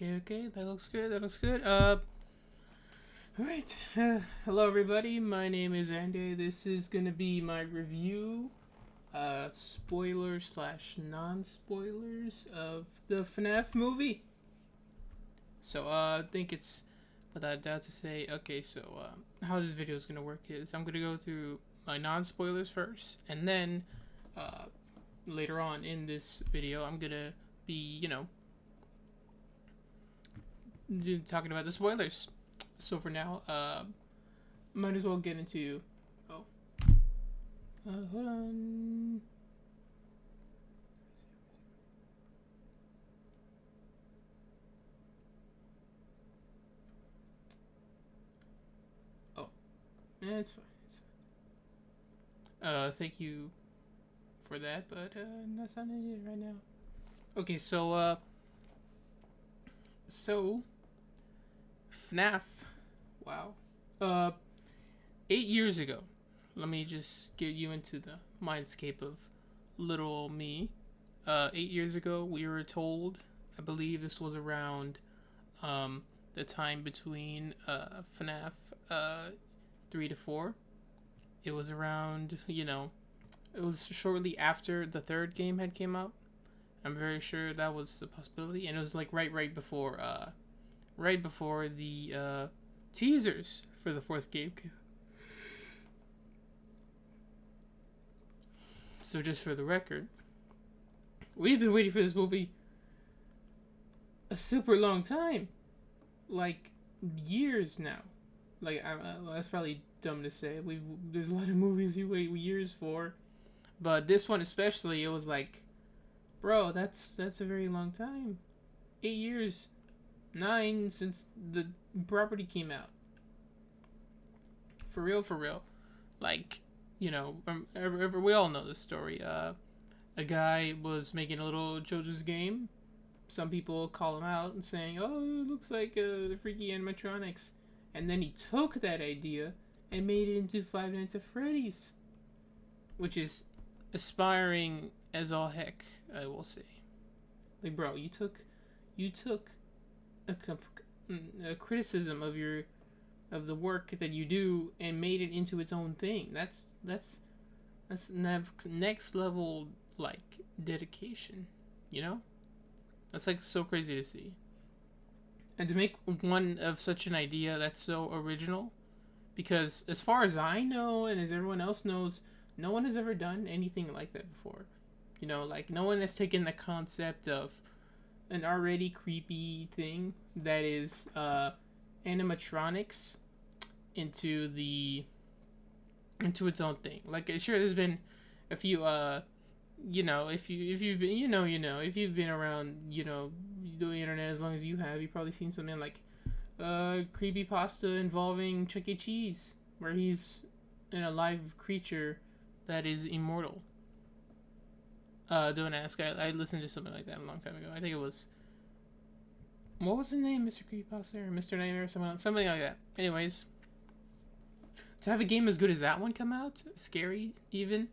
Okay, that looks good. Alright. Hello, everybody. My name is Andy. This is gonna be my review, spoilers slash non-spoilers of the FNAF movie. So, I think it's without a doubt to say, okay, so, how this video is gonna work is I'm gonna go through my non-spoilers first, and then, later on in this video, I'm gonna be, talking about the spoilers. So for now, might as well get into. Oh, hold on. Oh, yeah, it's fine. Thank you for that, but that's not it right now. Okay, so FNAF. Wow. Uh, 8 years ago. Let me just get you into the mindscape of little me. 8 years ago, we were told. I believe this was around the time between FNAF 3 to 4. It was around, it was shortly after the third game had came out. I'm very sure that was a possibility, and it was like right before the teasers for the fourth game. So just for the record, we've been waiting for this movie a super long time, like years now. Like that's probably dumb to say. There's a lot of movies you wait years for, but this one especially, it was like, bro, that's a very long time. 8 years, 9 since the property came out. For real. Like, we all know this story. A guy was making a little children's game. Some people call him out and saying, "Oh, it looks like the freaky animatronics," and then he took that idea and made it into Five Nights at Freddy's, which is aspiring as all heck, I will say. Like, bro, you took a criticism of the work that you do and made it into its own thing. That's next level, like, dedication, that's like so crazy to see. And to make one of such an idea that's so original, because as far as I know and as everyone else knows, no one has ever done anything like that before. Like, no one has taken the concept of an already creepy thing that is animatronics into its own thing. Like, sure, there's been a few if you've been if you've been around the internet as long as you have, you've probably seen something like creepy pasta involving Chuck E. Cheese, where he's in a live creature that is immortal. Don't ask. I listened to something like that a long time ago. I think it was, what was the name, Mr. Creepypasta or Mr. Nightmare or something like that. Anyways, to have a game as good as that one come out, scary even,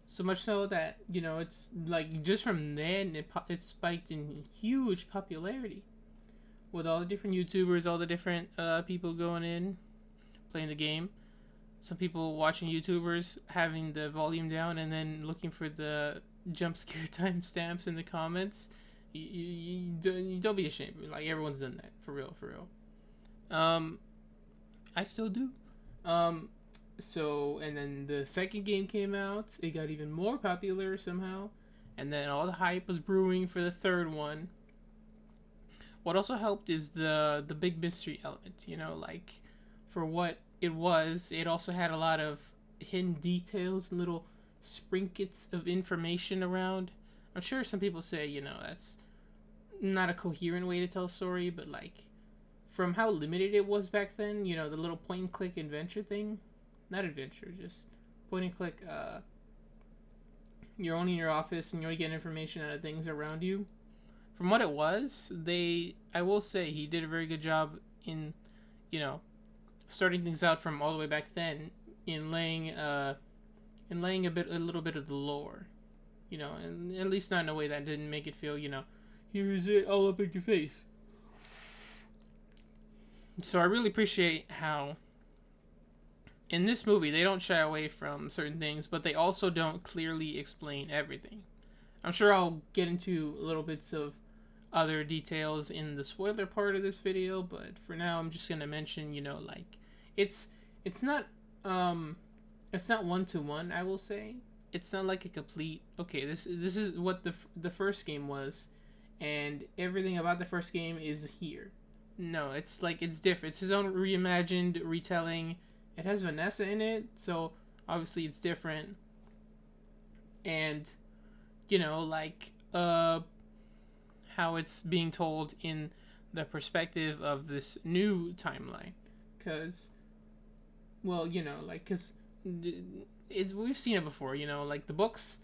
so much so that it's like just from then it spiked in huge popularity with all the different YouTubers, all the different people going in playing the game. Some people watching YouTubers having the volume down and then looking for the jump scare timestamps in the comments. You don't be ashamed. Like, everyone's done that, for real. I still do. So, and then the second game came out. It got even more popular somehow, and then all the hype was brewing for the third one. What also helped is the big mystery element. Like, for what it was, it also had a lot of hidden details and little sprinkets of information around. I'm sure some people say, that's not a coherent way to tell a story, but like, from how limited it was back then, the little point and click adventure thing, not adventure, just point and click, you're only in your office and you only get information out of things around you. From what it was, I will say he did a very good job in, starting things out from all the way back then in laying a little bit of the lore, and at least not in a way that didn't make it feel, here's it all up in your face. So I really appreciate how in this movie they don't shy away from certain things, but they also don't clearly explain everything. I'm sure I'll get into little bits of other details in the spoiler part of this video, but for now I'm just gonna mention, like it's it's not um it's not one to one. I will say it's not like a complete. Okay, this is what the first game was, and everything about the first game is here. No, it's like it's different. It's his own reimagined retelling. It has Vanessa in it, so obviously it's different. And like how it's being told in the perspective of this new timeline, because because it's we've seen it before. Like the books,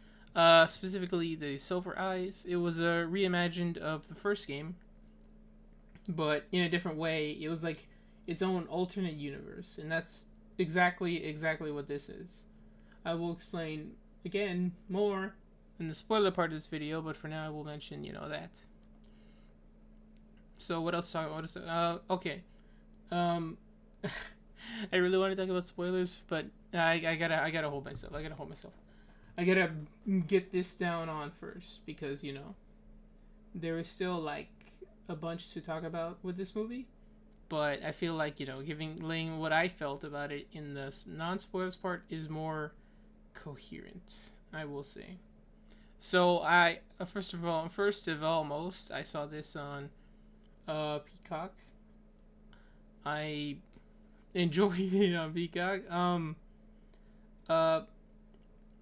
specifically the Silver Eyes. It was a reimagined of the first game, but in a different way. It was like its own alternate universe, and that's exactly what this is. I will explain again more in the spoiler part of this video, but for now I will mention that. So what else? What is okay? Um, I really want to talk about spoilers, but I gotta hold myself. I gotta get this down on first because there is still like a bunch to talk about with this movie. But I feel like laying what I felt about it in the non-spoilers part is more coherent, I will say. So I first of all, most I saw this on Peacock. I enjoyed it on Peacock. But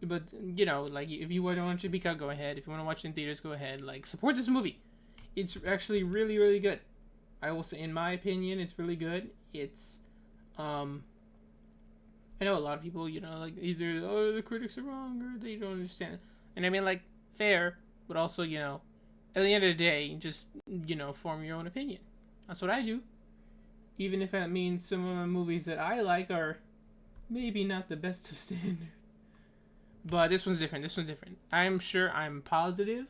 like if you want to watch it Peacock, go ahead. If you want to watch it in theaters, go ahead. Like support this movie. It's actually really really good. I will say, in my opinion, it's really good. It's I know a lot of people, like either the critics are wrong or they don't understand. And I mean, like, fair, but also, at the end of the day, just, form your own opinion. That's what I do. Even if that means some of the movies that I like are maybe not the best of standard. But this one's different. I'm sure I'm positive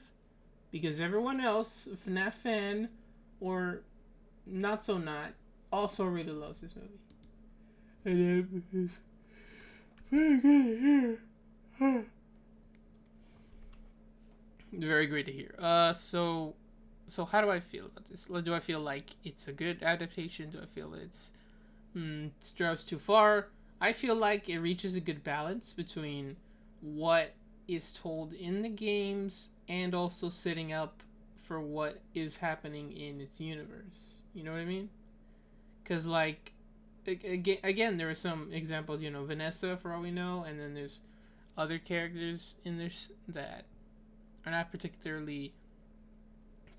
because everyone else, FNAF fan or not so not, also really loves this movie. And it's very good to hear. Very great to hear. So how do I feel about this? Do I feel like it's a good adaptation? Do I feel it strives too far? I feel like it reaches a good balance between what is told in the games and also setting up for what is happening in its universe. You know what I mean? Because like again, there are some examples. Vanessa, for all we know, and then there's other characters in this that are not particularly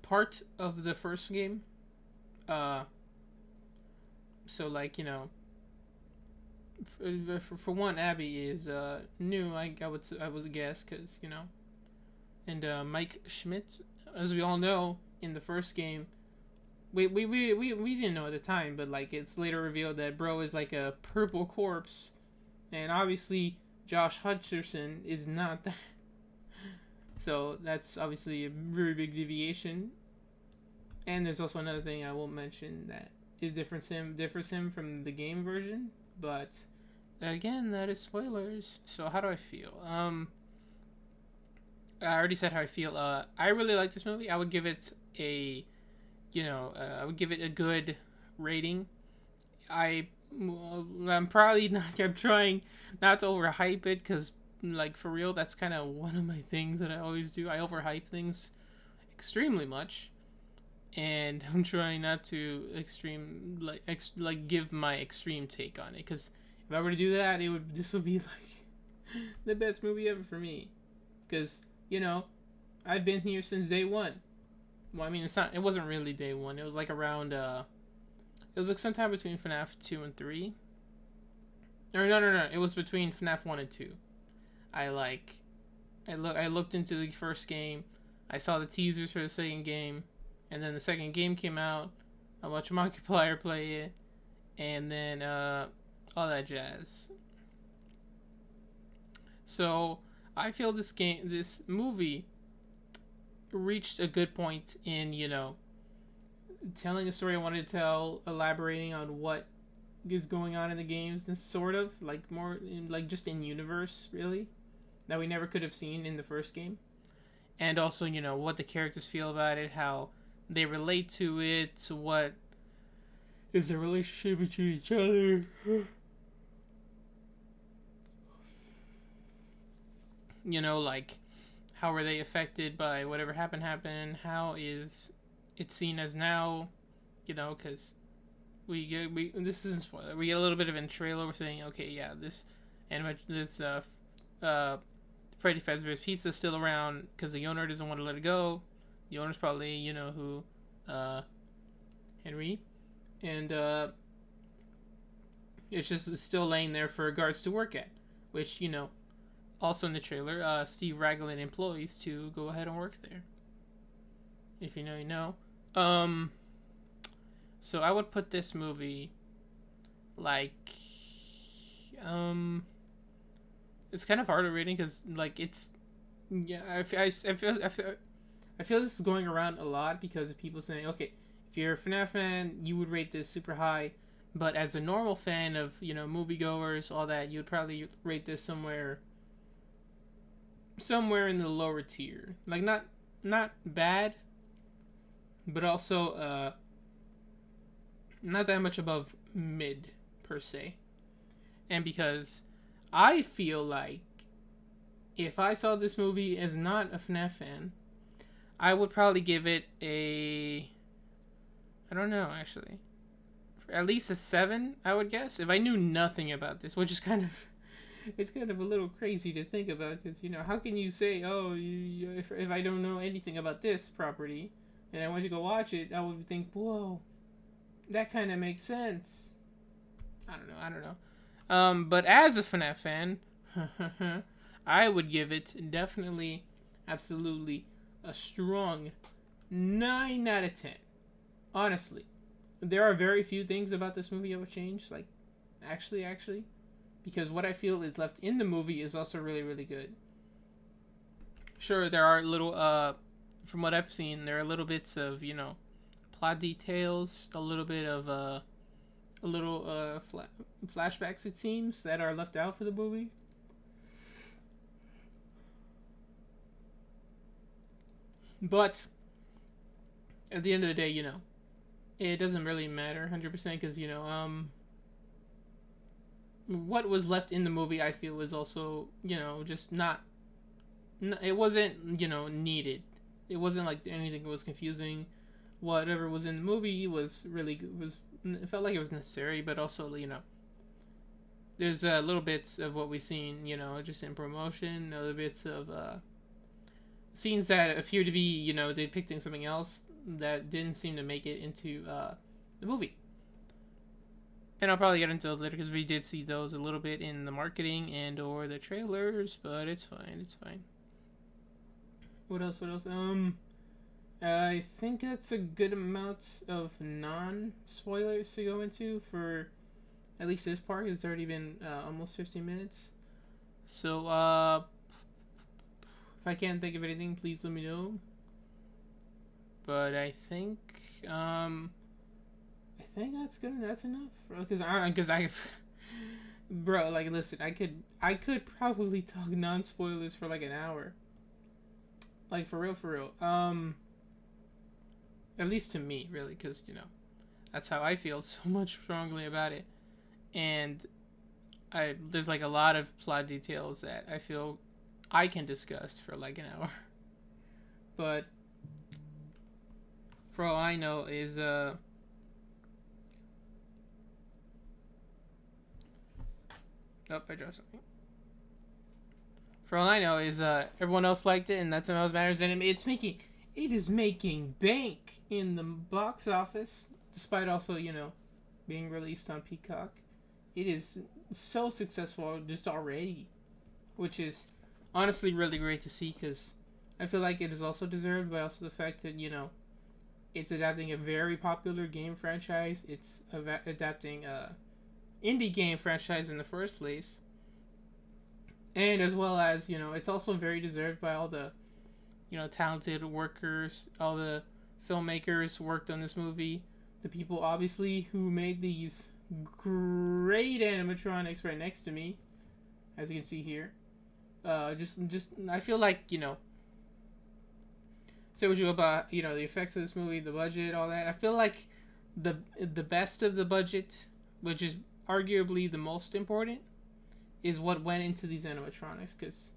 part of the first game. So like for one, Abby is new. I would guess because and Mike Schmidt, as we all know, in the first game. We didn't know at the time, but like it's later revealed that Bro is like a purple corpse, and obviously Josh Hutcherson is not that. So that's obviously a very big deviation. And there's also another thing I won't mention that differs him from the game version, but again, that is spoilers. So how do I feel? I already said how I feel. I really like this movie. I would give it a I would give it a good rating. I'm probably not. I'm trying not to overhype it because, like, for real, that's kind of one of my things that I always do. I overhype things extremely much, and I'm trying not to give my extreme take on it. Because if I were to do that, this would be like the best movie ever for me. Because I've been here since day one. Well, I mean, it wasn't really day one. It was like around, it was like sometime between FNAF 2 and 3. Or no. It was between FNAF 1 and 2. I looked into the first game. I saw the teasers for the second game. And then the second game came out. I watched Markiplier play it. And then, all that jazz. So, I feel this movie reached a good point in telling a story I wanted to tell, elaborating on what is going on in the games, and sort of like more like just in universe really that we never could have seen in the first game, and also what the characters feel about it, how they relate to it, what is the relationship between each other. Like how are they affected by whatever happened, how is it seen as now, because we this isn't spoiler. We get a little bit of a trailer. We're saying, okay, yeah, this Freddy Fazbear's Pizza is still around because the owner doesn't want to let it go. The owner's probably who, Henry, and it's just still laying there for guards to work at, which also in the trailer, Steve Raglan employs to go ahead and work there. If you know, you know. So I would put this movie like, it's kind of hard to reading because like it's, yeah, I feel this is going around a lot because of people saying, okay, if you're a FNAF fan, you would rate this super high, but as a normal fan of moviegoers, all that, you would probably rate this somewhere in the lower tier, like not bad, but also not that much above mid per se. And because I feel like if I saw this movie as not a FNAF fan, I would probably give it a, I don't know actually, at least a 7, I would guess, if I knew nothing about this, which is kind of, it's kind of a little crazy to think about, because how can you say, oh, if I don't know anything about this property and I want to go watch it, I would think, whoa, that kind of makes sense. I don't know. But as a FNAF fan, I would give it definitely, absolutely, a strong 9 out of 10. Honestly, there are very few things about this movie I would change. Like, actually, because what I feel is left in the movie is also really, really good. Sure, there are little, from what I've seen, there are little bits of, plot details, a little bit of, flashbacks, it seems, that are left out for the movie. But at the end of the day, it doesn't really matter 100% because, what was left in the movie, I feel, is also, just not, it wasn't, needed. It wasn't like anything was confusing. Whatever was in the movie was really, it felt like it was necessary, but also, there's little bits of what we've seen, just in promotion, other bits of scenes that appear to be, depicting something else that didn't seem to make it into the movie. And I'll probably get into those later because we did see those a little bit in the marketing and or the trailers, but it's fine. What else? I think that's a good amount of non-spoilers to go into for at least this part. It's already been almost 15 minutes. So, if I can't think of anything, please let me know. But I think that's good. That's enough, because I, bro, like, listen, I could probably talk non-spoilers for like an hour. Like, for real. At least to me, really, because, that's how I feel so much strongly about it. And there's, like, a lot of plot details that I feel I can discuss for, like, an hour. But, for all I know is, oh, I dropped something. For all I know is, everyone else liked it, and that's what matters, and it is making bank in the box office, despite also, being released on Peacock. It is so successful just already, which is honestly really great to see, because I feel like it is also deserved by also the fact that, it's adapting a very popular game franchise. It's adapting a indie game franchise in the first place. And as well as, it's also very deserved by all the, talented workers, all the filmmakers worked on this movie. The people obviously who made these great animatronics right next to me, as you can see here. Just I feel like, say what you will about, the effects of this movie, the budget, all that. I feel like the best of the budget, which is arguably the most important, is what went into these animatronics, because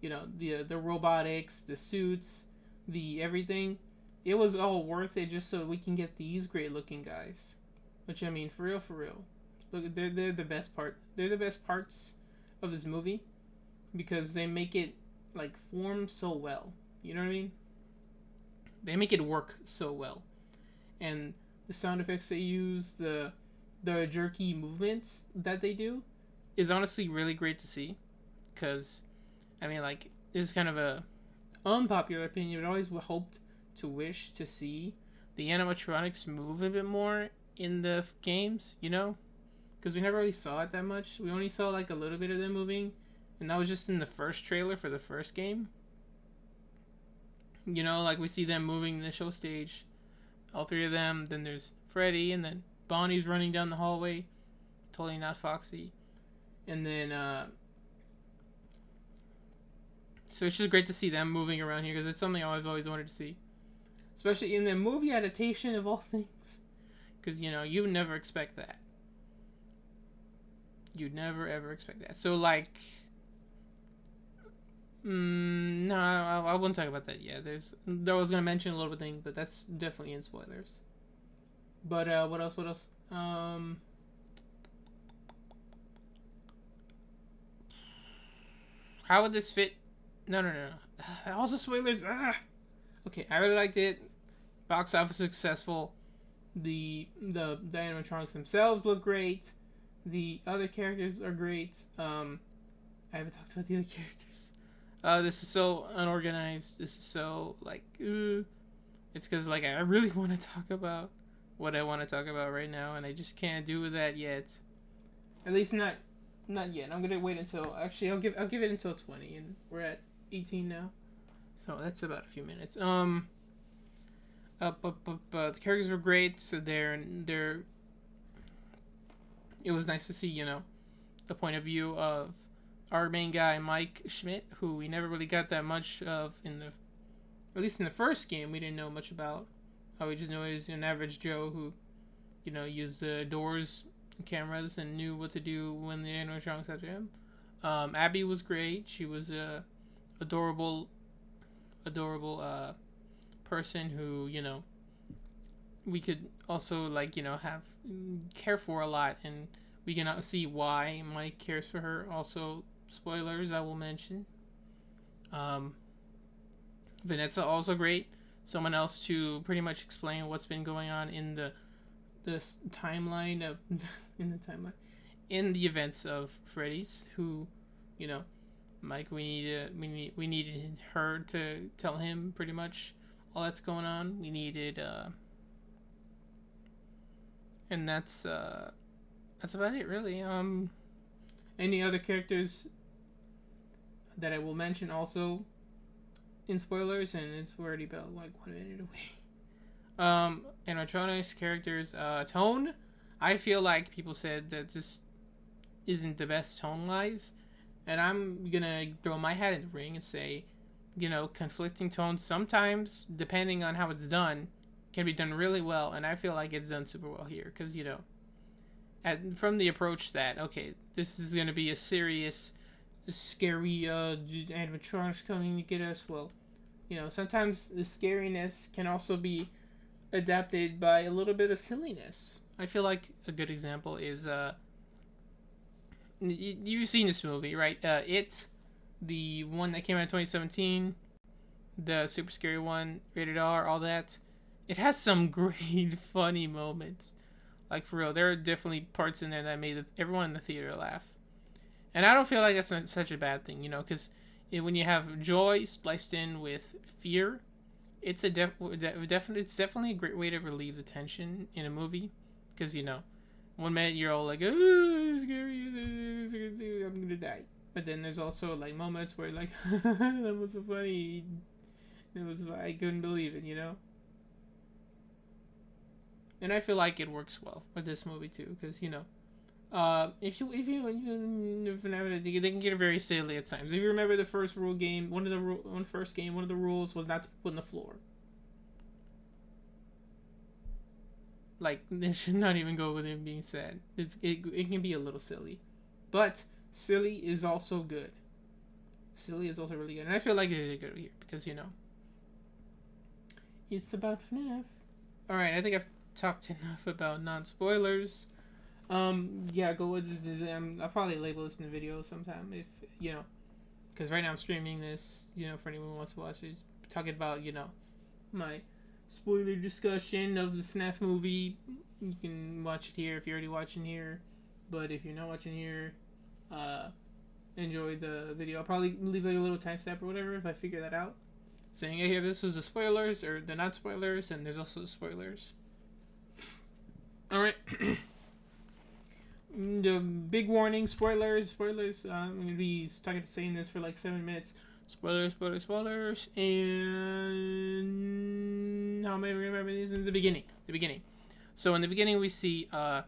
the robotics, the suits, the everything, it was all worth it just so we can get these great looking guys. Which, I mean, for real, look, they're the best part. They're the best parts of this movie because they make it like form so well. You know what I mean? They make it work so well, and the sound effects they use, the jerky movements that they do, is honestly really great to see. Because, I mean, like, this is kind of a unpopular opinion, but I always hoped to wish to see the animatronics move a bit more in the games, because we never really saw it that much. We only saw like a little bit of them moving, and that was just in the first trailer for the first game. Like we see them moving in the show stage, all three of them. Then there's Freddy, and then Bonnie's running down the hallway, totally not Foxy. And then so it's just great to see them moving around here, because it's something I've always wanted to see, especially in the movie adaptation of all things. Because, you would never expect that. You'd never, ever expect that. So, like... no, I wouldn't talk about that yet. I was going to mention a little bit thing, but that's definitely in spoilers. But, what else? How would this fit? No. Also spoilers. Okay, I really liked it. Box office successful. The animatronics themselves look great. The other characters are great. I haven't talked about the other characters. This is so unorganized. This is so like, it's because like I really want to talk about what I want to talk about right now, and I just can't do that yet. At least not yet. I'm gonna wait until I'll give it until 20, and we're at 18 now, so that's about a few minutes. The characters were great. So it was nice to see, the point of view of our main guy, Mike Schmidt, who we never really got that much of at least in the first game. We didn't know much about. We just know he's an average Joe who, used the doors and cameras and knew what to do when the animatronics after him. Abby was great. She was a adorable person who, we could also have care for a lot, and we can see why Mike cares for her. Also, spoilers I will mention. Vanessa also great. Someone else to pretty much explain what's been going on in the timeline of in the events of Freddy's. Who, Mike, we needed her to tell him pretty much all that's going on. We needed and that's about it, really. Any other characters that I will mention also in spoilers, and it's already about like 1 minute away. Animatronics characters, tone. I feel like people said that this isn't the best tone-wise, and I'm gonna throw my hat in the ring and say, conflicting tones sometimes, depending on how it's done, can be done really well, and I feel like it's done super well here, because, from the approach that, okay, this is going to be a serious, scary animatronics coming to get us, well, sometimes the scariness can also be adapted by a little bit of silliness. I feel like a good example is, you've seen this movie, right? It, the one that came out in 2017, the super scary one, rated R, all that. It has some great, funny moments. Like, for real, there are definitely parts in there that made everyone in the theater laugh. And I don't feel like that's such a bad thing, because when you have joy spliced in with fear, it's it's definitely a great way to relieve the tension in a movie. Because, one minute you're all like, oh, it's scary, I'm gonna die. But then there's also, like, moments where, like, that was so funny. I couldn't believe it, and I feel like it works well with this movie too, because if they can get very silly at times. If you remember the first game, one of the rules was not to put on the floor. Like, they should not even go with it being said. It can be a little silly, but silly is also good. Silly is also really good, and I feel like they did good here because it's about FNAF. All right, I think I've talked enough about non-spoilers. Yeah, go. I'll probably label this in the video sometime if because right now I'm streaming this. For anyone who wants to watch it, talking about my spoiler discussion of the FNAF movie. You can watch it here if you're already watching here, but if you're not watching here, enjoy the video. I'll probably leave like a little timestamp or whatever if I figure that out. Saying, hey, this was the spoilers or the not spoilers, and there's also the spoilers. All right. The big warning, spoilers. I'm gonna be saying this for like 7 minutes. Spoilers, and how am I remember these in the beginning? So in the beginning we see Mr.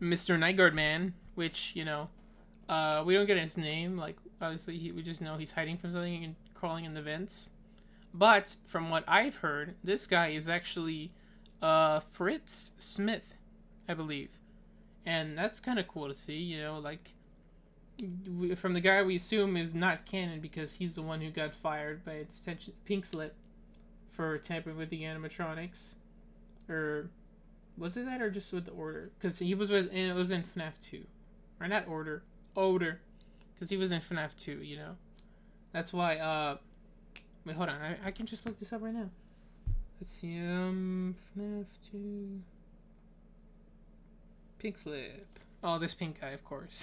Nightguard Man, which we don't get his name. Like obviously we just know he's hiding from something and crawling in the vents. But from what I've heard, this guy is actually Fritz Smith, I believe. And that's kind of cool to see, from the guy we assume is not canon because he's the one who got fired by Pink Slip for tampering with the animatronics. Or was it that or just with the Order? Because it was in FNAF 2. Or not Order, Odor. Because he was in FNAF 2, That's why, wait, hold on. I can just look this up right now. Let's see, FNAF 2... Pink Slip. Oh, this pink guy, of course.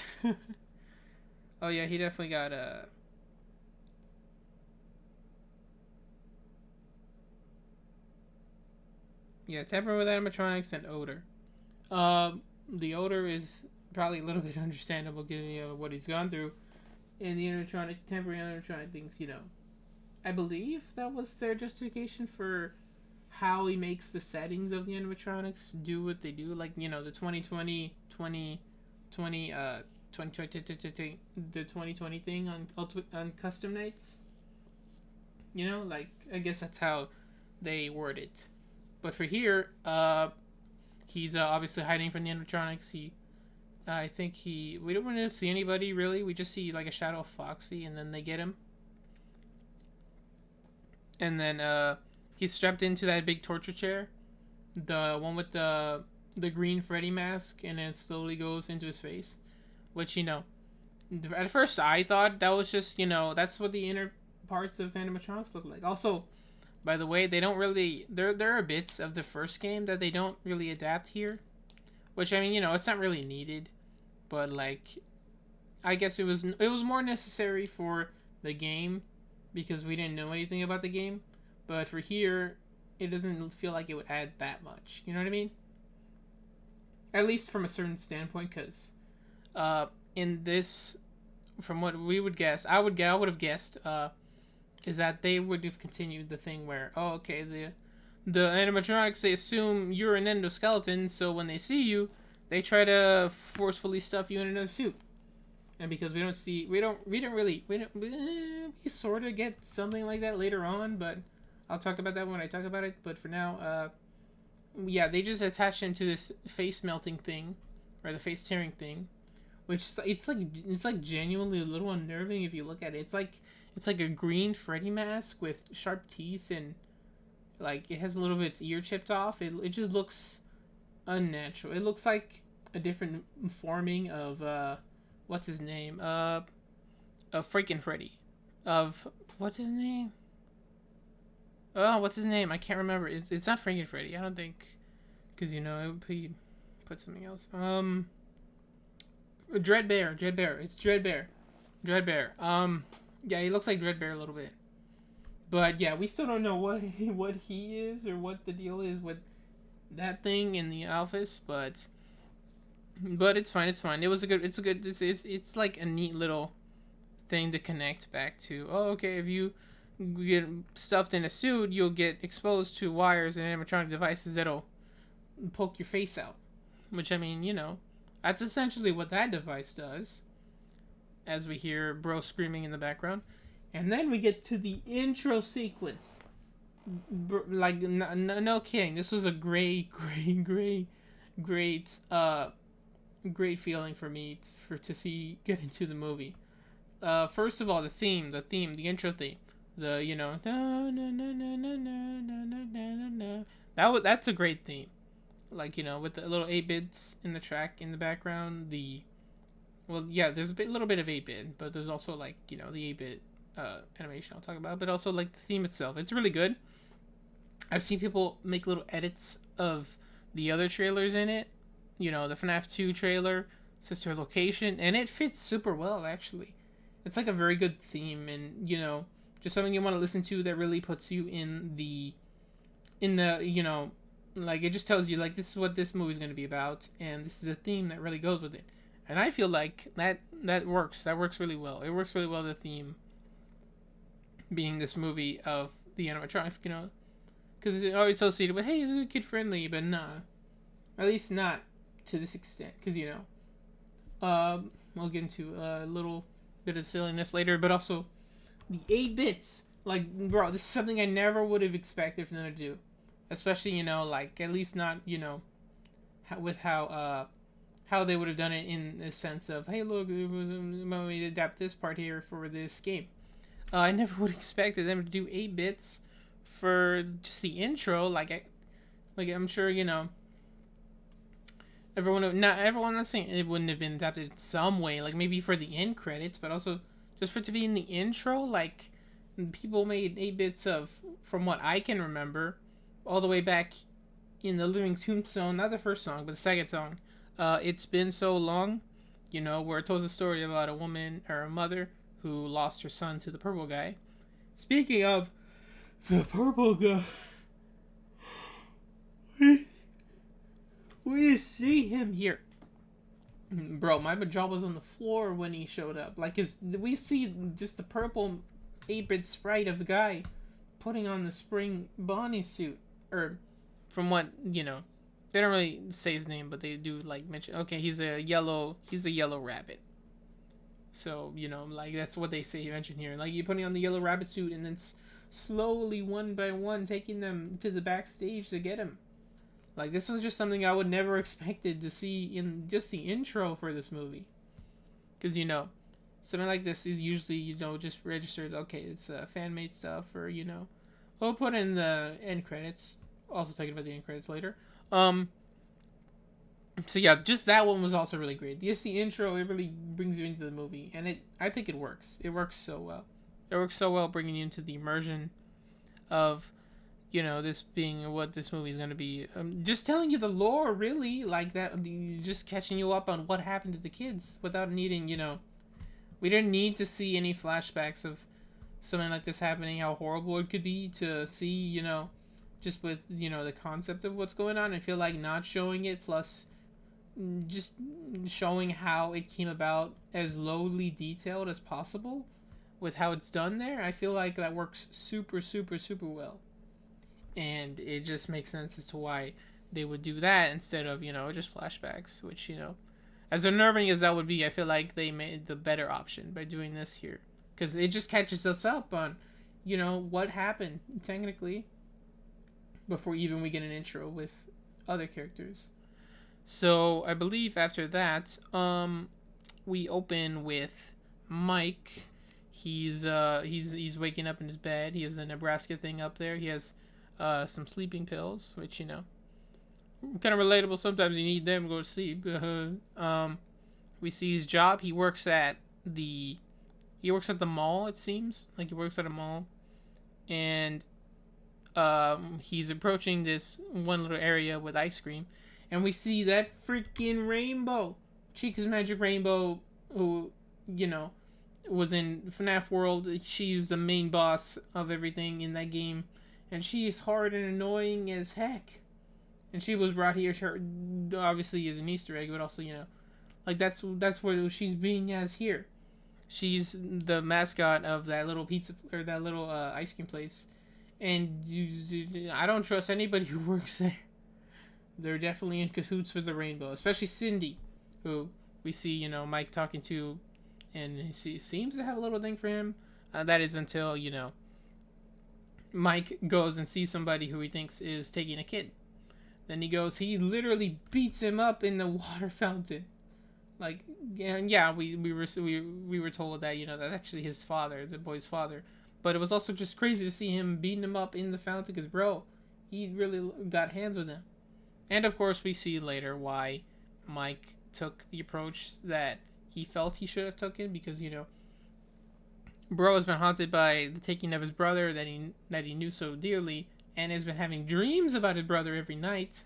Oh, yeah, he definitely got yeah, Temper with animatronics and Odor. The Odor is probably a little bit understandable given what he's gone through. And the temporary animatronic things, I believe that was their justification for how he makes the settings of the animatronics do what they do, like the 2020 thing on custom nights. Like I guess that's how they word it. But for here, he's obviously hiding from the animatronics. We don't really see anybody really. We just see like a shadow of Foxy, and then they get him, and then he's strapped into that big torture chair, the one with the green Freddy mask, and then it slowly goes into his face, which at first I thought that was just that's what the inner parts of animatronics look like. Also, by the way, they don't really there are bits of the first game that they don't really adapt here, which it's not really needed, but like I guess it was more necessary for the game because we didn't know anything about the game. But for here, it doesn't feel like it would add that much. You know what I mean? At least from a certain standpoint, because in this, from what we would guess, I would have guessed, is that they would have continued the thing where, the animatronics, they assume you're an endoskeleton, so when they see you, they try to forcefully stuff you in another suit. And because we sort of get something like that later on, but I'll talk about that when I talk about it. But for now, they just attach him to this face melting thing, or the face tearing thing, which it's like genuinely a little unnerving if you look at it. It's like a green Freddy mask with sharp teeth, and like it has a little bit of its ear chipped off. It just looks unnatural. It looks like a different forming of what's his name? Of freaking Freddy. What's his name? Oh, what's his name? I can't remember. It's not Frankie Freddy. I don't think, because he put something else. Dreadbear. It's Dreadbear. Yeah, he looks like Dreadbear a little bit. But yeah, we still don't know what he is or what the deal is with that thing in the office. But it's fine. It's like a neat little thing to connect back to. Oh, okay. If you get stuffed in a suit, you'll get exposed to wires and animatronic devices that'll poke your face out. Which, I mean, you know, that's essentially what that device does. As we hear bro screaming in the background. And then we get to the intro sequence. Like, no kidding. This was a great feeling for me to see get into the movie. First of all, the intro theme, you know, that's a great theme. Like, you know, with the little 8-bits in the track in the background. There's a little bit of 8-bit, but there's also, like, you know, the 8-bit animation I'll talk about, but also like the theme itself. It's really good. I've seen people make little edits of the other trailers in it. You know, the FNAF 2 trailer, Sister Location, and it fits super well, actually. It's like a very good theme, and, you know, just something you want to listen to that really puts you in the, you know, like, it just tells you, like, this is what this movie's going to be about, and this is a theme that really goes with it. And I feel like that works. That works really well. It works really well, the theme being this movie of the animatronics, you know, because it's always associated with, hey, this is kid friendly, but nah, at least not to this extent, because, you know, we'll get into a little bit of silliness later, but also the 8-bits, like, bro, this is something I never would have expected for them to do, especially, you know, like, at least not, you know, with how they would have done it in the sense of, hey, look, when we adapt this part here for this game. I never would have expected them to do 8-bits for just the intro. Like I'm sure, you know, not everyone. I'm saying it wouldn't have been adapted in some way, like maybe for the end credits, but also just for it to be in the intro. Like, people made 8-bits of, from what I can remember, all the way back in the Living Tombstone, not the first song, but the second song. It's Been So Long, you know, where it tells a story about a woman or a mother who lost her son to the purple guy. Speaking of the purple guy, we see him here. Bro, my jaw was on the floor when he showed up. Like, we see just the purple 8-bit sprite of the guy putting on the spring Bonnie suit. Or, from what, you know, they don't really say his name, but they do, like, mention, okay, he's a yellow rabbit. So, you know, like, that's what they say, you mentioned here. Like, you're putting on the yellow rabbit suit and then slowly, one by one, taking them to the backstage to get him. Like, this was just something I would never expected to see in just the intro for this movie. Because, you know, something like this is usually, you know, just registered, okay, it's fan-made stuff, or, you know, we'll put in the end credits. Also talking about the end credits later. So yeah, just that one was also really great. Just the intro, it really brings you into the movie, and I think it works. It works so well. It works so well, bringing you into the immersion of, you know, this being what this movie is going to be. Just telling you the lore, really, like that. Just catching you up on what happened to the kids without needing, you know, we didn't need to see any flashbacks of something like this happening. How horrible it could be to see, you know, just with, you know, the concept of what's going on. I feel like not showing it, plus just showing how it came about as lowly detailed as possible with how it's done there, I feel like that works super well, and it just makes sense as to why they would do that instead of, you know, just flashbacks, which, you know, as unnerving as that would be, I feel like they made the better option by doing this here, because it just catches us up on, you know, what happened technically before even we get an intro with other characters. So I believe after that, we open with Mike. He's waking up in his bed. He has a Nebraska thing up there. He has some sleeping pills, which, you know, kind of relatable. Sometimes you need them to go to sleep. We see his job. He works at the mall. It seems like he works at a mall, and he's approaching this one little area with ice cream. And we see that freaking Rainbow, Chica's Magic Rainbow, who, you know, was in FNAF World. She's the main boss of everything in that game, and she's hard and annoying as heck. And she was brought here, obviously, as an Easter egg, but also, you know, like, that's what she's being as here. She's the mascot of that little pizza, or that little ice cream place, and I don't trust anybody who works there. they're definitely in cahoots with the rainbow, especially Cindy, who we see, Mike talking to, and he seems to have a little thing for him. That is until, Mike goes and sees somebody who he thinks is taking a kid. Then he literally beats him up in the water fountain. Like, and yeah, we were told that, that's actually his father, the boy's father. But it was also just crazy to see him beating him up in the fountain, because, bro, he really got hands with him. And, of course, we see later why Mike took the approach that he felt he should have taken, because, bro has been haunted by the taking of his brother that he knew so dearly, and has been having dreams about his brother every night,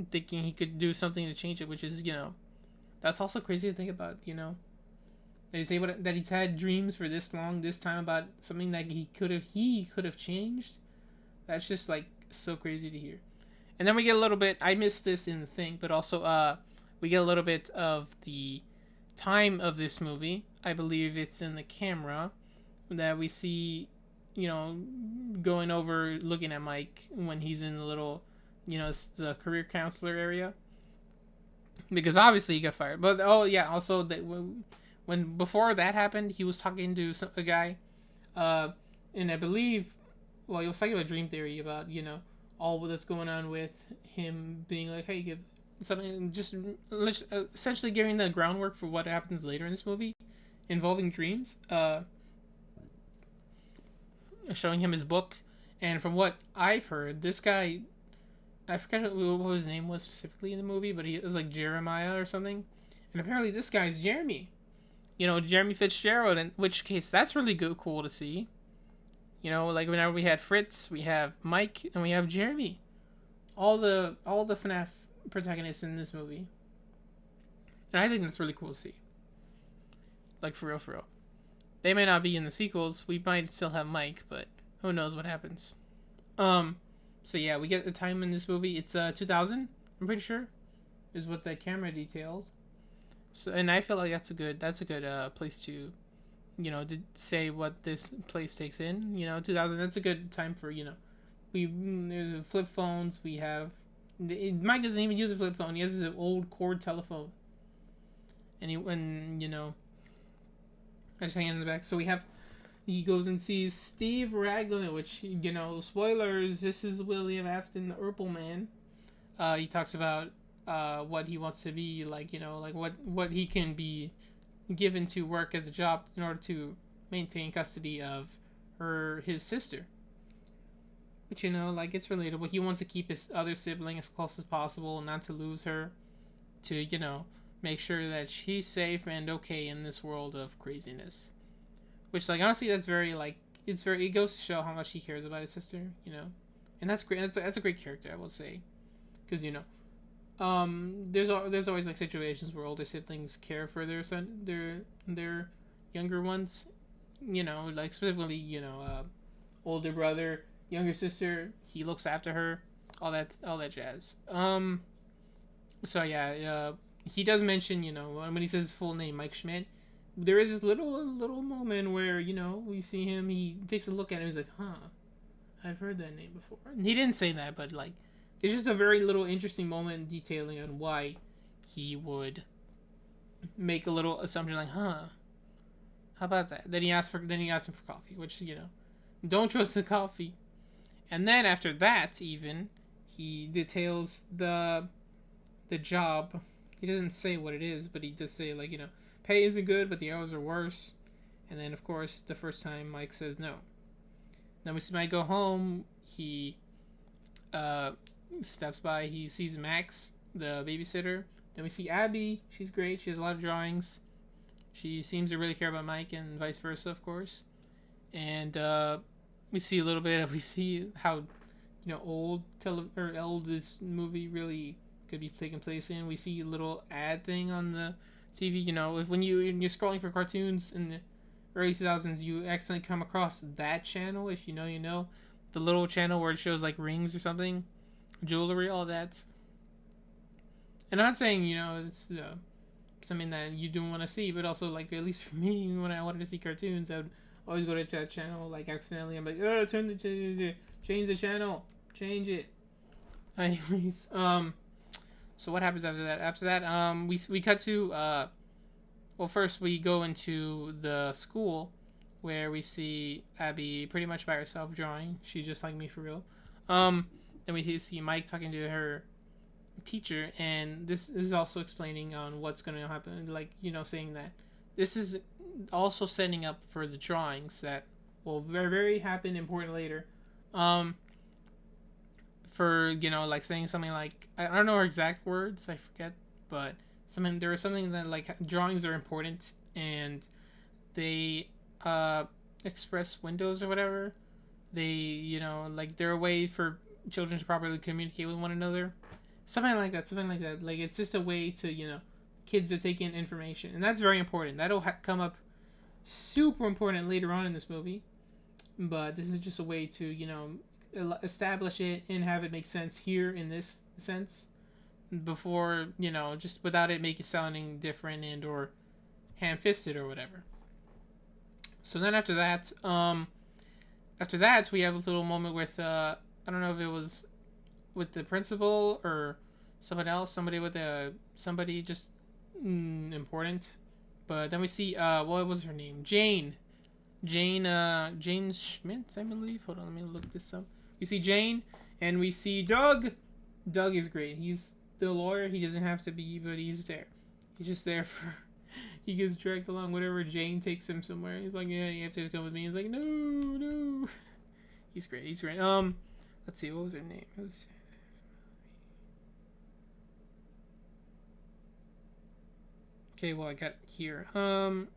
thinking he could do something to change it, which is, that's also crazy to think about, that he's able that he's had dreams for this time about something that he could have changed. That's just like so crazy to hear. And then we get a little bit, I missed this in the thing, but also we get a little bit of the time of this movie. I believe it's in the camera that we see, going over looking at Mike when he's in the little, the career counselor area, because obviously he got fired. But also that when before that happened, he was talking to a guy, and I believe, he was talking about dream theory, about all that's going on with him being like, hey, give something, just essentially giving the groundwork for what happens later in this movie involving dreams, showing him his book. And from what I've heard, this guy, I forget what his name was specifically in the movie, but it was like Jeremiah or something, and apparently this guy's Jeremy, Jeremy Fitzgerald, in which case that's really cool to see. Like whenever we had Fritz, we have Mike, and we have Jeremy, all the FNAF protagonists in this movie, and I think that's really cool to see. Like for real. They may not be in the sequels. We might still have Mike, but who knows what happens. So yeah, we get the time in this movie. It's 2000. I'm pretty sure, is what the camera details. So, and I feel like that's a good place to, to say what this place takes in. 2000. That's a good time for there's flip phones. We have Mike doesn't even use a flip phone. He has his old cord telephone. And I just hang in the back. So he goes and sees Steve Raglan, which, spoilers, this is William Afton, the Urple Man. He talks about what he wants to be, like what he can be given to work as a job in order to maintain custody of his sister. Which, it's relatable. He wants to keep his other sibling as close as possible, not to lose her, to, make sure that she's safe and okay in this world of craziness. Which, honestly, that's very, it goes to show how much he cares about his sister, and that's great. That's a great character, I will say, because there's always situations where older siblings care for their their younger ones, specifically older brother, younger sister, he looks after her, all that jazz. So yeah, he does mention, when he says his full name, Mike Schmidt, there is this little moment where, we see him, he takes a look at him, he's like, I've heard that name before. And he didn't say that, but, it's just a very little interesting moment detailing on why he would make a little assumption, how about that? Then he asked him for coffee, which, don't trust the coffee. And then after that, even, he details the job. He doesn't say what it is, but he does say, pay isn't good, but the hours are worse. And then, of course, the first time Mike says no. Then we see Mike go home. He steps by. He sees Max, the babysitter. Then we see Abby. She's great. She has a lot of drawings. She seems to really care about Mike, and vice versa, of course. And we see a little bit. We see how old this movie really could be taking place in. We see a little ad thing on the TV. When you're scrolling for cartoons in the early 2000s, you accidentally come across that channel. If you know, the little channel where it shows rings or something, jewelry, all that. And I'm not saying it's something that you don't want to see, but also at least for me, when I wanted to see cartoons, I would always go to that channel accidentally. I'm like, change the channel, change it. Anyways, so what happens after that? After that, we cut to well, first we go into the school where we see Abby pretty much by herself drawing. She's just like me for real. Um, then we see Mike talking to her teacher, and this is also explaining on what's going to happen, like, saying that this is also setting up for the drawings that will very happen important later. um for, like, saying something like, I don't know her exact words, I forget, but something, there was something that, like, drawings are important, and they express windows or whatever. They, like, they're a way for children to properly communicate with one another. Something like that. Something like that. Like, it's just a way to, kids to take in information, and that's very important. That'll come up super important later on in this movie. But this is just a way to, establish it and have it make sense here in this sense before, just without it making sounding different and or ham-fisted or whatever. So then after that, we have a little moment with I don't know if it was with the principal or someone else, somebody just important. But then we see what was her name? Jane Schmidt, I believe. Hold on, let me look this up. We see Jane, and we see Doug. Doug is great. He's the lawyer. He doesn't have to be, but he's there. He's just there for. He gets dragged along whenever Jane takes him somewhere. He's like, yeah, you have to come with me. He's like, no. He's great. He's great. Let's see, what was her name? Okay, well, I got here. On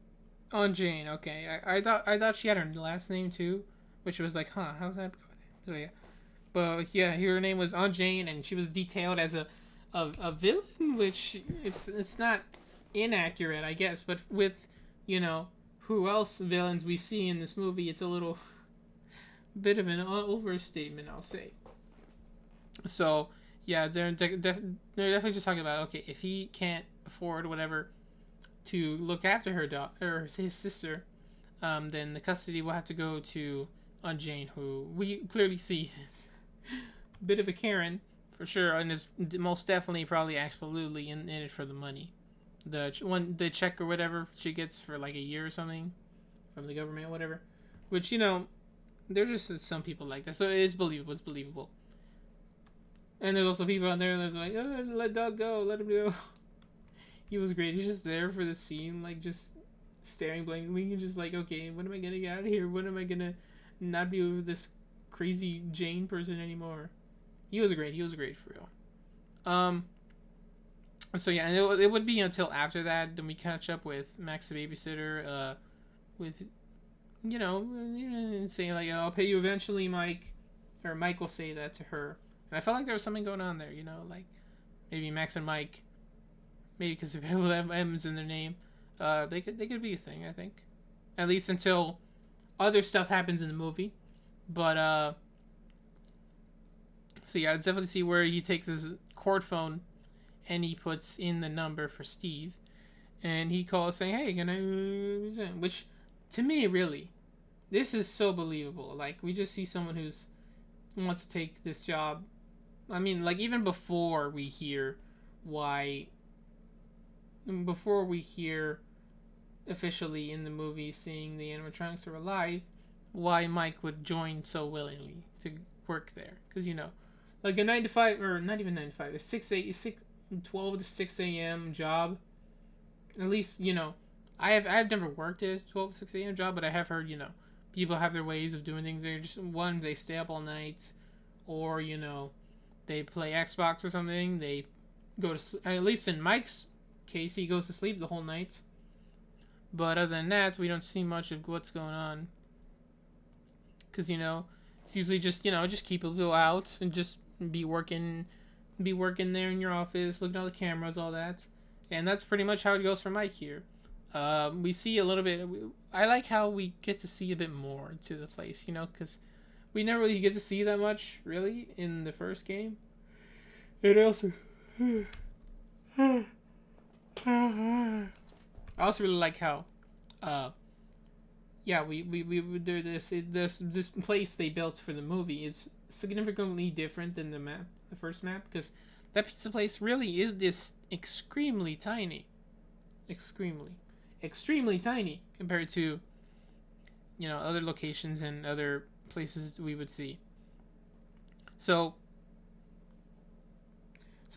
Jane. Okay, I thought she had her last name too, which was like, huh? How's that? So yeah, but yeah, her name was Aunt Jane, and she was detailed as a villain, which it's not inaccurate, I guess, but with, who else villains we see in this movie, it's a little bit of an overstatement, I'll say. So yeah, they're definitely just talking about, okay, if he can't afford whatever to look after her daughter or his sister, then the custody will have to go to Aunt Jane, who we clearly see is a bit of a Karen for sure, and is most definitely probably absolutely in it for the money. The check or whatever she gets for like a year or something from the government or whatever, which, there's just some people like that, so it is believable. It's believable. And there's also people out there that's like, oh, let Doug go, let him go. He was great. He's just there for the scene, like, just staring blankly and just like, okay, when am I gonna get out of here? When am I gonna not be with this crazy Jane person anymore? He was great. He was great for real. So yeah, and it would be until after that, then we catch up with Max the babysitter, with, saying like, I'll pay you eventually, Mike. Or Mike will say that to her. And I felt like there was something going on there, like maybe Max and Mike, maybe because of M's in their name, they could be a thing, I think. At least until other stuff happens in the movie. But so yeah, I definitely see where he takes his cord phone and he puts in the number for Steve, and he calls saying, "Hey, can I?" Which, to me, really, this is so believable. Like, we just see someone who wants to take this job. I mean, like, even before we hear officially in the movie, seeing the animatronics are alive, why Mike would join so willingly to work there. Because, like a 9 to 5, or not even 9 to 5, a 12 to 6 a.m. job. At least, I've never worked a 12 to 6 a.m. job, but I have heard, people have their ways of doing things. They're just, one, they stay up all night, or, they play Xbox or something. They go to sleep. At least in Mike's case, he goes to sleep the whole night. But other than that, we don't see much of what's going on. Because, it's usually just, just keep people out and just be working there in your office, looking at all the cameras, all that. And that's pretty much how it goes for Mike here. We see a little bit. I like how we get to see a bit more to the place, because we never really get to see that much, really, in the first game. And also, I also really like how, this place they built for the movie is significantly different than the map the first map, because that pizza place really is this extremely tiny, extremely tiny compared to other locations and other places we would see. So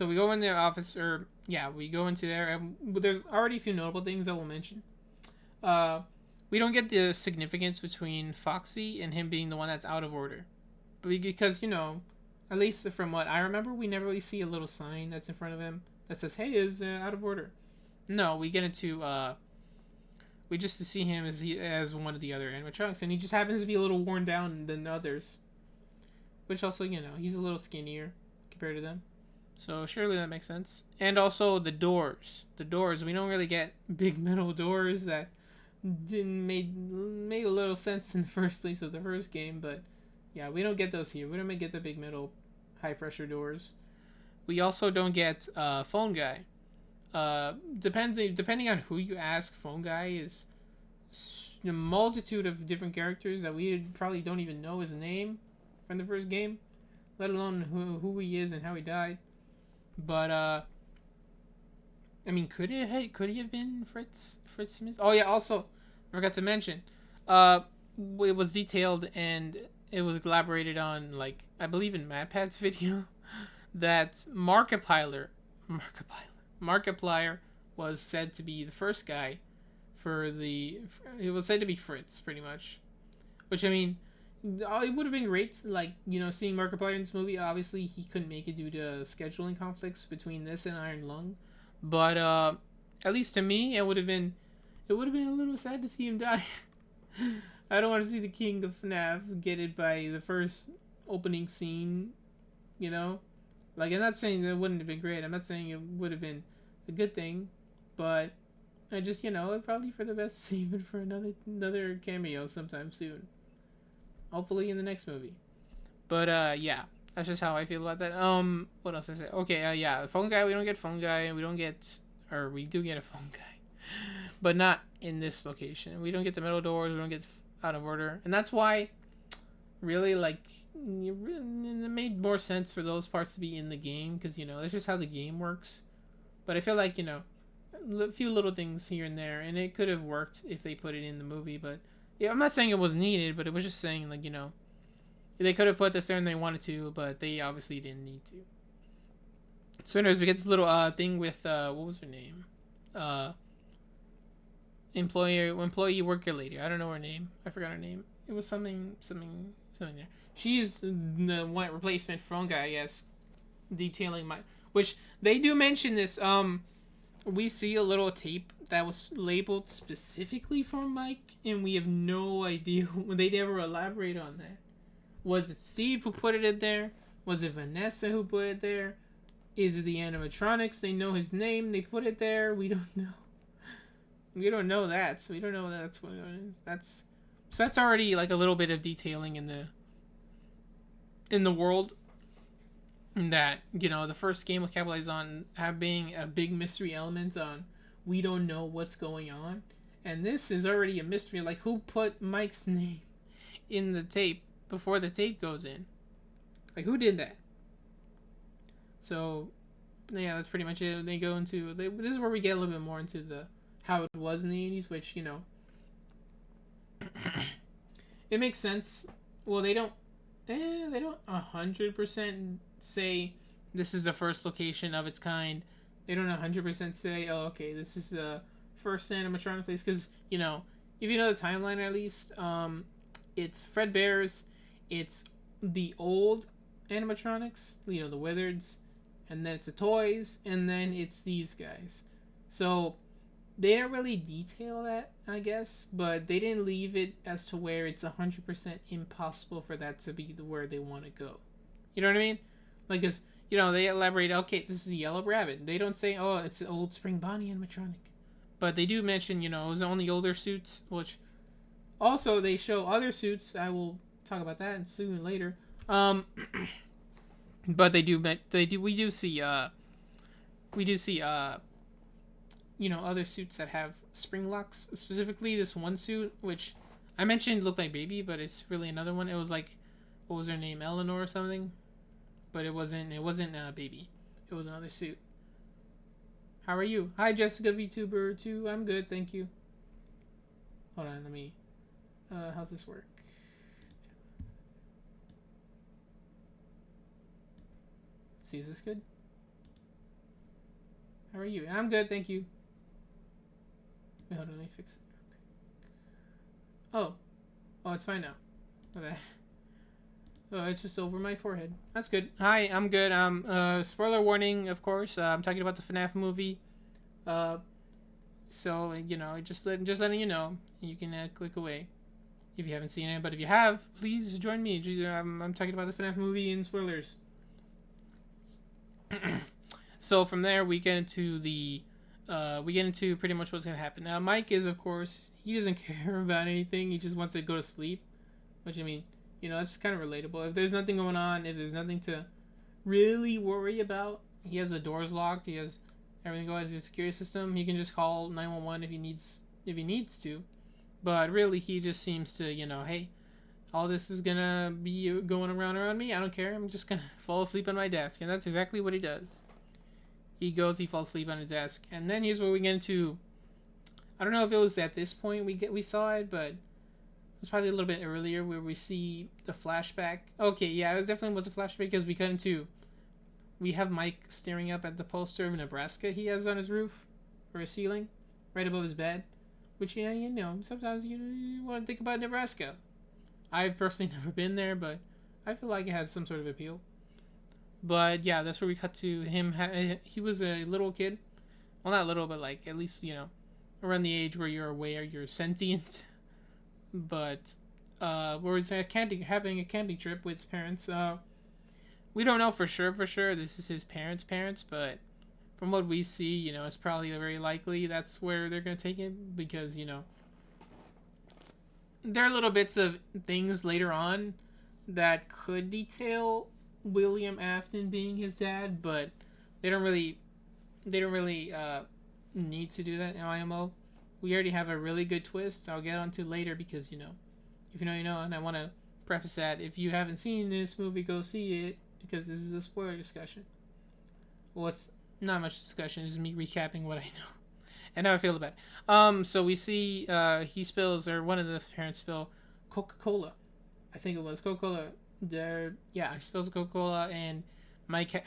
we go in the office, or we go into there, and there's already a few notable things I will mention. We don't get the significance between Foxy and him being the one that's out of order, because at least from what I remember, we never really see a little sign that's in front of him that says, "Hey, is out of order." No, we get into we just see him as one of the other animatronics, and he just happens to be a little worn down than the others, which also he's a little skinnier compared to them. So surely that makes sense. And also the doors. We don't really get big metal doors that didn't made a little sense in the first place of the first game, but yeah, we don't get those here. We don't get the big metal high pressure doors. We also don't get Phone Guy. Depending on who you ask, Phone Guy is a multitude of different characters that we probably don't even know his name from the first game, let alone who he is and how he died. But I mean, could he have been Fritz Smith? Oh yeah, also I forgot to mention, it was detailed and it was elaborated on, like, I believe in MadPad's video, that Markiplier was said to be the first guy it was said to be Fritz, pretty much. Which, I mean, it would have been great, like, seeing Markiplier in this movie. Obviously, he couldn't make it due to scheduling conflicts between this and Iron Lung. But, at least to me, it would have been a little sad to see him die. I don't want to see the king of FNAF get it by the first opening scene, Like, I'm not saying that it wouldn't have been great. I'm not saying it would have been a good thing. But I just, probably for the best to save it for another cameo sometime soon. Hopefully in the next movie. But, yeah. That's just how I feel about that. What else did I say? Okay, yeah. The Phone Guy, we don't get Phone Guy. We do get a Phone Guy. But not in this location. We don't get the metal doors. We don't get out of order. And that's why, really, like, it made more sense for those parts to be in the game. Because, that's just how the game works. But I feel like, a few little things here and there. And it could have worked if they put it in the movie. But, yeah, I'm not saying it was needed. But it was just saying, like, they could have put this there and they wanted to. But they obviously didn't need to. So, anyways, we get this little thing with, what was her name? Employee worker lady. I don't know her name. I forgot her name. It was something there. She's the white replacement Phone Guy, I guess. Detailing which they do mention this. We see a little tape that was labeled specifically for Mike, and we have no idea. They never elaborate on that. Was it Steve who put it in there? Was it Vanessa who put it there? Is it the animatronics? They know his name. They put it there. We don't know. We don't know that, so we don't know that's what it is. That's already like a little bit of detailing in the world that the first game will capitalize on being a big mystery element on. We don't know what's going on, and this is already a mystery. Like, who put Mike's name in the tape before the tape goes in? Like, who did that? So, yeah, that's pretty much it. They go into this is where we get a little bit more into how it was in the 80s, which, it makes sense. Well, they don't 100% say this is the first location of its kind. They don't 100% say, oh, okay, this is the first animatronic place, because, if you know the timeline at least, it's Fredbear's, it's the old animatronics, the Wizards, and then it's the toys, and then it's these guys. So they didn't really detail that, I guess, but they didn't leave it as to where it's 100% impossible for that to be where they want to go. You know what I mean? Like, because, they elaborate, okay, this is a yellow rabbit. They don't say, oh, it's an old Spring Bonnie animatronic. But they do mention, it was only older suits, which also they show other suits. I will talk about that soon later. But we do see other suits that have spring locks. Specifically, this one suit, which I mentioned looked like Baby, but it's really another one. It was like, what was her name? Eleanor or something? but it wasn't Baby. It was another suit. How are you? Hi, Jessica VTuber 2. I'm good, thank you. Hold on, let me. How's this work? Let's see, is this good? How are you? I'm good, thank you. Wait, hold on, let me fix it. Oh, it's fine now. Okay. Oh, it's just over my forehead. That's good. Hi, I'm good. Spoiler warning, of course. I'm talking about the FNAF movie. So you know, just letting you know. You can click away if you haven't seen it. But if you have, please join me. I'm talking about the FNAF movie and spoilers. So from there, we get into pretty much what's gonna happen. Now, Mike is, of course, he doesn't care about anything. He just wants to go to sleep. Which, I mean, you know, that's kind of relatable. If there's nothing going on, if there's nothing to really worry about, he has the doors locked. He has everything going. He has a security system. He can just call 911 if he needs to. But really, he just seems to, you know, hey, all this is gonna be going around me. I don't care. I'm just gonna fall asleep on my desk, and that's exactly what he does. He falls asleep on the desk, and then here's where we get into. I don't know if it was at this point we saw it, but it was probably a little bit earlier where we see the flashback. Okay, yeah, it definitely was a flashback because we have Mike staring up at the poster of Nebraska he has on his roof or his ceiling, right above his bed. Which, you know, sometimes you want to think about Nebraska. I've personally never been there, but I feel like it has some sort of appeal. But yeah, that's where we cut to him. He was a little kid. Well, not little, but like at least, you know, around the age where you're aware, you're sentient. But where he's having a camping trip with his parents. We don't know for sure. This is his parents, but from what we see, you know, it's probably very likely that's where they're going to take him because, you know, there are little bits of things later on that could detail William Afton being his dad, but they don't really need to do that in IMO. We already have a really good twist I'll get onto later because, you know, if you know, you know, and I want to preface that if you haven't seen this movie, go see it because this is a spoiler discussion. Well, it's not much discussion, it's me recapping what I know and how I feel about it. So we see he spills, or one of the parents spill Coca-Cola. I think it was Coca-Cola. He spills Coca-Cola, and Mike,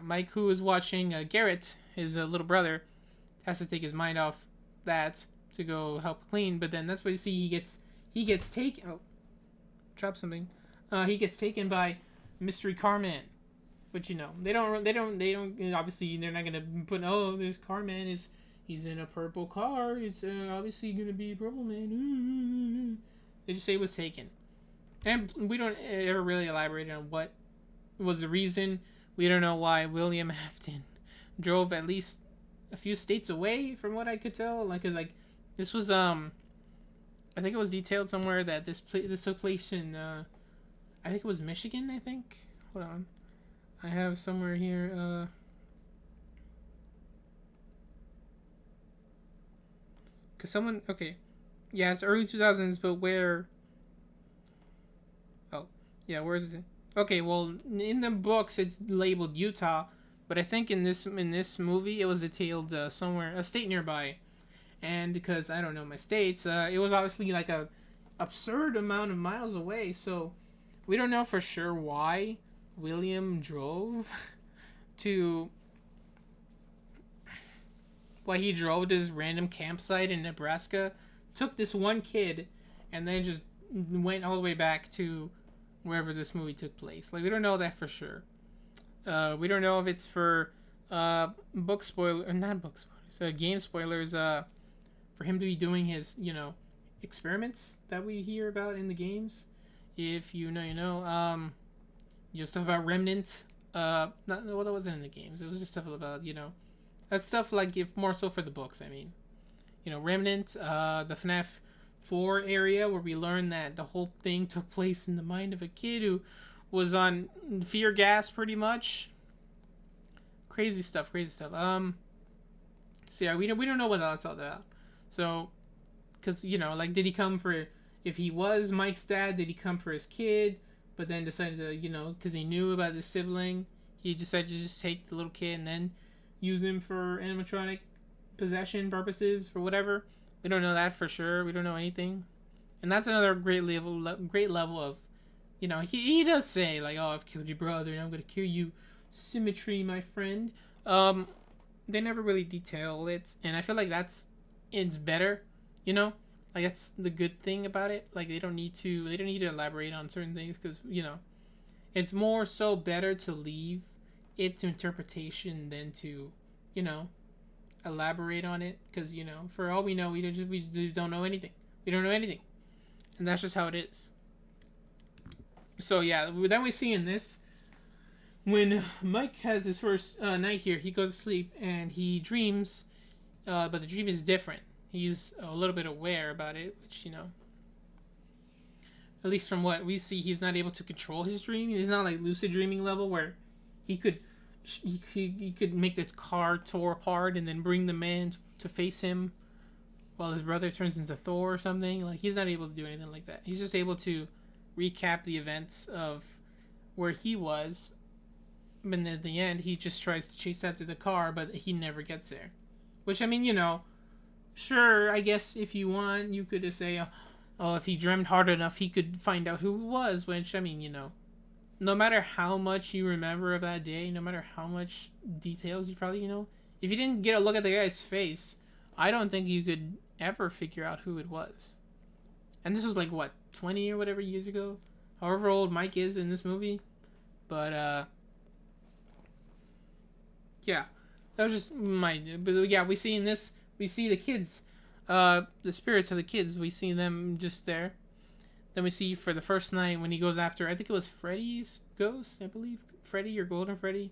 Mike, who is watching Garrett, his little brother, has to take his mind off that to go help clean. But then that's what you see. He gets taken. Oh, drop something. He gets taken by Mystery Carman. But you know, they don't. Obviously, they're not gonna put. Oh, this Carman he's in a purple car. It's obviously gonna be a purple man. They just say it was taken, and we don't ever really elaborate on what was the reason. We don't know why William Afton drove at least a few states away, from what I could tell. Like, 'cause like this was I think it was detailed somewhere that this took place in I think it was Michigan. I think. Hold on. I have somewhere here, cause someone, okay, yeah, it's early 2000s, but where, oh, yeah, where is it? Okay, well, in the books, it's labeled Utah, but I think in this movie, it was detailed, somewhere, a state nearby, and because I don't know my states, it was obviously like a absurd amount of miles away, so we don't know for sure why William drove to this random campsite in Nebraska, took this one kid, and then just went all the way back to wherever this movie took place. Like, we don't know that for sure. We don't know if it's for book spoiler, not book spoilers, game spoilers, for him to be doing his, you know, experiments that we hear about in the games. If you know, you know. Stuff about Remnant. That wasn't in the games. It was just stuff about, you know, that's stuff like if more so for the books. I mean, you know, Remnant, the FNAF 4 area where we learn that the whole thing took place in the mind of a kid who was on fear gas, pretty much. Crazy stuff. So yeah, we don't know what that's all about. So, because, you know, like, did he come for, if he was Mike's dad, did he come for his kid? but then decided to, because he knew about his sibling, he decided to just take the little kid and then use him for animatronic possession purposes for whatever. We don't know that for sure. We don't know anything, and that's another great level of, he does say like, "Oh, I've killed your brother, and I'm gonna kill you." Symmetry, my friend. They never really detail it, and I feel like it's better, like that's the good thing about it. Like they don't need to elaborate on certain things because it's more so better to leave it to interpretation than to elaborate on it, because for all we know, we just don't know anything. We don't know anything, and that's just how it is. So yeah, then we see in this, when Mike has his first night here, he goes to sleep and he dreams, but the dream is different. He's a little bit aware about it, which at least from what we see, he's not able to control his dream. He's not like lucid dreaming level where he could make the car tore apart and then bring the man to face him while his brother turns into Thor or something. Like he's not able to do anything like that. He's just able to recap the events of where he was, and at the end he just tries to chase after the car, but he never gets there. Which sure, I guess if you want, you could just say, oh, if he dreamed hard enough, he could find out who it was. Which no matter how much you remember of that day, no matter how much details you probably if you didn't get a look at the guy's face, I don't think you could ever figure out who it was. And this was like what, 20 or whatever years ago, however old Mike is in this movie. But yeah, that was just but yeah, we see in this, we see the kids, the spirits of the kids. We see them just there. Then we see for the first night when he goes after, I think it was Freddy's ghost, I believe, Freddy or Golden Freddy,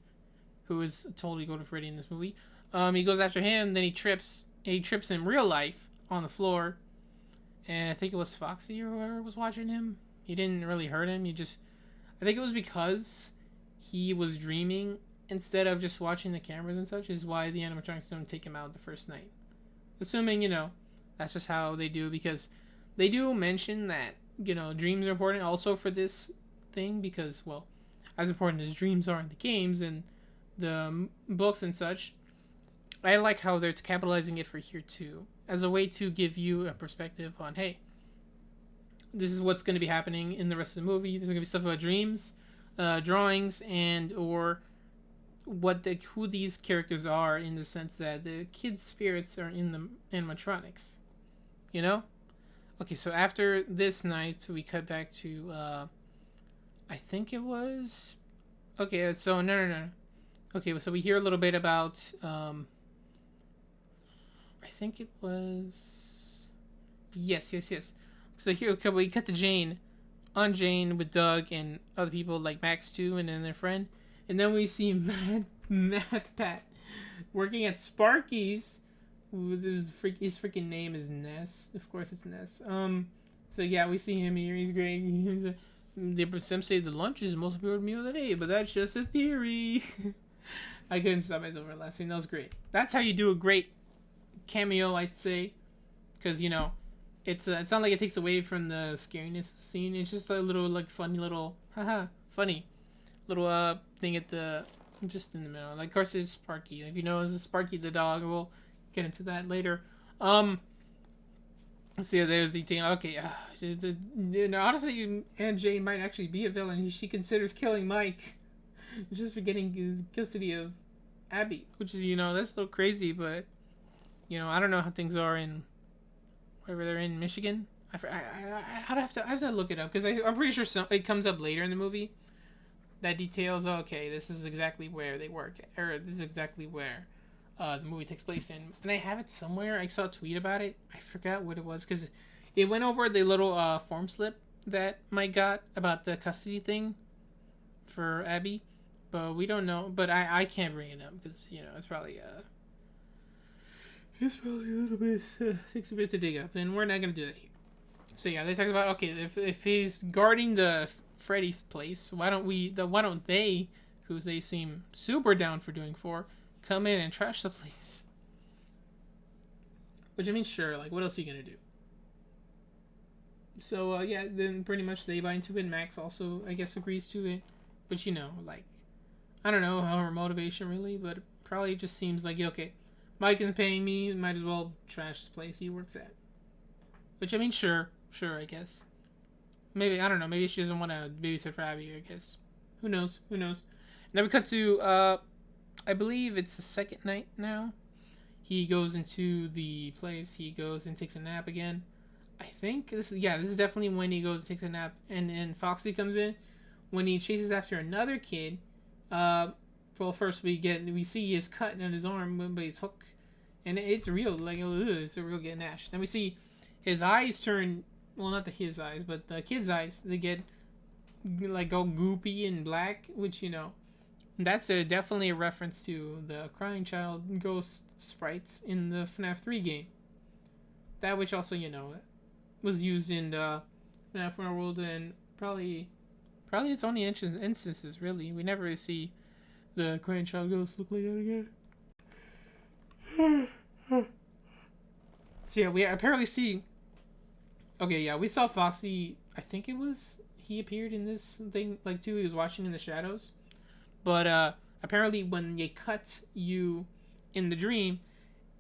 who is totally Golden Freddy in this movie. He goes after him, then he trips in real life on the floor, and I think it was Foxy or whoever was watching him. He didn't really hurt him. I think it was because he was dreaming instead of just watching the cameras and such, is why the animatronics don't take him out the first night. Assuming, that's just how they do, because they do mention that, dreams are important also for this thing, because, well, as important as dreams are in the games and the books and such, I like how they're capitalizing it for here too, as a way to give you a perspective on, hey, this is what's going to be happening in the rest of the movie. There's going to be stuff about dreams, drawings, and or who these characters are, in the sense that the kids' spirits are in the animatronics. Okay, so after this night, we cut back to, I think it was, okay, so no. Okay, so we hear a little bit about, I think it was, yes. So here, okay, we cut to Jane with Doug and other people like Max too, and then their friend. And then we see Mad Pat working at Sparky's. His freaking name is Ness. Of course it's Ness. So yeah, we see him here. He's great. Some say the lunch is the most important meal of the day, but that's just a theory. I couldn't stop myself from laughing. That was great. That's how you do a great cameo, I'd say. Because, it's not like it takes away from the scariness of the scene. It's just a little, like, funny little, funny little thing at just in the middle. Like, of course, it's Sparky. If you know, it's Sparky the dog. We'll get into that later. So yeah, there's the thing. Okay, honestly, Aunt Jane might actually be a villain. She considers killing Mike just for getting his custody of Abby, which is, that's a little crazy, but, I don't know how things are in wherever they're in Michigan. I have to look it up, because I'm pretty sure it comes up later in the movie that details, okay, this is exactly where they work, or this is exactly where the movie takes place in. And I have it somewhere. I saw a tweet about it. I forgot what it was, because it went over the little form slip that Mike got about the custody thing for Abby, but we don't know. But I can't bring it up, because it's probably a little bit takes a bit to dig up, and we're not gonna do that here. So yeah, they talk about, okay, if he's guarding the Freddy place, why don't they, who they seem super down for doing for, come in and trash the place? Which, I mean, sure, like, what else are you gonna do? So yeah, then pretty much they buy into it. Max also, I guess, agrees to it, but like I don't know how her motivation really, but it probably just seems like okay, Mike isn't paying me, might as well trash the place he works at. Which I mean, sure, I guess. Maybe I don't know. Maybe she doesn't want to babysit for Abby. I guess. Who knows? Who knows? And then we cut to I believe it's the second night now. He goes into the place. He goes and takes a nap again. I think this is definitely when he goes and takes a nap, and then Foxy comes in when he chases after another kid. Well, first we see his cut on his arm by his hook, and it's real, like it's a real gash. Then we see his eyes turn, well, not his eyes, but the kid's eyes. They get like all goopy and black, which that's definitely a reference to the crying child ghost sprites in the FNAF 3 game. That which also was used in the FNAF World, and probably its only instances really. We never really see the crying child ghost look like that again. So yeah, we apparently see. Okay, yeah, we saw Foxy. I think it was he appeared in this thing too. He was watching in the shadows, but apparently when they cut you in the dream,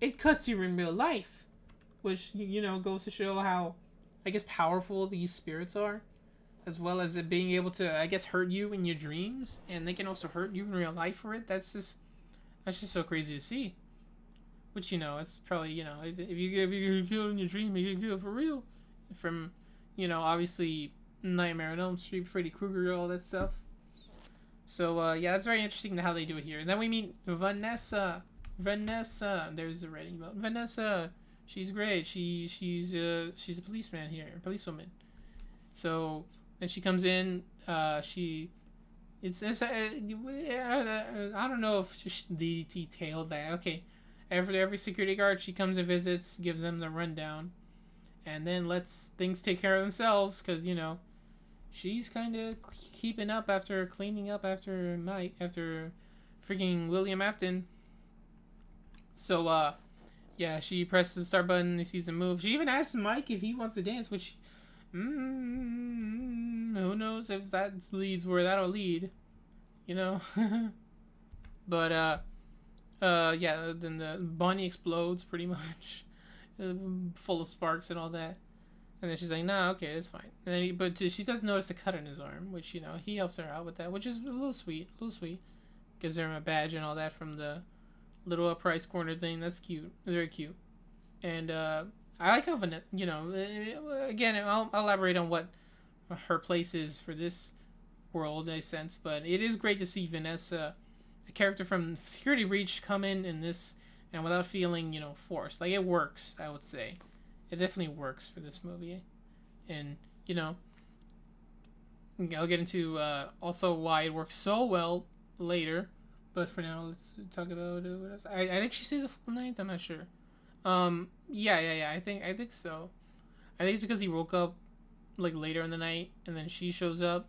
it cuts you in real life, which goes to show how I guess powerful these spirits are, as well as it being able to I guess hurt you in your dreams, and they can also hurt you in real life for it. That's just so crazy to see. Which it's probably if you get killed in your dream, you get killed for real. From obviously Nightmare on Elm Street, Freddy Krueger, all that stuff. So yeah, it's very interesting how they do it here. And then we meet Vanessa. There's the red emote. Vanessa, she's great. She's a policeman here, a policewoman. So then she comes in. I don't know if the detailed that. Okay, every security guard she comes and visits, gives them the rundown, and then lets things take care of themselves because she's kind of cleaning up after Mike, after freaking William Afton. So yeah, she presses the start button. He sees him move. She even asks Mike if he wants to dance, which who knows if that leads where that'll lead, But yeah, then the Bonnie explodes pretty much, full of sparks and all that. And then she's like, "Nah, okay, it's fine." And then but she does notice a cut in his arm, which he helps her out with that, which is a little sweet, Gives her a badge and all that from the little price corner thing. That's cute, very cute. And I like how Vanessa, again, I'll elaborate on what her place is for this world in a sense, but it is great to see Vanessa, a character from Security Breach, come in this and without feeling forced. Like, it works, I would say. It definitely works for this movie. And I'll get into also why it works so well later, but for now let's talk about what else. I think she stays a full night. I'm not sure. Yeah, I think so. I think it's because he woke up like later in the night, and then she shows up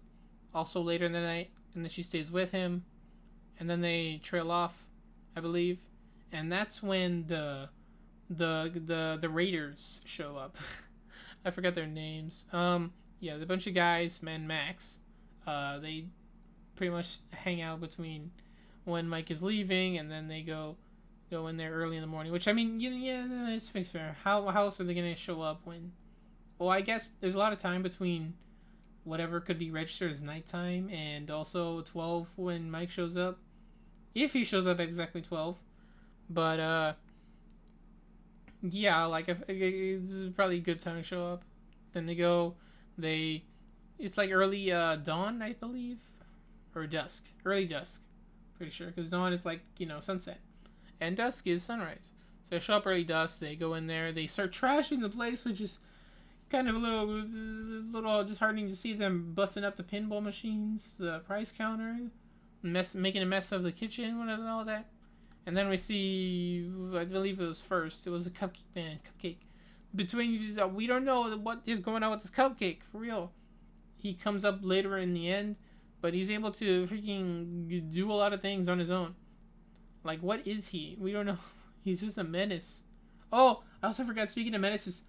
also later in the night, and then she stays with him, and then they trail off, I believe, and that's when the Raiders show up. I forgot their names. Yeah, the bunch of guys, man, Max. They pretty much hang out between when Mike is leaving, and then they go in there early in the morning. Which, I mean, yeah, it's fair. How else are they gonna show up when? Well, I guess there's a lot of time between whatever could be registered as nighttime and also 12 when Mike shows up, if he shows up at exactly 12. But yeah, like if this is probably a good time to show up. Then it's like early dawn, I believe, or dusk, early dusk, pretty sure, because dawn is like sunset, and dusk is sunrise. So they show up early dusk. They go in there. They start trashing the place, which is kind of a little disheartening to see them busting up the pinball machines, the price counter, making a mess of the kitchen, whatever, all that. And then we see, I believe it was a cupcake. We don't know what is going on with this cupcake, for real. He comes up later in the end, but he's able to freaking do a lot of things on his own. Like, what is he? We don't know. He's just a menace. Oh, I also forgot, speaking of menaces,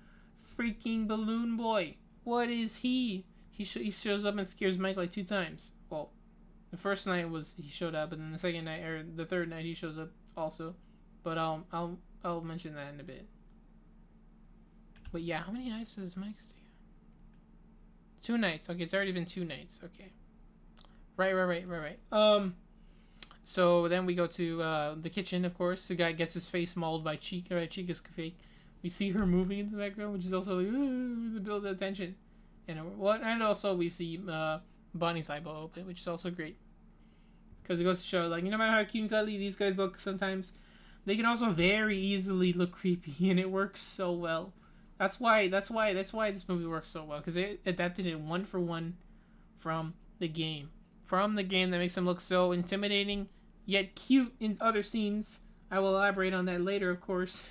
freaking Balloon Boy. What is he? He shows up and scares Mike like 2 times. Well, the first night was he showed up, and then the second night or the third night he shows up also. But I'll mention that in a bit. But yeah, how many nights does Mike stay? 2 nights. Okay, it's already been 2 nights. Okay. Right. So then we go to the kitchen, of course. The guy gets his face mauled by Chica. Right, Chica's fake. We see her moving in the background, which is also like the build of tension. And also we see Bonnie's eyeball open, which is also great. Because it goes to show, like, no matter how cute and cuddly these guys look sometimes, they can also very easily look creepy, and it works so well. That's why this movie works so well, because it adapted it 1-for-1 from the game. From the game that makes them look so intimidating, yet cute in other scenes. I will elaborate on that later, of course.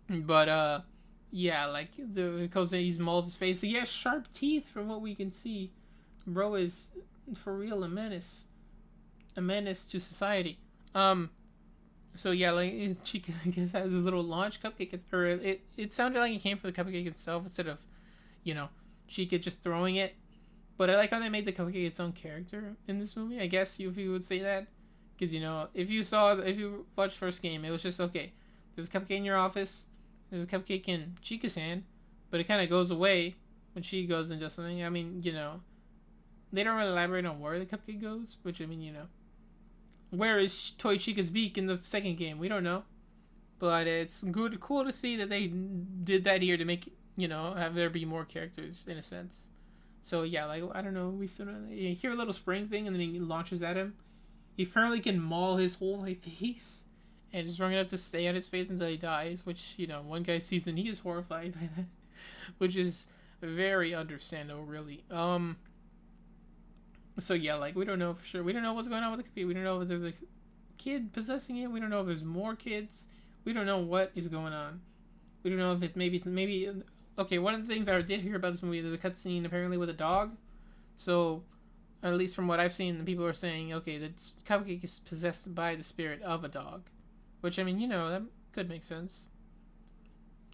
But, yeah, like, the he's mauls his face. So, yeah, sharp teeth from what we can see. Bro is, for real, a menace. A menace to society. So, yeah, like, Chica, I guess, has this little launch cupcake. Or it sounded like it came from the cupcake itself instead of, Chica just throwing it. But I like how they made the cupcake its own character in this movie. I guess if you would say that. Because, if you watched first game, it was just, okay, there's a cupcake in your office. There's a cupcake in Chica's hand, but it kind of goes away when she goes and does something. I mean, they don't really elaborate on where the cupcake goes, which, I mean, where is Toy Chica's beak in the second game? We don't know. But it's cool to see that they did that here to make, have there be more characters, in a sense. So, yeah, like, I don't know, we sort of hear a little spring thing, and then he launches at him. He apparently can maul his whole face. And is strong enough to stay on his face until he dies, which, one guy sees and he is horrified by that. Which is very understandable, really. So, yeah, like, we don't know for sure. We don't know what's going on with the computer. We don't know if there's a kid possessing it. We don't know if there's more kids. We don't know what is going on. We don't know if it maybe... Okay, one of the things I did hear about this movie, there's a cutscene apparently with a dog. So, at least from what I've seen, the people are saying, okay, the cupcake is possessed by the spirit of a dog. Which, I mean, that could make sense.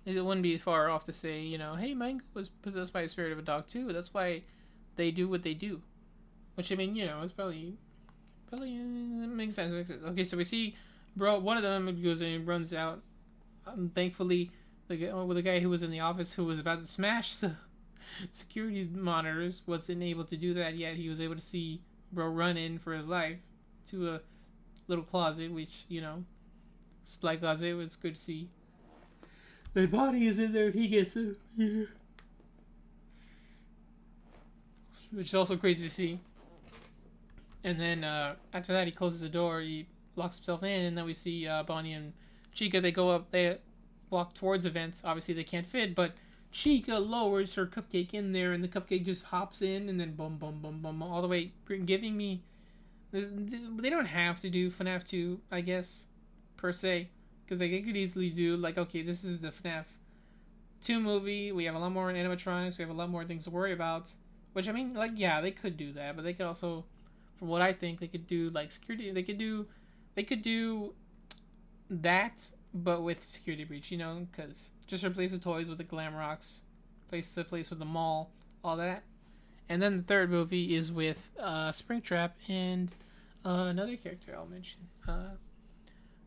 It wouldn't be far off to say, hey, Mango was possessed by the spirit of a dog too. That's why they do what they do. Which, I mean, it's probably makes sense. Okay, so we see, one of them goes and runs out. Thankfully, the guy who was in the office who was about to smash the security monitors wasn't able to do that yet. He was able to see run in for his life to a little closet, which, Spy Closet, it was good to see. The body is in there and he gets it. Yeah. Which is also crazy to see. And then after that, he closes the door, he locks himself in, and then we see Bonnie and Chica, they walk towards the vent. Obviously, they can't fit, but Chica lowers her cupcake in there, and the cupcake just hops in, and then boom, boom, boom, boom, all the way, giving me... They don't have to do FNAF 2, I guess, per se, because they could easily do, like, okay, this is the FNAF 2 movie, we have a lot more animatronics, we have a lot more things to worry about, which, I mean, like, yeah, they could do that, but they could also, from what I think, they could do, like, security, they could do that, but with security breach, because just replace the toys with the glam rocks, replace the place with the mall, all that. And then the third movie is with Springtrap and another character I'll mention.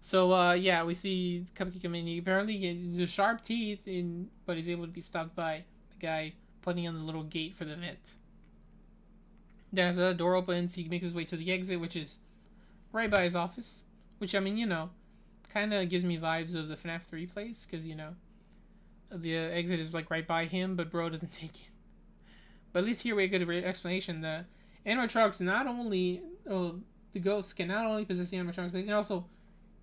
Yeah, we see Cupcake come in. Apparently he has sharp teeth, but he's able to be stopped by the guy putting on the little gate for the vent. Then after the door opens, he makes his way to the exit, which is right by his office. Which, I mean, kind of gives me vibes of the FNAF 3 place, because, the exit is like right by him, but bro doesn't take it. But at least here we get a explanation. The animatronics the ghosts can not only possess the animatronics, but they can also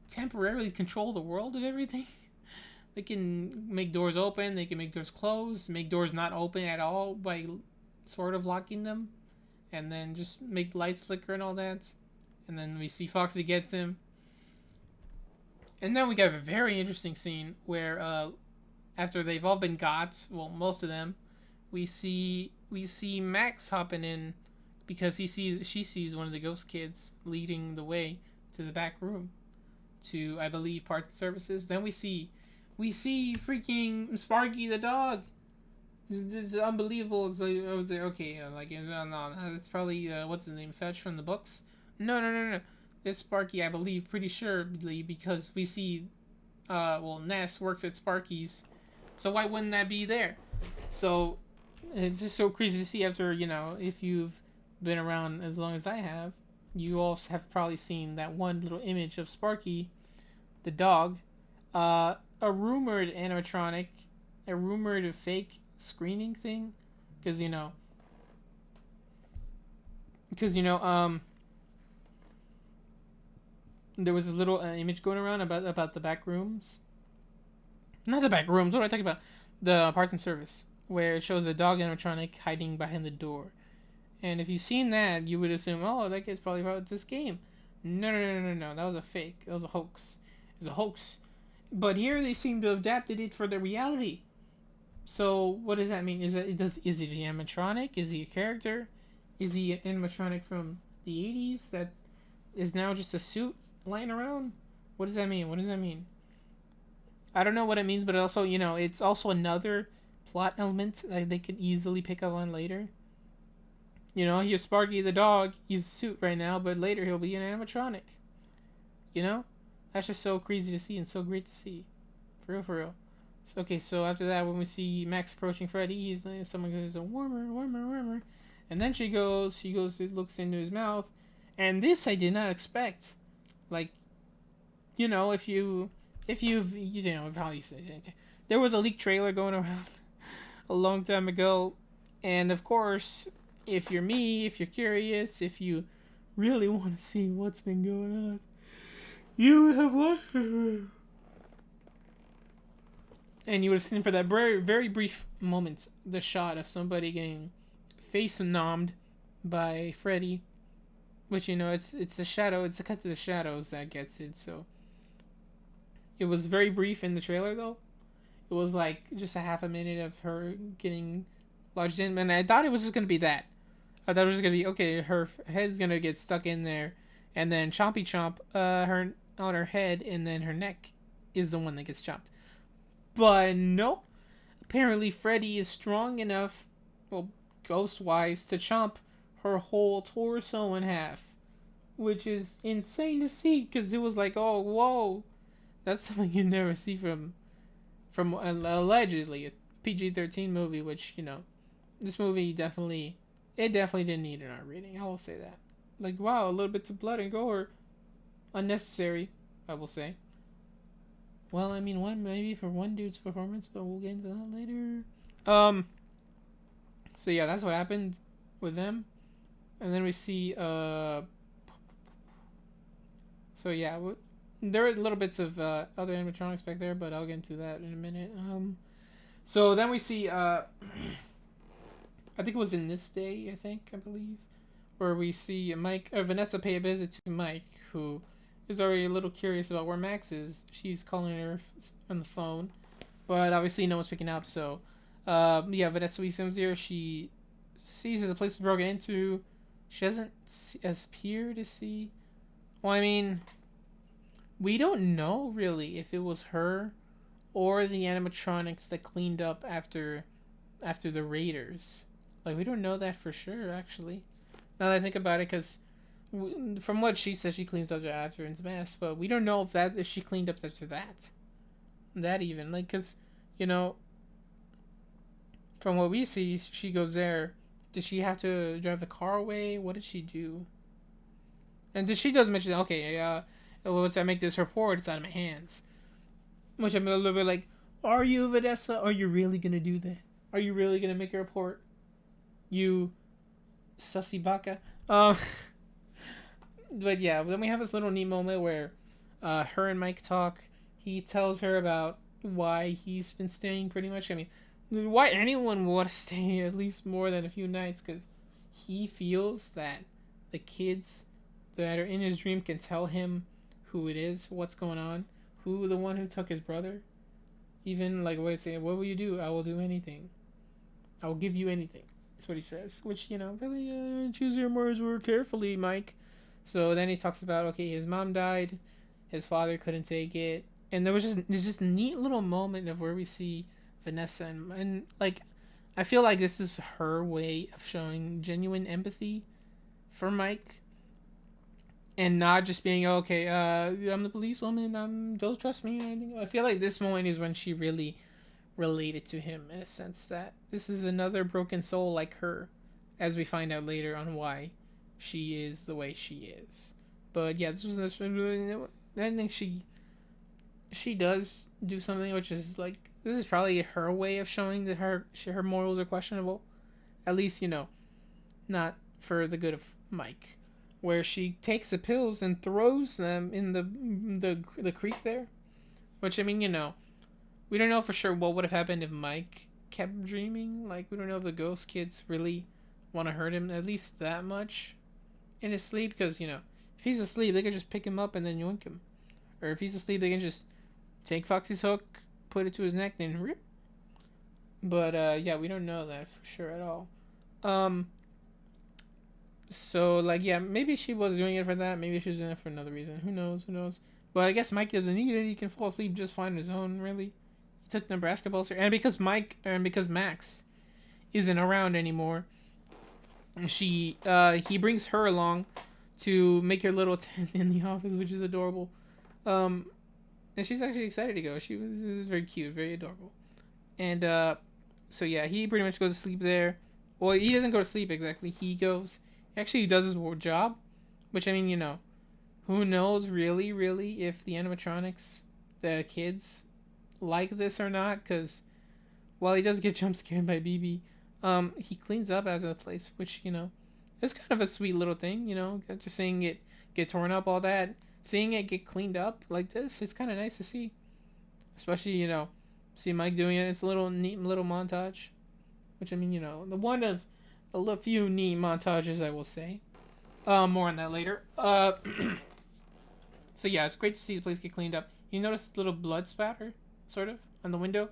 temporarily control the world of everything. They can make doors open, they can make doors close, make doors not open at all by sort of locking them, and then just make lights flicker and all that. And then we see Foxy gets him. And then we got a very interesting scene where after they've all been got, well, most of them, we see Max hopping in because she sees one of the ghost kids leading the way to the back room to, I believe, parts services. Then we see freaking Sparky the dog It's unbelievable. It's like, I was like, okay, like, no, it's probably, what's his name, Fetch from the books? No. It's Sparky, I believe, pretty surely, because we see, Ness works at Sparky's, so why wouldn't that be there? So, it's just so crazy to see after, if you've been around as long as I have, you all have probably seen that one little image of Sparky, the dog, a rumored animatronic, a rumored fake screening thing, because there was this little image going around about the back rooms, not the back rooms. What am I talking about? The parts and service, where it shows a dog animatronic hiding behind the door. And if you've seen that, you would assume, oh, that kid's probably about this game. No. That was a fake. That was a hoax. It's a hoax. But here they seem to have adapted it for the reality. So what does that mean? Is he an animatronic? Is he a character? Is he an animatronic from the 80s that is now just a suit lying around? What does that mean? I don't know what it means, but also, it's also another plot element that they could easily pick up on later. Here's Sparky the dog. He's a suit right now, but later he'll be an animatronic. That's just so crazy to see and so great to see. For real. So after that, when we see Max approaching Freddy, someone goes, warmer. And then she goes, looks into his mouth. And this I did not expect. Like, if you've, probably there was a leaked trailer going around a long time ago. And of course, if you're me, if you're curious, if you really want to see what's been going on, you have watched it. And you would have seen for that very, very brief moment the shot of somebody getting face nommed by Freddy. Which, it's a shadow. It's a cut to the shadows that gets it. So it was very brief in the trailer, though. It was like just a half a minute of her getting lodged in. And I thought it was just going to be that. I thought it was just going to be, okay, her head's going to get stuck in there. And then chompy chomp her on her head. And then her neck is the one that gets chopped. But nope. Apparently Freddy is strong enough, well, ghost-wise, to chomp her whole torso in half. Which is insane to see, because it was like, oh, whoa. That's something you never see from allegedly a PG-13 movie, which, this movie definitely didn't need an R rating. I will say that. Like, wow, a little bit of blood and gore. Unnecessary, I will say. Well, I mean, maybe for one dude's performance, but we'll get into that later. So yeah, that's what happened with them. And then we see, so yeah, there are little bits of other animatronics back there, but I'll get into that in a minute. So then we see, I think it was in this day, I believe, where we see Vanessa pay a visit to Mike, who is already a little curious about where Max is. She's calling her on the phone, but obviously no one's picking up. So, Vanessa comes here. She sees that the place is broken into. She doesn't appear to see. Well, I mean, we don't know really if it was her or the animatronics that cleaned up after the raiders. Like, we don't know that for sure, actually. Now that I think about it, because from what she says, she cleans up after it's mess, but we don't know if she cleaned up after that even, like, because from what we see, she goes there. Did she have to drive the car away? What did she do? And she does mention, okay, once I make this report, it's out of my hands, which I'm a little bit like, are you, Vanessa? Are you really gonna do that? Are you really gonna make a report, you sussy baka? But yeah, then we have this little neat moment where her and Mike talk. He tells her about why he's been staying pretty much. I mean, why anyone would want to stay at least more than a few nights, because he feels that the kids that are in his dream can tell him who it is, what's going on, who the one who took his brother. Even like what he say, what will you do? I will do anything. I will give you anything. That's what he says. Which, really choose your words more carefully, Mike. So then he talks about, okay, his mom died, his father couldn't take it, and there's just a neat little moment of where we see Vanessa and like, I feel like this is her way of showing genuine empathy for Mike, and not just being okay. I'm the policewoman. Don't trust me. I feel like this moment is when she really related to him in a sense that this is another broken soul like her, as we find out later on why she is the way she is. But yeah, this was I think she does do something which is like this is probably her way of showing that her morals are questionable. At least not for the good of Mike, where she takes the pills and throws them in the creek there. Which I mean, we don't know for sure what would have happened if Mike kept dreaming. Like we don't know if the ghost kids really want to hurt him at least that much in his sleep, because if he's asleep they could just pick him up and then yoink him, or if he's asleep they can just take Foxy's hook, put it to his neck, then rip. But yeah, we don't know that for sure at all. So like yeah, maybe she was doing it for that. Maybe she was doing it for another reason. Who knows? Who knows? But I guess Mike doesn't need it. He can fall asleep just fine on his own. Really, he took Nebraska Pulsar, and because Max isn't around anymore, he brings her along to make her little tent in the office, which is adorable. And she's actually excited to go. This is very cute, very adorable. And so yeah, he pretty much goes to sleep there. Well, he doesn't go to sleep exactly. He actually does his job, which I mean, who knows really if the animatronics, the kids, like this or not? Because while he does get jump scared by BB, he cleans up after the place, which is kind of a sweet little thing. Just seeing it get torn up, all that, seeing it get cleaned up like this is kind of nice to see. Especially see Mike doing it. It's a neat little montage, which I mean the one of a few neat montages I will say. More on that later. So yeah, it's great to see the place get cleaned up. You notice little blood spatter, sort of, on the window,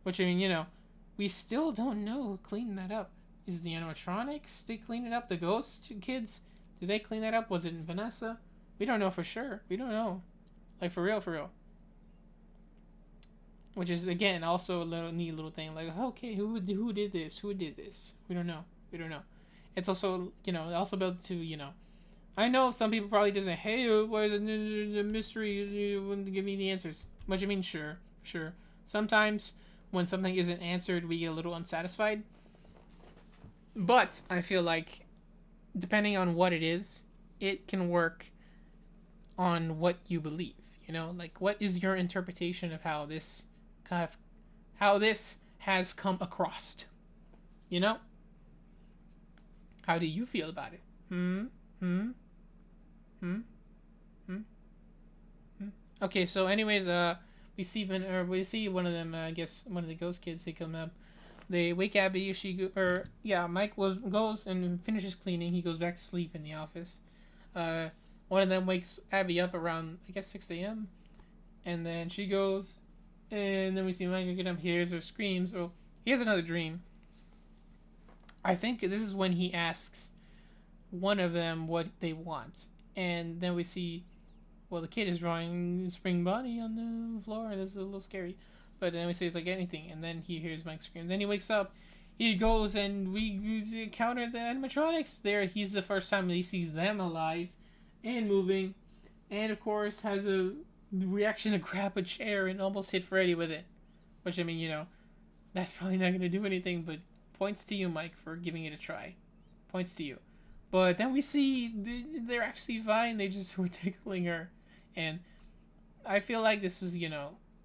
which I mean we still don't know who cleaned that up. Is the animatronics they clean it up? The ghost kids, do they clean that up? Was it Vanessa? We don't know for sure. We don't know, like for real. Which is again also a neat little thing. Like okay, who did this? Who did this? We don't know. It's also also built to I know some people probably doesn't. Hey, why is it a mystery? You wouldn't give me the answers. Which I mean, sure. Sometimes when something isn't answered, we get a little unsatisfied. But I feel like, depending on what it is, it can work on what you believe. Like what is your interpretation of how this has come across? How do you feel about it? Okay, so anyways, we see one of them. I guess one of the ghost kids. They come up. They wake Abby. Mike goes and finishes cleaning. He goes back to sleep in the office. One of them wakes Abby up around I guess 6 a.m. And then she goes, and then we see Mike get up, hears her screams. So he has another dream. I think this is when he asks one of them what they want, and then we see, the kid is drawing Spring Bonnie on the floor, and it's a little scary. But then we say it's like anything, and then he hears Mike scream. Then he wakes up, he goes, and we encounter the animatronics. There, he's the first time he sees them alive and moving, and of course has a reaction to grab a chair and almost hit Freddy with it. Which I mean, that's probably not gonna do anything, but points to you, Mike, for giving it a try. Points to you. But then we see they're actually fine. They just were tickling her. And I feel like this is,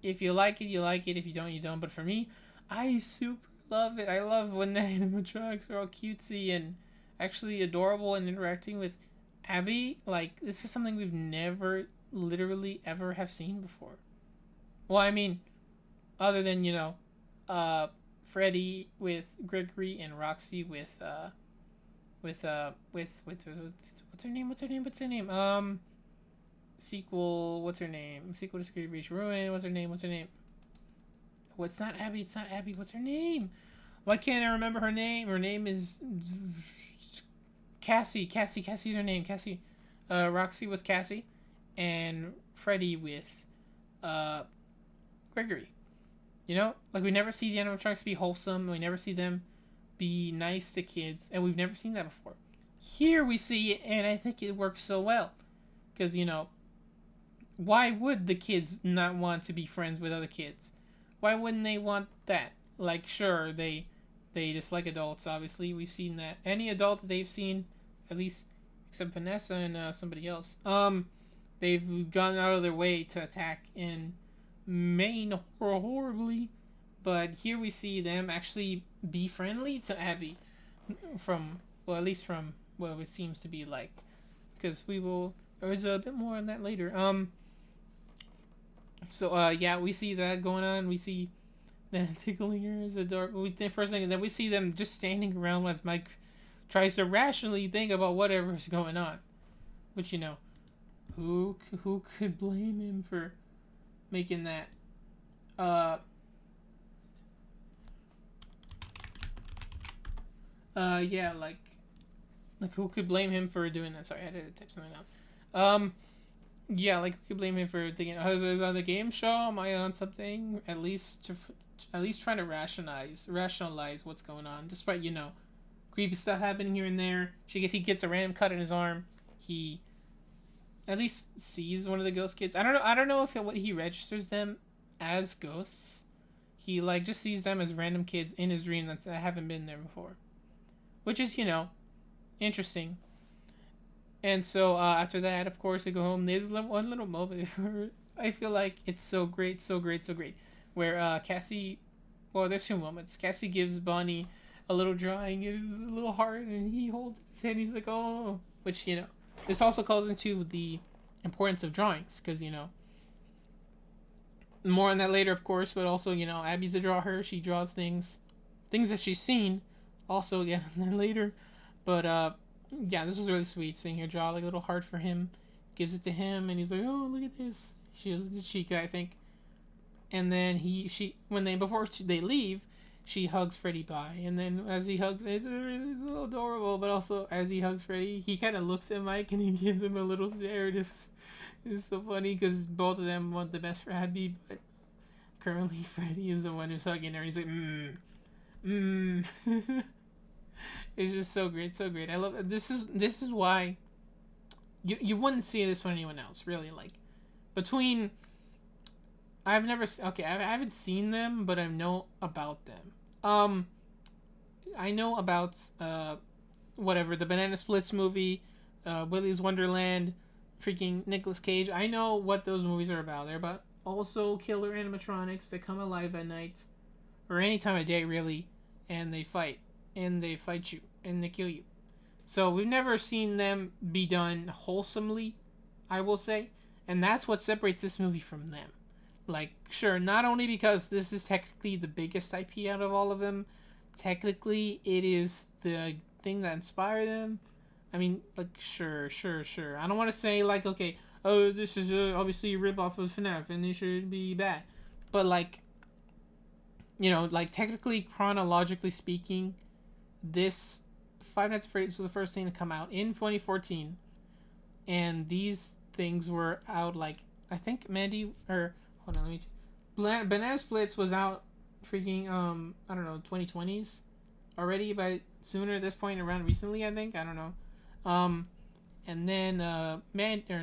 if you like it, you like it. If you don't, you don't. But for me, I super love it. I love when the animatronics are all cutesy and actually adorable and interacting with Abby. Like, this is something we've never literally ever have seen before. Well, I mean, other than, Freddy with Gregory and Roxy with what's her name? Sequel to Security Breach Ruin. What's her name? Well, it's not Abby. What's her name? Why can't I remember her name? Her name is Cassie. Cassie's her name. Cassie. Roxy with Cassie, and Freddy with Gregory. You know, like we never see the animatronics be wholesome. We never see them be nice to kids, and we've never seen that before. Here we see it, and I think it works so well because you know, why would the kids not want to be friends with other kids? Why wouldn't they want that? Like, sure, they dislike adults. Obviously, we've seen that. Any adult that they've seen, at least except Vanessa and somebody else, they've gone out of their way to attack and maim horribly. But here we see them actually be friendly to Abby, from well, at least from what it seems to be like, because we will. There's a bit more on that later. So yeah, we see that going on. We see that tickling her is adorable. The first thing, and then we see them just standing around as Mike tries to rationally think about whatever's going on. Which, you know, who could blame him for making that? Yeah, like who could blame him for doing that? Sorry, I had to type something out. Yeah, like who could blame him for thinking, oh, is on the game show? Am I on something? At least trying to rationalize what's going on, despite you know, creepy stuff happening here and there. If he gets a random cut in his arm, he at least sees one of the ghost kids. I don't know if what he registers them as ghosts. He like just sees them as random kids in his dream that haven't been there before, which is you know, interesting. And so after that, of course, they go home. There's one little moment where I feel like it's so great, so great, so great. Where Cassie, well, there's two moments. Cassie gives Bonnie a little drawing, a little heart, and he holds his hand. He's like, oh, which you know, this also calls into the importance of drawings, because you know, more on that later, of course. But also, you know, Abby's a drawer. She draws things that she's seen. Also, again, later, but yeah, this was really sweet seeing her draw like a little heart for him, gives it to him, and he's like, oh, look at this. She was the Chica, I think. And then before they leave, she hugs Freddy bye, and then as he hugs, it's a little adorable, but also as he hugs Freddy, he kind of looks at Mike and he gives him a little stare. It's so funny because both of them want the best for Abby, but currently Freddy is the one who's hugging her, and he's like, It's just so great, so great. I love it. This is why you wouldn't see this from anyone else, really. Like between I haven't seen them, but I know about them. I know about whatever the Banana Splits movie, Willy's Wonderland, freaking Nicolas Cage. I know what those movies are about. They're about also killer animatronics that come alive at night or any time of day, really, and they fight. And they fight you, and they kill you. So we've never seen them be done wholesomely, I will say. And that's what separates this movie from them. Like, sure, not only because this is technically the biggest IP out of all of them, technically it is the thing that inspired them. I mean, like, sure. I don't want to say, like, okay, oh, this is obviously a ripoff of FNAF, and it should be bad. But, like, you know, like, technically, chronologically speaking, this Five Nights at Freddy's was the first thing to come out in 2014, and these things were out like I think Banana Splits was out freaking I don't know 2020s already, but sooner at this point around recently I think I don't know, and then not Mandy, I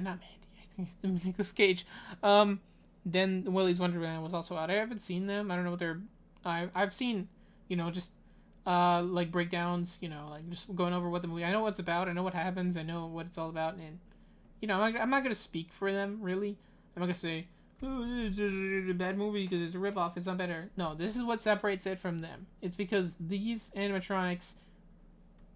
think it's Nicolas Cage, then Willy's Wonderland was also out. I haven't seen them. I don't know what they're. I've seen, you know, just like breakdowns, you know, like just going over what the movie. I know what it's about. I know what happens. I know what it's all about, and you know, I'm not gonna speak for them really. I'm not gonna say, oh, this is a bad movie because it's a ripoff. It's not better. No, this is what separates it from them. It's because these animatronics.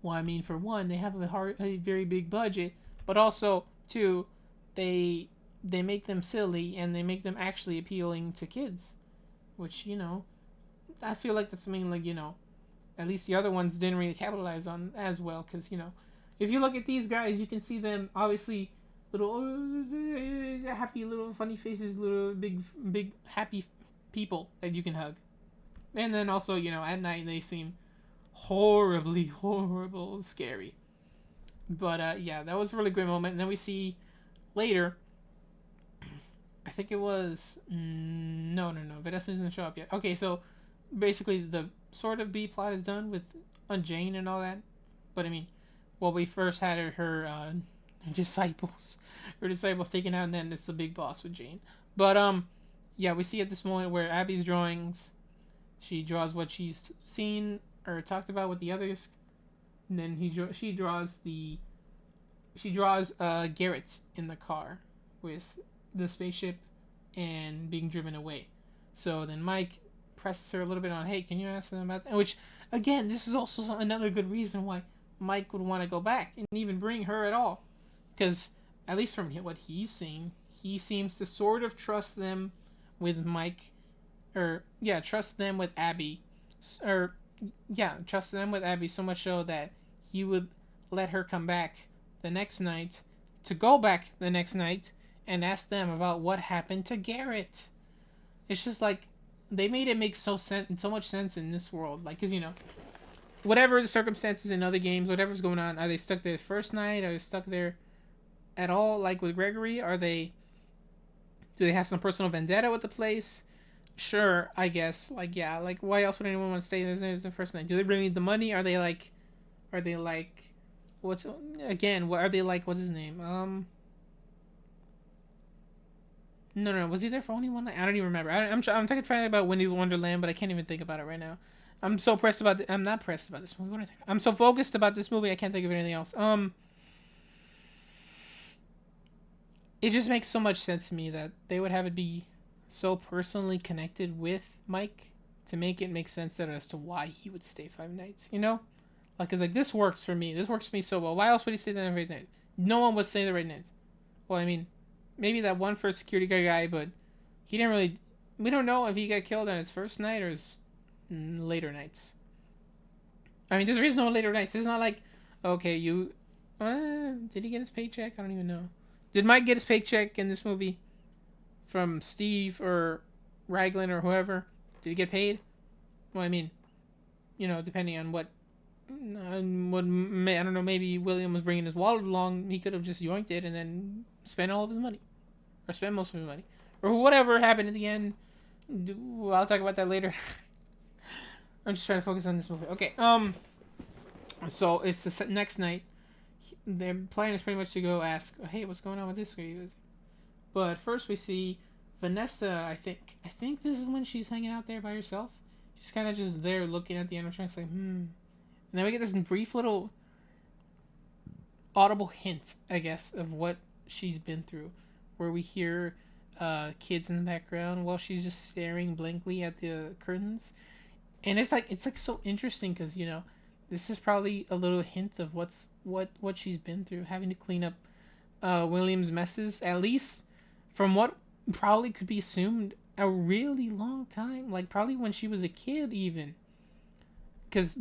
Well, I mean, for one, they have a very big budget, but also two, they make them silly and they make them actually appealing to kids, which you know, I feel like that's something like you know. At least the other ones didn't really capitalize on as well, because you know, if you look at these guys, you can see them obviously little happy little funny faces, little big happy people that you can hug, and then also you know at night they seem horrible, scary. But yeah, that was a really great moment. And then we see later I think it was no. Vanessa doesn't show up yet. Okay, so basically the sort of B plot is done with Jane and all that. But I mean, well, we first had disciples, her disciples taken out, and then it's the big boss with Jane. But yeah, we see at this moment where Abby's drawings, she draws what she's seen or talked about with the others, and then she draws Garrett in the car with the spaceship and being driven away. So then Mike presses her a little bit on, hey, can you ask them about that? Which, again, this is also another good reason why Mike would want to go back and even bring her at all. Because, at least from what he's seen, he seems to sort of trust them with Mike. Trust them with Abby. Trust them with Abby so much so that he would let her come back the next night, to go back the next night and ask them about what happened to Garrett. It's just like, they made it make so much sense in this world. Like, because, whatever the circumstances in other games, whatever's going on, are they stuck there first night? Are they stuck there at all? Like with Gregory, do they have some personal vendetta with the place? Sure, I guess. Like, yeah, like, why else would anyone want to stay there the first night? Do they really need the money? Are they like, what's his name? No. Was he there for only one night? I don't even remember. I'm trying to find out about Winnie's Wonderland, but I can't even think about it right now. I'm so pressed about. I'm not pressed about this movie. I'm so focused about this movie, I can't think of anything else. It just makes so much sense to me that they would have it be so personally connected with Mike to make it make sense as to why he would stay 5 nights. Like, cause like this works for me. This works for me so well. Why else would he stay there every night? No one would stay there right nights. Well, I mean, maybe that one first security guy, but he didn't really. We don't know if he got killed on his first night or his later nights. I mean, there's no later nights. It's not like, okay, did he get his paycheck? I don't even know. Did Mike get his paycheck in this movie from Steve or Raglan or whoever? Did he get paid? Well, I mean, depending on what I don't know, maybe William was bringing his wallet along, he could have just yoinked it and then spent all of his money. Or spent most of his money. Or whatever happened at the end. I'll talk about that later. I'm just trying to focus on this movie. Okay, so it's the next night. Their plan is pretty much to go ask, hey, what's going on with this guy? But first we see Vanessa, I think this is when she's hanging out there by herself. She's kind of just there looking at the animatronics like, And then we get this brief little audible hint, I guess, of what she's been through. Where we hear kids in the background while she's just staring blankly at the curtains. And it's like so interesting because, this is probably a little hint of what she's been through, having to clean up William's messes, at least from what probably could be assumed a really long time, like probably when she was a kid even. Because,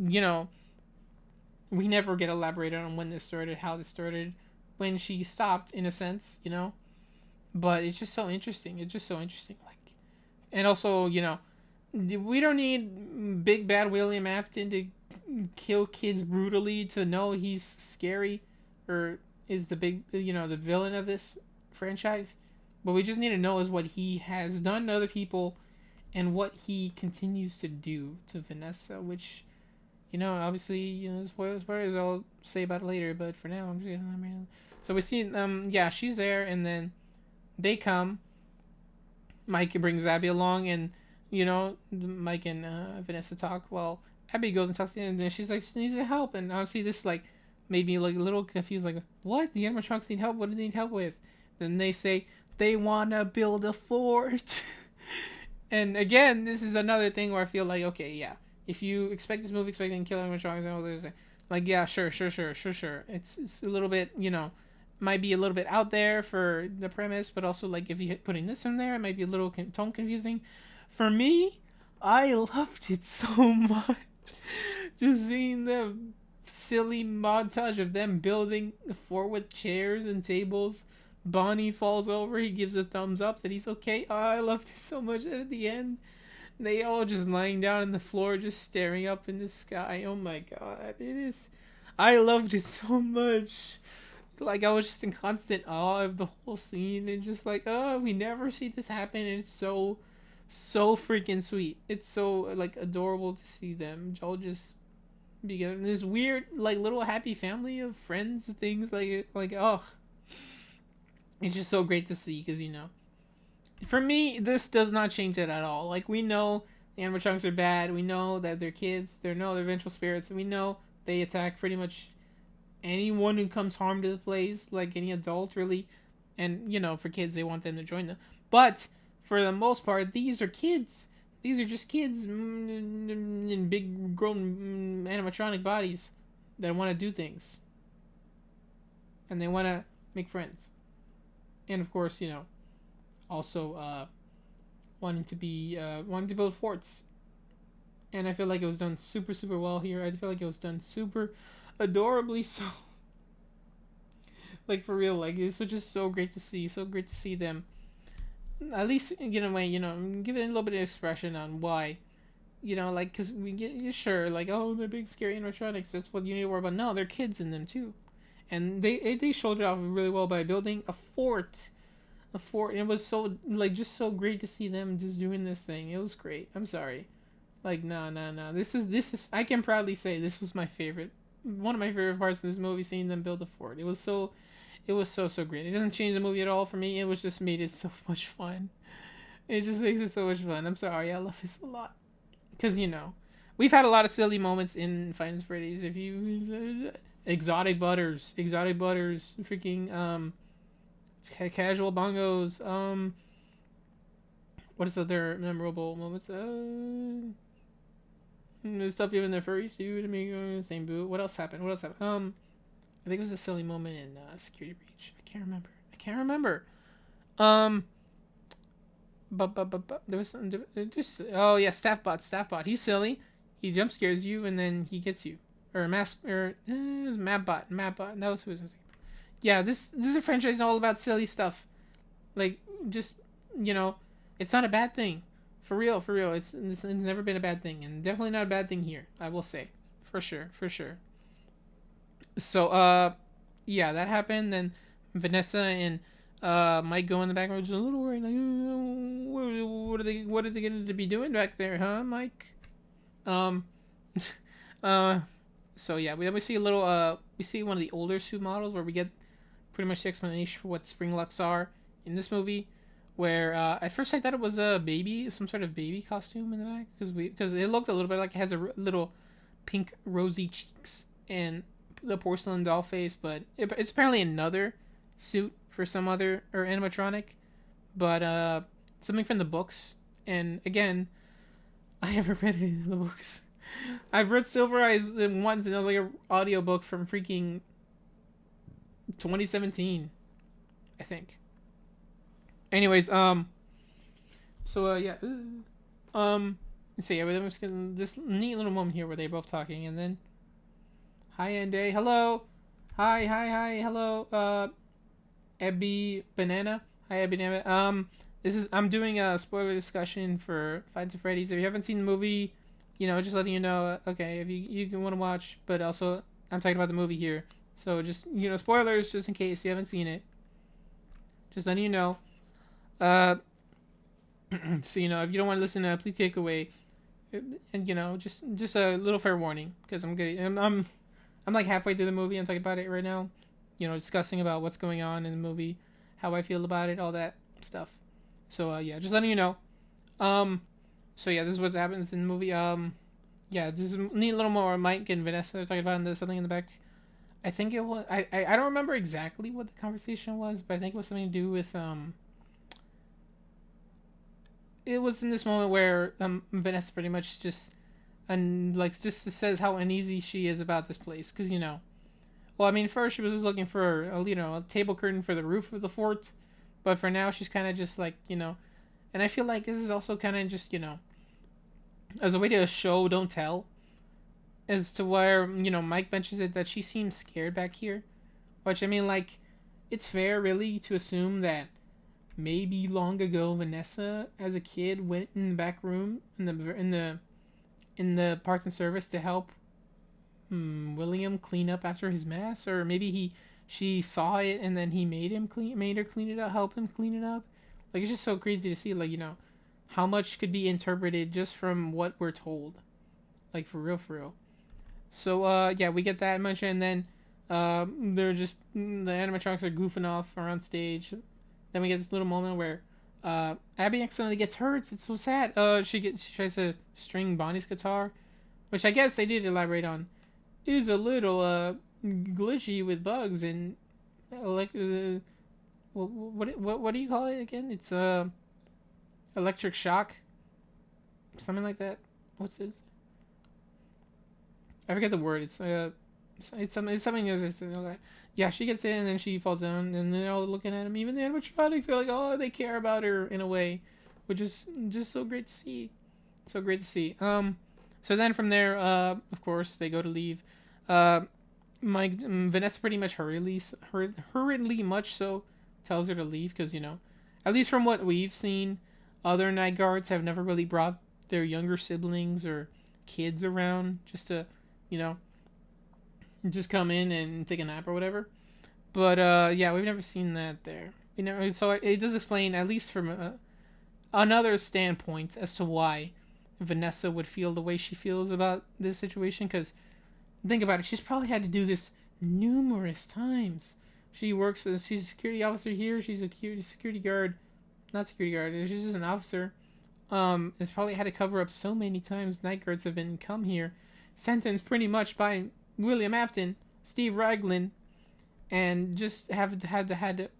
we never get elaborated on when this started, how this started, when she stopped, in a sense, But it's just so interesting. Like, and also, we don't need big bad William Afton to kill kids brutally to know he's scary or is the big, the villain of this franchise. But we just need to know is what he has done to other people and what he continues to do to Vanessa, which, obviously, spoilers I'll say about it later, but for now, so we see, she's there, and then they come. Mike brings Abby along, and, Mike and Vanessa talk. Well, Abby goes and talks to him, and she's like, she needs help, and honestly, this, like, made me, like, a little confused, like, what? The animatronics need help? What do they need help with? Then they say, they want to build a fort. And again, this is another thing where I feel like, okay, yeah, if you expect this movie expecting killer animatronics and all this, like, yeah, sure. It's a little bit, might be a little bit out there for the premise, but also, like, if you putting this in there, it might be a little tone confusing. For me, I loved it so much. Just seeing the silly montage of them building a fort with chairs and tables. Bonnie falls over. He gives a thumbs up that he's okay. Oh, I loved it so much. And at the end, they all just lying down on the floor, just staring up in the sky. Oh my god, it is. I loved it so much. Like I was just in constant awe of the whole scene, and just like, oh, we never see this happen, and it's so freaking sweet. It's so like adorable to see them all just be in this weird like little happy family of friends, things like oh, it's just so great to see because for me this does not change it at all. Like we know the animatronics are bad. We know that they're kids. They're vengeful spirits. We know they attack pretty much anyone who comes harm to the place, like any adult really. And for kids, they want them to join them. But for the most part, these are kids. These are just kids in big grown animatronic bodies that want to do things, and they want to make friends, and of course, also wanting to build forts. And I feel like it was done super super well here. I feel like it was done super adorably so. Like for real, like it's just so great to see. So great to see them at least get away, give it a little bit of expression on why, like, because we get sure, like, oh, the big scary animatronics, that's what you need to worry about. No, they're kids in them too, and they showed it off really well by building a fort. And it was so like just so great to see them just doing this thing. It was great. I'm sorry, like no. This is I can proudly say this was one of my favorite parts of this movie, seeing them build a fort. It was so great. It doesn't change the movie at all for me. It was just made it so much fun. It just makes it so much fun. I'm sorry, I love this a lot. Because, we've had a lot of silly moments in Five Nights at Freddy's. If you... Exotic butters, freaking, casual bongos, what is other memorable moments? The stuff you in the furry suit, amigo, same boot. What else happened? I think it was a silly moment in Security Breach. I can't remember. But there was just oh yeah, Staffbot. He's silly. He jump scares you and then he gets you. Or Mask or it was Mapbot. That was who it was. Yeah, this is a franchise all about silly stuff. Like just it's not a bad thing. For real. It's never been a bad thing, and definitely not a bad thing here. I will say, for sure. So yeah, that happened. Then Vanessa and Mike go in the background, just a little worried, like, what are they going to be doing back there, huh, Mike? So yeah, we see a little we see one of the older suit models where we get pretty much the explanation for what spring lucks are in this movie. Where at first I thought it was a baby, some sort of baby costume in the back, because it looked a little bit like it has a little pink rosy cheeks and the porcelain doll face, but it's apparently another suit for some other or animatronic, but something from the books. And again, I haven't read any of the books. I've read Silver Eyes once, and it was like an audiobook from freaking 2017, I think. Anyways, so yeah, so yeah, we're just getting this neat little moment here where they're both talking, and then, hi Ende, hello, hi, hello, Ebby Banana, hi Ebby Banana, I'm doing a spoiler discussion for Five Nights at Freddy's. If you haven't seen the movie, just letting you know, okay, if you can want to watch, but also I'm talking about the movie here, so just spoilers just in case you haven't seen it, just letting you know. So if you don't want to listen, please take away, and just a little fair warning, because I'm like halfway through the movie. I'm talking about it right now, discussing about what's going on in the movie, how I feel about it, all that stuff. So yeah, just letting you know. So yeah, this is what happens in the movie. Yeah, this is a neat little more Mike and Vanessa are talking about, and there's something in the back. I think it was I don't remember exactly what the conversation was, but I think it was something to do with it was in this moment where Vanessa pretty much just just says how uneasy she is about this place, because well, I mean, first she was just looking for a table curtain for the roof of the fort, but for now she's kind of just like and I feel like this is also kind of just as a way to show don't tell, as to where Mike mentions it that she seems scared back here, which I mean, like, it's fair really to assume that maybe long ago Vanessa as a kid went in the back room in the parts and service to help William clean up after his mess, or maybe she saw it and then he made her clean it up, help him clean it up. Like, it's just so crazy to see, like, how much could be interpreted just from what we're told. Like, for real, for real. So, yeah, we get that much, and then, they're just, the animatronics are goofing off around stage. Then we get this little moment where, Abby accidentally gets hurt. It's so sad. She tries to string Bonnie's guitar, which I guess they did elaborate on. Is a little, glitchy with bugs and, like, what do you call it again? It's, electric shock, something like that. What's this? I forget the word. It's something else. Like, yeah, she gets in and then she falls down, and they're all looking at him. Even the animatronics are like, oh, they care about her in a way, which is just so great to see. So great to see. So then from there, of course, they go to leave. Vanessa pretty much hurriedly much so tells her to leave because, at least from what we've seen, other night guards have never really brought their younger siblings or kids around just to, just come in and take a nap or whatever. But, yeah, we've never seen that there. So it does explain, at least from another standpoint, as to why Vanessa would feel the way she feels about this situation. Because, think about it, she's probably had to do this numerous times. She's a security officer here, she's a security guard. Not security guard, she's just an officer. Has probably had to cover up so many times night guards have come here, sentenced pretty much by William Afton, Steve Raglan, and just had to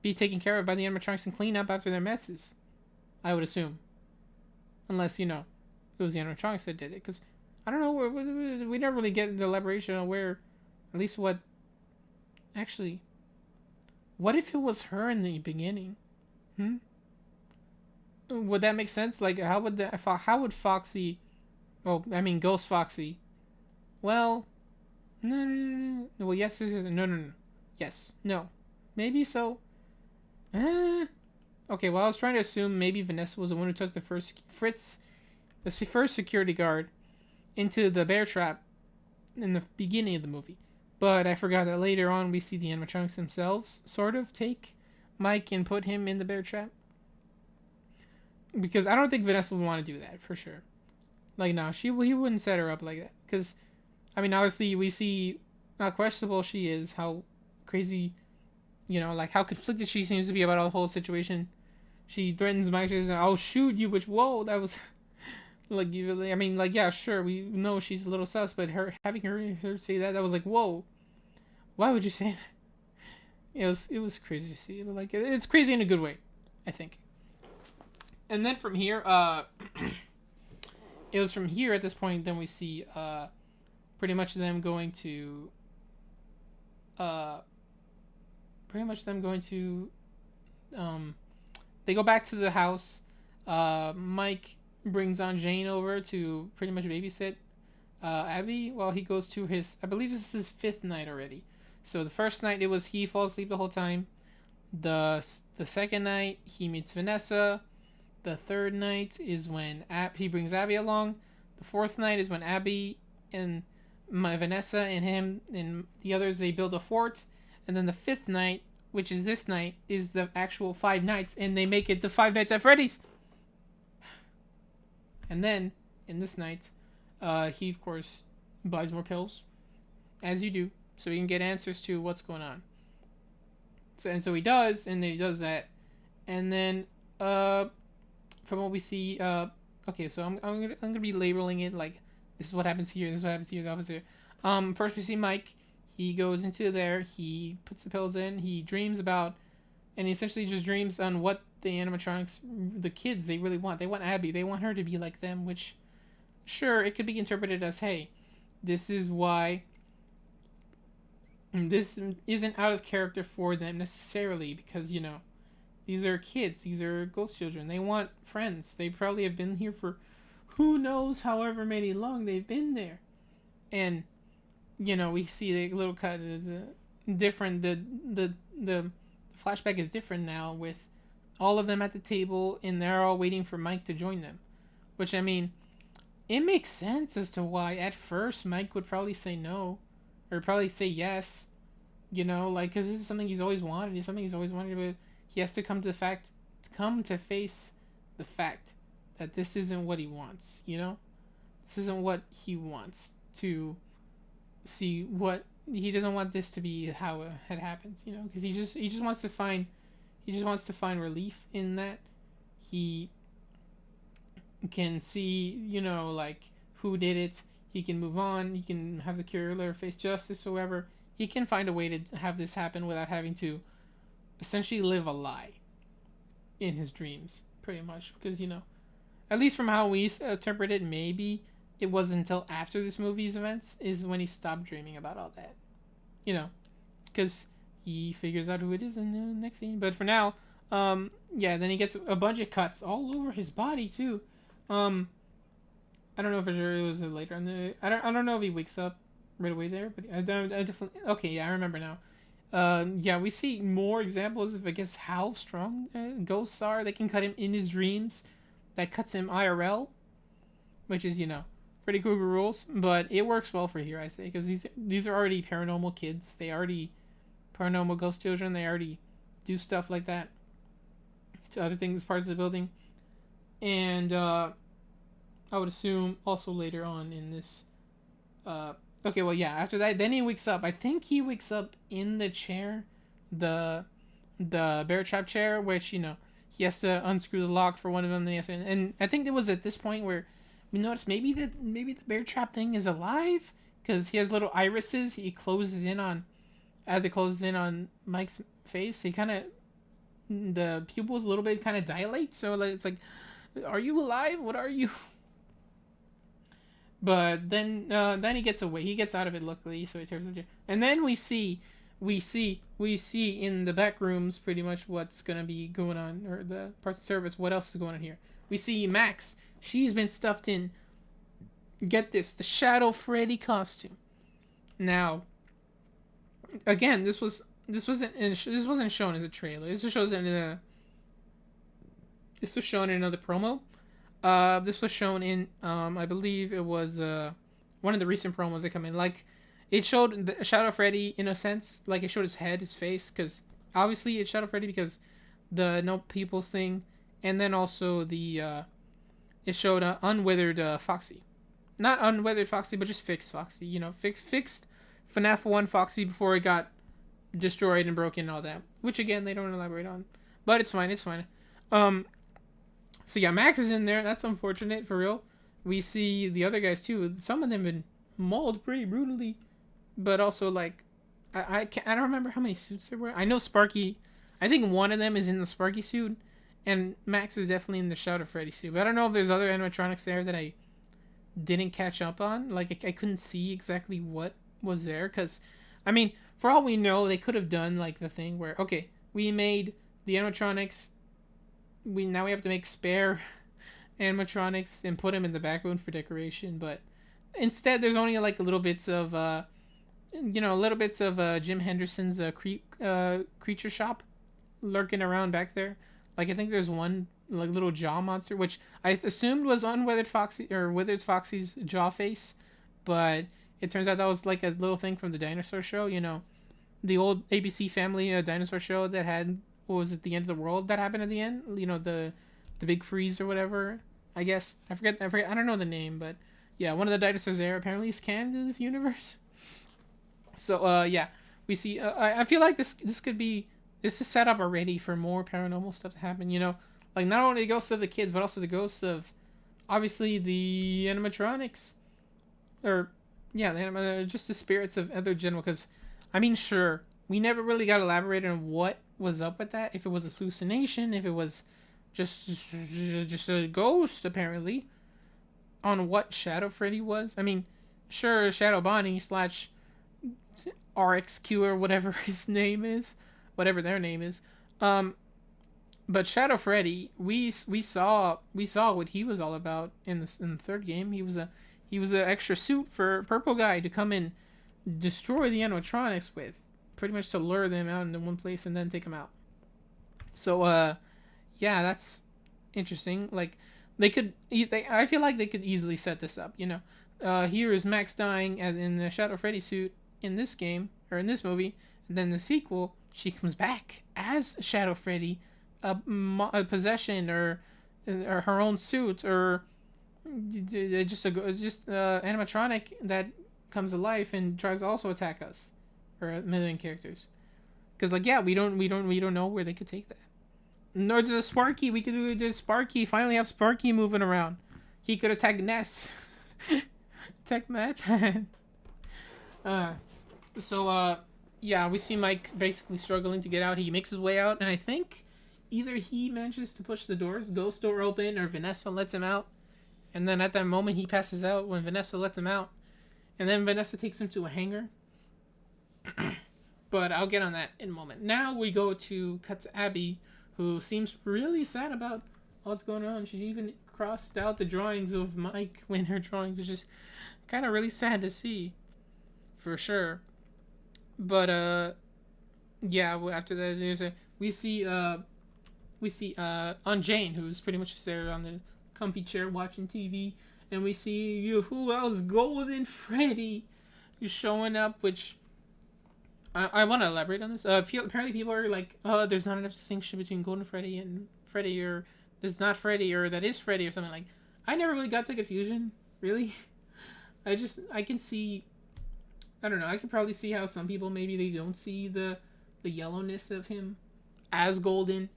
be taken care of by the animatronics and clean up after their messes. I would assume, unless it was the animatronics that did it, because I don't know, we never really get the elaboration on where, at least what. Actually, what if it was her in the beginning? Would that make sense? Like, how would Foxy, Ghost Foxy, well, no, well, yes, no, yes, no, maybe so, okay, well, I was trying to assume maybe Vanessa was the one who took the first security guard into the bear trap in the beginning of the movie, but I forgot that later on we see the animatronics themselves sort of take Mike and put him in the bear trap. Because I don't think Vanessa would want to do that, for sure. Like, no, he wouldn't set her up like that. Because, obviously, we see how questionable she is, how crazy, like, how conflicted she seems to be about the whole situation. She threatens Mike, she says, I'll shoot you, which, whoa, that was, like, yeah, sure, we know she's a little sus, but having her say that was like, whoa, why would you say that? It was crazy to see. Like, it's crazy in a good way, I think. And then from here, it was from here at this point, then we see pretty much them going to they go back to the house. Mike brings on Jane over to pretty much babysit Abby while he goes to I believe this is his 5th night already. So the first night it was he falls asleep the whole time. The second night he meets Vanessa. The third night is when he brings Abby along. The fourth night is when Abby and Vanessa and him and the others, they build a fort. And then the 5th night, which is this night, is the actual 5 nights, and they make it to 5 Nights at Freddy's. And then in this night, he of course buys more pills, as you do, so he can get answers to what's going on. So he does, and then he does that, and then from what we see, okay, so I'm gonna be labeling it like this is what happens here, this is what happens here, that happens here. First we see Mike. He goes into there. He puts the pills in. He dreams about, and he essentially just dreams on what the animatronics, the kids, they really want. They want Abby. They want her to be like them. Which, sure, it could be interpreted as, hey, this is why. This isn't out of character for them necessarily, because these are kids. These are ghost children. They want friends. They probably have been here for who knows however many long they've been there. And, we see the little cut is different. The flashback is different now with all of them at the table, and they're all waiting for Mike to join them. Which, it makes sense as to why at first Mike would probably say no, or probably say yes. You know, like, because this is something he's always wanted. It's something he's always wanted, but he has to come to face the fact that this isn't what he wants. You know, this isn't what he wants to see. What he doesn't want this to be how it happens. You know, because he just wants to find relief in that. He can see, you know, like who did it. He can move on. He can have the killer face justice, or whatever. He can find a way to have this happen without having to essentially live a lie in his dreams, pretty much. Because, you know, at least from how we interpret it, maybe it wasn't until after this movie's events is when he stopped dreaming about all that. You know, because he figures out who it is in the next scene. But for now, yeah, then he gets a bunch of cuts all over his body too. I don't know for sure it was later on the. I don't know if he wakes up right away there, but I definitely. Okay, yeah, I remember now. Yeah, we see more examples of, I guess, how strong ghosts are. They can cut him in his dreams. That cuts him IRL, which is, you know, pretty cool rules. But it works well for here, I say, because these are already paranormal kids. They already paranormal ghost children. They already do stuff like that to other things, parts of the building, and I would assume also later on in this. Okay, well, yeah. After that, then he wakes up. I think he wakes up in the chair, the bear trap chair, which, you know, he has to unscrew the lock for one of them. And I think it was at this point where we noticed maybe the bear trap thing is alive, because he has little irises. He closes in on, as it closes in on Mike's face. He kind of, the pupils a little bit kind of dilate. So it's like, are you alive? What are you? But then he gets away. He gets out of it, luckily. So he tears it. And then we see in the back rooms pretty much what's gonna be going on, or the parts of service. What else is going on here? We see Max. She's been stuffed in. Get this, the Shadow Freddy costume. Now, again, this wasn't shown as a trailer. This was shown in another promo. This was shown in, I believe it was one of the recent promos that come in. Like, it showed the Shadow Freddy in a sense, like it showed his head, his face, because obviously it's Shadow Freddy because the no peoples thing, and then also the it showed unwithered Foxy, not unwithered Foxy, but just fixed Foxy. You know, fixed FNAF 1 Foxy before it got destroyed and broken and all that. Which again they don't elaborate on, but it's fine. It's fine. So yeah, Max is in there. That's unfortunate, for real. We see the other guys too. Some of them been mauled pretty brutally, but also like, I don't remember how many suits there were. I know Sparky. I think one of them is in the Sparky suit, and Max is definitely in the Shadow Freddy suit. But I don't know if there's other animatronics there that I didn't catch up on. Like I couldn't see exactly what was there, because I mean, for all we know, they could have done like the thing where, okay, we made the animatronics. Now we have to make spare animatronics and put them in the background for decoration, but instead there's only like little bits of Jim Henderson's creature shop lurking around back there. Like I think there's one like little jaw monster, which I assumed was unweathered Foxy or withered Foxy's jaw face, but it turns out that was like a little thing from the dinosaur show. You know, the old ABC Family dinosaur show that had, what was it, the end of the world that happened at the end? You know, the big freeze or whatever. I guess I forget. I don't know the name, but yeah, one of the dinosaurs there apparently is canon to this universe. So yeah, we see. I feel like this is set up already for more paranormal stuff to happen. You know, like not only the ghosts of the kids, but also the ghosts of obviously the animatronics, or yeah, just the spirits of other general. Because I mean, sure, we never really got elaborated on what was up with that. If it was a hallucination, if it was just a ghost, apparently, on what Shadow Freddy was. I mean, sure, Shadow Bonnie / RXQ or whatever his name is, whatever their name is. But Shadow Freddy, we saw what he was all about in the third game. He was an extra suit for Purple Guy to come and destroy the animatronics with, pretty much to lure them out into one place and then take them out. So yeah, that's interesting. Like I feel like they could easily set this up. You know, here is Max dying as in the Shadow Freddy suit in this game or in this movie, And then in the sequel, she comes back as Shadow Freddy, a possession or her own suit or just animatronic that comes to life and tries to also attack us or a million characters. Because like we don't know where they could take that. Nor does Sparky. We could do Sparky. Finally have Sparky moving around. He could attack Ness. Attack Madman. Yeah, we see Mike basically struggling to get out. He makes his way out, and I think either he manages to push the ghost door open, or Vanessa lets him out. And then at that moment, he passes out when Vanessa lets him out. And then Vanessa takes him to a hangar. But I'll get on that in a moment. Now we cut to Abby, who seems really sad about what's going on. She even crossed out the drawings of Mike in her drawings, which is kind of really sad to see, for sure. But after that, we see Aunt Jane, who's pretty much just there on the comfy chair watching TV, and we see who else? Golden Freddy is showing up, which I want to elaborate on this. Apparently people are like, there's not enough distinction between Golden Freddy and Freddy, or there's not Freddy, or that is Freddy, or something like. I never really got the confusion, really. I can see, I don't know, I can probably see how some people, maybe they don't see the yellowness of him as Golden,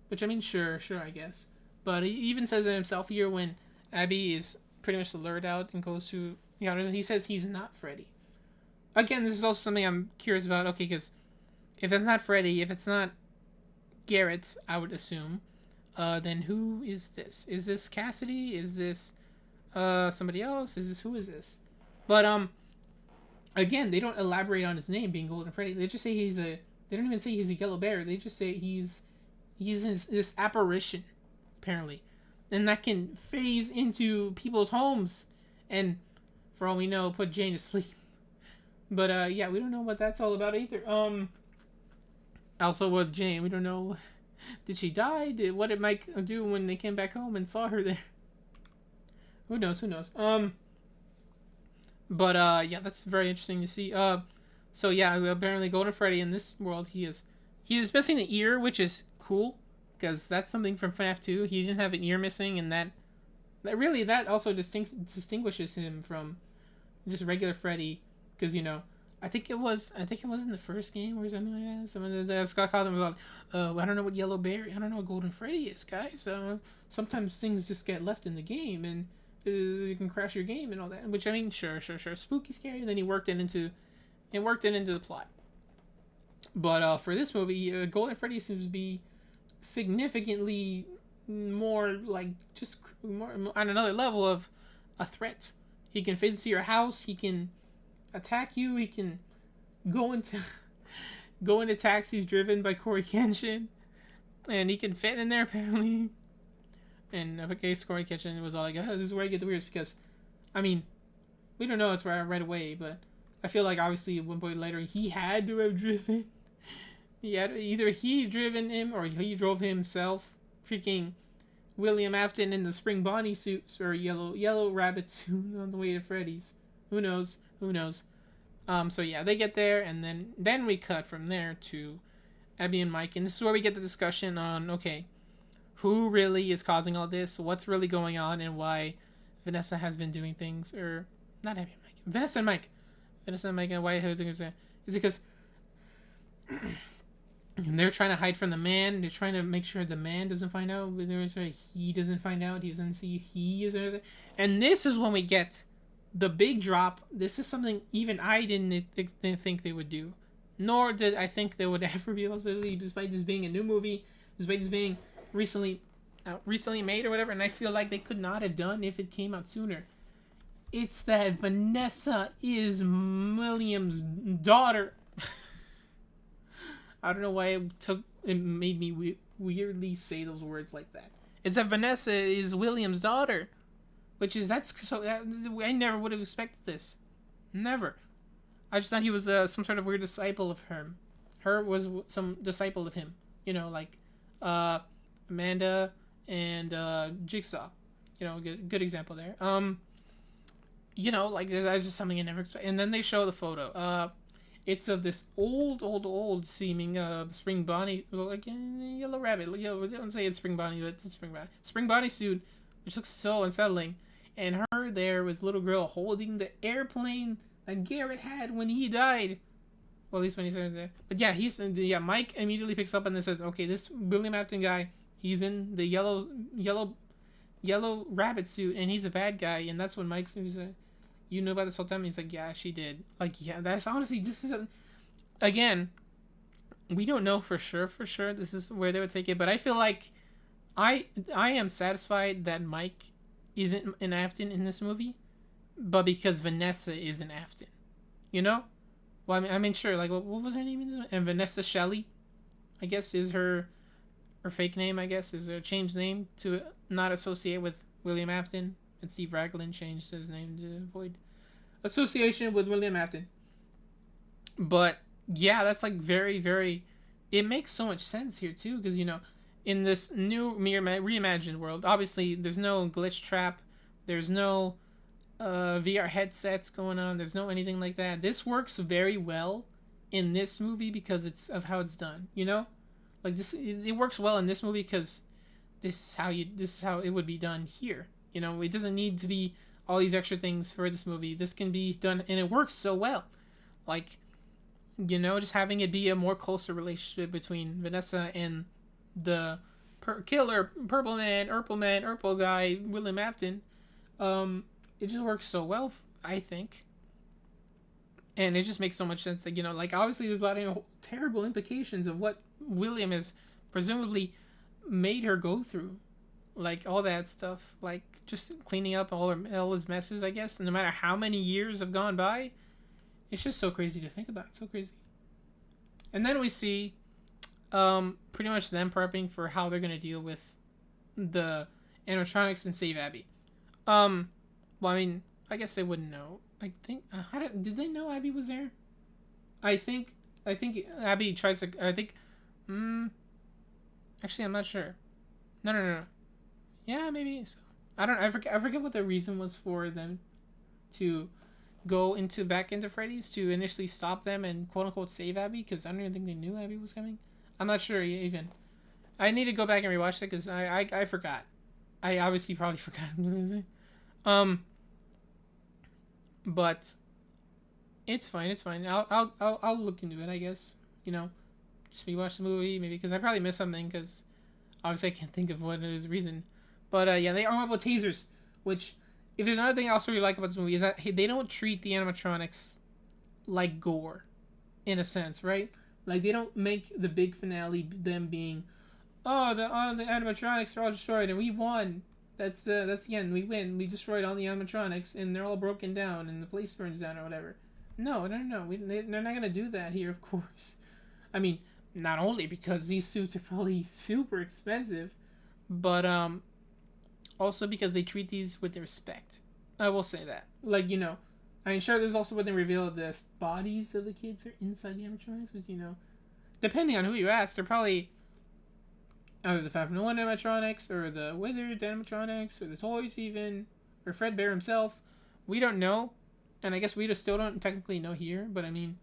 which I mean, sure, I guess. But he even says it himself here when Abby is pretty much lured out and goes to, he says he's not Freddy. Again, this is also something I'm curious about. Okay, because if it's not Freddy, if it's not Garrett, I would assume, then who is this? Is this Cassidy? Is this somebody else? Who is this? But again, they don't elaborate on his name being Golden Freddy. They just say they don't even say he's a yellow bear. They just say he's this apparition, apparently, and that can phase into people's homes and, for all we know, put Jane to sleep. But we don't know what that's all about either. Also with Jane, we don't know, did she die? What did Mike do when they came back home and saw her there? Who knows? But that's very interesting to see. Apparently Golden Freddy in this world, he's missing the ear, which is cool, because that's something from FNAF 2. He didn't have an ear missing, and that also distinguishes him from just regular Freddy. Because I think it was in the first game or something like that. Someone Scott Cawthon was like, I don't know what yellow bear, I don't know what Golden Freddy is, guys. Sometimes things just get left in the game and you can crash your game and all that. Which I mean, sure, spooky, scary. And then he worked it into the plot. But for this movie, Golden Freddy seems to be significantly more like just more on another level of a threat. He can phase into your house. He can attack you. He can go into taxis driven by Corey Kenshin, and he can fit in there apparently. And I guess Corey Kenshin was all like, "Oh, this is where I get the weirds," because, I mean, we don't know it's right away, but I feel like obviously at one point later he had to have driven. Either he driven him or he drove himself. Freaking William Afton in the spring Bonnie suits or yellow rabbit suit on the way to Freddy's. Who knows? They get there, and then we cut from there to Abby and Mike, and this is where we get the discussion on, okay, who really is causing all this, what's really going on, and why Vanessa has been doing things, or not Abby and Mike, Vanessa and Mike, and why is it because they're trying to hide from the man. They're trying to make sure the man doesn't find out. He doesn't find out. He doesn't see he is. And this is when we get the big drop. This is something even I didn't think they would do. Nor did I think they would ever be able to believe, despite this being a new movie, despite this being recently made or whatever. And I feel like they could not have done if it came out sooner. It's that Vanessa is William's daughter. I don't know why it made me weirdly say those words like that. It's that Vanessa is William's daughter, I never would have expected this, never. I just thought he was some sort of weird disciple of him. Her was some disciple of him, like Amanda and Jigsaw, good example there. That's just something I never expected. And then they show the photo. It's of this old seeming spring bonnie, well, like yellow rabbit. We don't say it's spring bonnie, but it's spring bonnie. Spring bonnie suit, which looks so unsettling. And her there was little girl holding the airplane that Garrett had when he died. Well, at least when he started there. But yeah, Mike immediately picks up and then says, okay, this William Afton guy, he's in the yellow rabbit suit, and he's a bad guy. And that's when Mike's like, you know about this whole time? He's like, yeah, she did. Like, yeah, that's honestly, this is again, we don't know for sure this is where they would take it, but I feel like I am satisfied that Mike isn't an Afton in this movie, but because Vanessa is an Afton, you know? Well, I mean, sure, like, what was her name in this one? And Vanessa Shelley, I guess, is her fake name, I guess, is her changed name to not associate with William Afton. And Steve Raglan changed his name to avoid association with William Afton. But yeah, that's like very, very. It makes so much sense here too, because in this new reimagined world, obviously there's no glitch trap, there's no VR headsets going on, there's no anything like that. This works very well in this movie because it's of how it's done. Like this, it works well in this movie because this is how it would be done here. It doesn't need to be all these extra things for this movie. This can be done, and it works so well. Like, just having it be a more closer relationship between Vanessa and the killer, Purple guy, William Afton. It just works so well, I think. And it just makes so much sense that, like, obviously there's a lot of terrible implications of what William has presumably made her go through. Like, all that stuff, like, just cleaning up all his messes, I guess. And no matter how many years have gone by, it's just so crazy to think about. It's so crazy. And then we see pretty much them prepping for how they're going to deal with the animatronics and save Abby. Well, I mean, I guess they wouldn't know. I think, did they know Abby was there? I think Abby tries to, actually, I'm not sure. No. Yeah, maybe so. I forget what the reason was for them to go back into Freddy's to initially stop them and quote unquote save Abby, because I don't even think they knew Abby was coming. I'm not sure even. I need to go back and rewatch that because I forgot. I obviously probably forgot. But it's fine. I'll look into it, I guess. Just rewatch the movie maybe, because I probably missed something, because obviously I can't think of what is the reason. But yeah, they arm up with tasers, which, if there's another thing I also really like about this movie, is that they don't treat the animatronics like gore, in a sense, right? Like, they don't make the big finale them being, the animatronics are all destroyed and we won. That's the end. We win. We destroyed all the animatronics and they're all broken down and the place burns down or whatever. No. They're not gonna do that here, of course. I mean, not only because these suits are probably super expensive, but also because they treat these with respect. I will say that. Like, I mean, sure, there's also when they reveal the bodies of the kids are inside the animatronics, which, depending on who you ask, they're probably either the 501 animatronics, or the Withered animatronics, or the toys even, or Fredbear himself. We don't know, and I guess we just still don't technically know here, but I mean,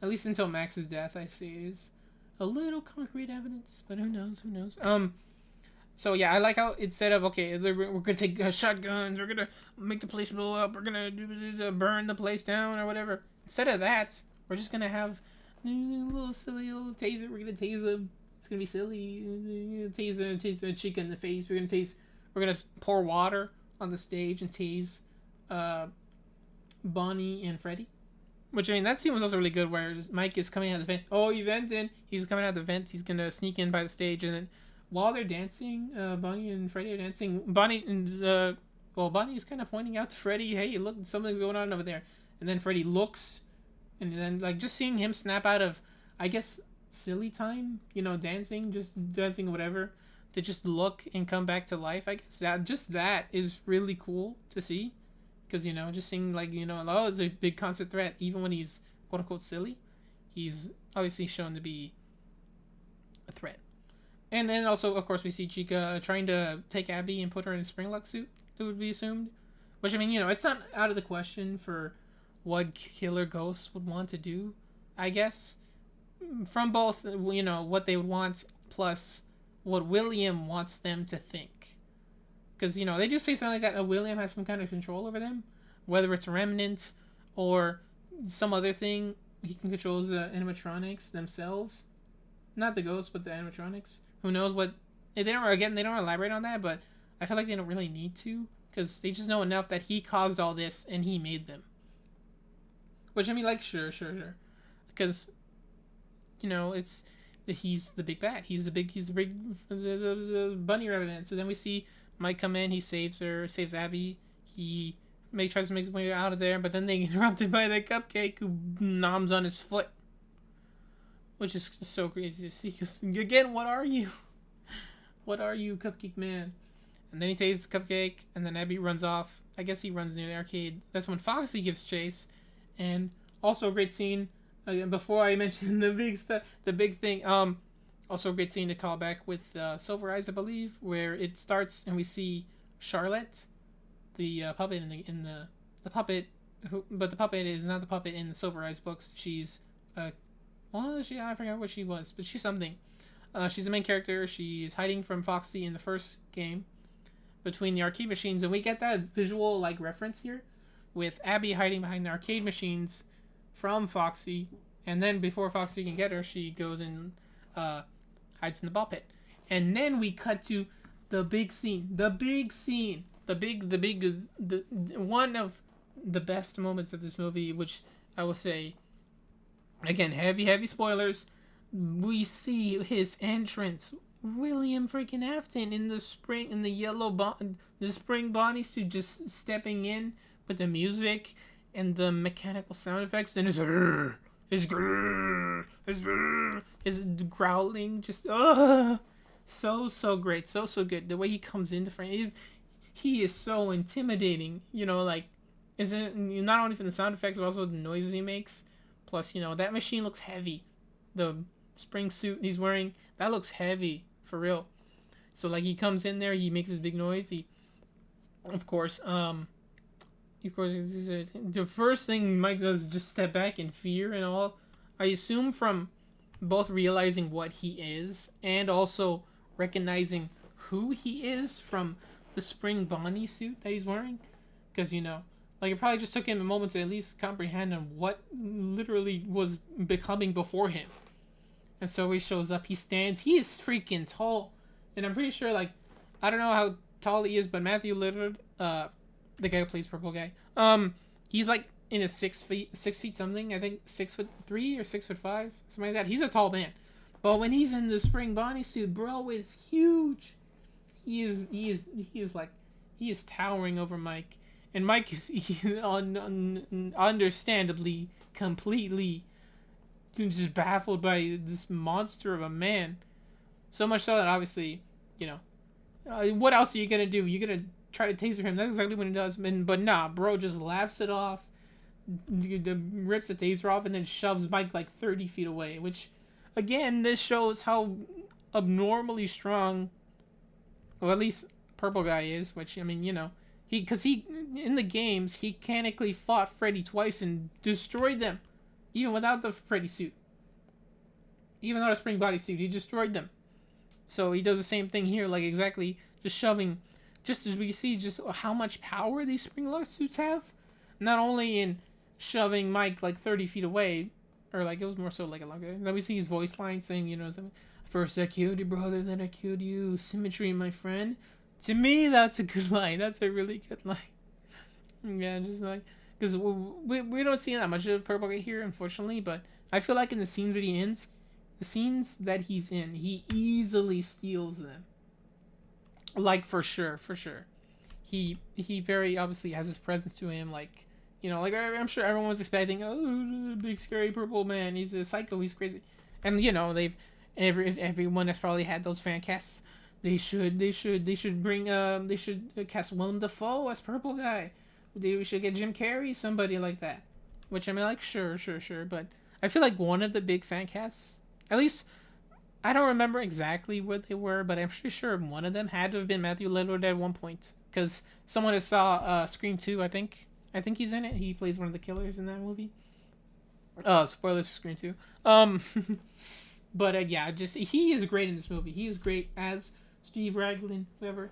at least until Max's death, I see is a little concrete evidence, but who knows? So yeah, I like how instead of, okay, we're gonna take shotguns, we're gonna make the place blow up, we're gonna burn the place down or whatever. Instead of that, we're just gonna have a little silly little taser. We're gonna tase them. It's gonna be silly. Tase a chica in the face. We're gonna pour water on the stage and tase Bonnie and Freddy. Which, I mean, that scene was also really good, where Mike is coming out of the vent. Oh, he vented. He's coming out of the vent. He's gonna sneak in by the stage, and then while they're dancing, Bonnie and Freddy are dancing. Bonnie is kind of pointing out to Freddy, hey, look, something's going on over there. And then Freddy looks, and then, like, just seeing him snap out of, I guess, silly time, dancing, whatever, to just look and come back to life, I guess. That is really cool to see. Because, just seeing, like, oh, it's a big constant threat, even when he's, quote-unquote, silly. He's obviously shown to be a threat. And then also, of course, we see Chica trying to take Abby and put her in a Springlock suit, it would be assumed. Which, I mean, it's not out of the question for what Killer Ghost would want to do. I guess, from both, what they would want plus what William wants them to think. Because, they do say something like that. William has some kind of control over them, whether it's Remnant or some other thing. He can control the animatronics themselves, not the ghosts, but the animatronics. Who knows what? They don't elaborate on that, but I feel like they don't really need to, because they just know enough that he caused all this and he made them. Which, I mean, like, sure, because it's he's the big bad. He's the big bunny rabbit. So then we see Mike come in. He saves Abby. He tries to make his way out of there, but then they get interrupted by the cupcake who noms on his foot, which is so crazy to see. Because again, what are you? What are you, Cupcake Man? And then he takes the cupcake, and then Abby runs off. I guess he runs near the arcade. That's when Foxy gives chase, and also a great scene. Before I mentioned the big thing. Also a great scene to call back with Silver Eyes, I believe, where it starts and we see Charlotte, the puppet in the puppet, but the puppet is not the puppet in the Silver Eyes books. She's I forgot what she was, but she's something. She's the main character. She's hiding from Foxy in the first game between the arcade machines, and we get that visual like reference here with Abby hiding behind the arcade machines from Foxy, and then before Foxy can get her, she goes and hides in the ball pit. And then we cut to the one of the best moments of this movie, which I will say, again, heavy spoilers. We see his entrance, William freaking Afton in the spring bodysuit, just stepping in with the music and the mechanical sound effects, and his growling, just so great, so good. The way he comes into frame he is so intimidating. Isn't not only from the sound effects but also the noises he makes. Plus, that machine looks heavy. The spring suit he's wearing, that looks heavy for real. So he comes in there, he makes his big noise. Of course, the first thing Mike does is just step back in fear and all. I assume from both realizing what he is and also recognizing who he is from the spring Bonnie suit that he's wearing. Because, it probably just took him a moment to at least comprehend what literally was becoming before him. And so he shows up, he stands, he is freaking tall. And I'm pretty sure, I don't know how tall he is, but Matthew Lillard, the guy who plays Purple Guy, he's in his 6 feet something, I think 6'3" or 6'5", something like that. He's a tall man, but when he's in the spring Bonnie suit, bro is huge. He is towering over Mike, and Mike is understandably completely just baffled by this monster of a man. So much so that obviously, what else are you gonna do? You're gonna try to taser him. That's exactly what he does. But nah, bro just laughs it off, rips the taser off, and then shoves Mike 30 feet away. Which, again, this shows how abnormally strong, well, at least Purple Guy is. Which, I mean, because he in the games he mechanically fought Freddy twice and destroyed them, even without the Freddy suit. Even without a spring body suit, he destroyed them. So he does the same thing here, exactly, just shoving. Just as we see just how much power these spring lock suits have, not only in shoving Mike 30 feet away, or it was more so a longer. Then we see his voice line saying, first I killed your brother, then I killed you. Symmetry, my friend. To me, that's a good line. That's a really good line. Yeah, just because we don't see that much of Purple Guy here, unfortunately, but I feel like in the scenes that he's in, he easily steals them. For sure. He very obviously has his presence to him. I'm sure everyone was expecting, big scary purple man. He's a psycho. He's crazy. And everyone that's probably had those fan casts, they should cast Willem Dafoe as Purple Guy. We should get Jim Carrey, somebody like that. Which I mean, sure. But I feel like one of the big fan casts, at least, I don't remember exactly what they were, but I'm pretty sure one of them had to have been Matthew Lillard at one point. Because someone that saw Scream 2, I think he's in it. He plays one of the killers in that movie. Spoilers for Scream 2. But yeah, just he is great in this movie. He is great as Steve Raglan, whoever.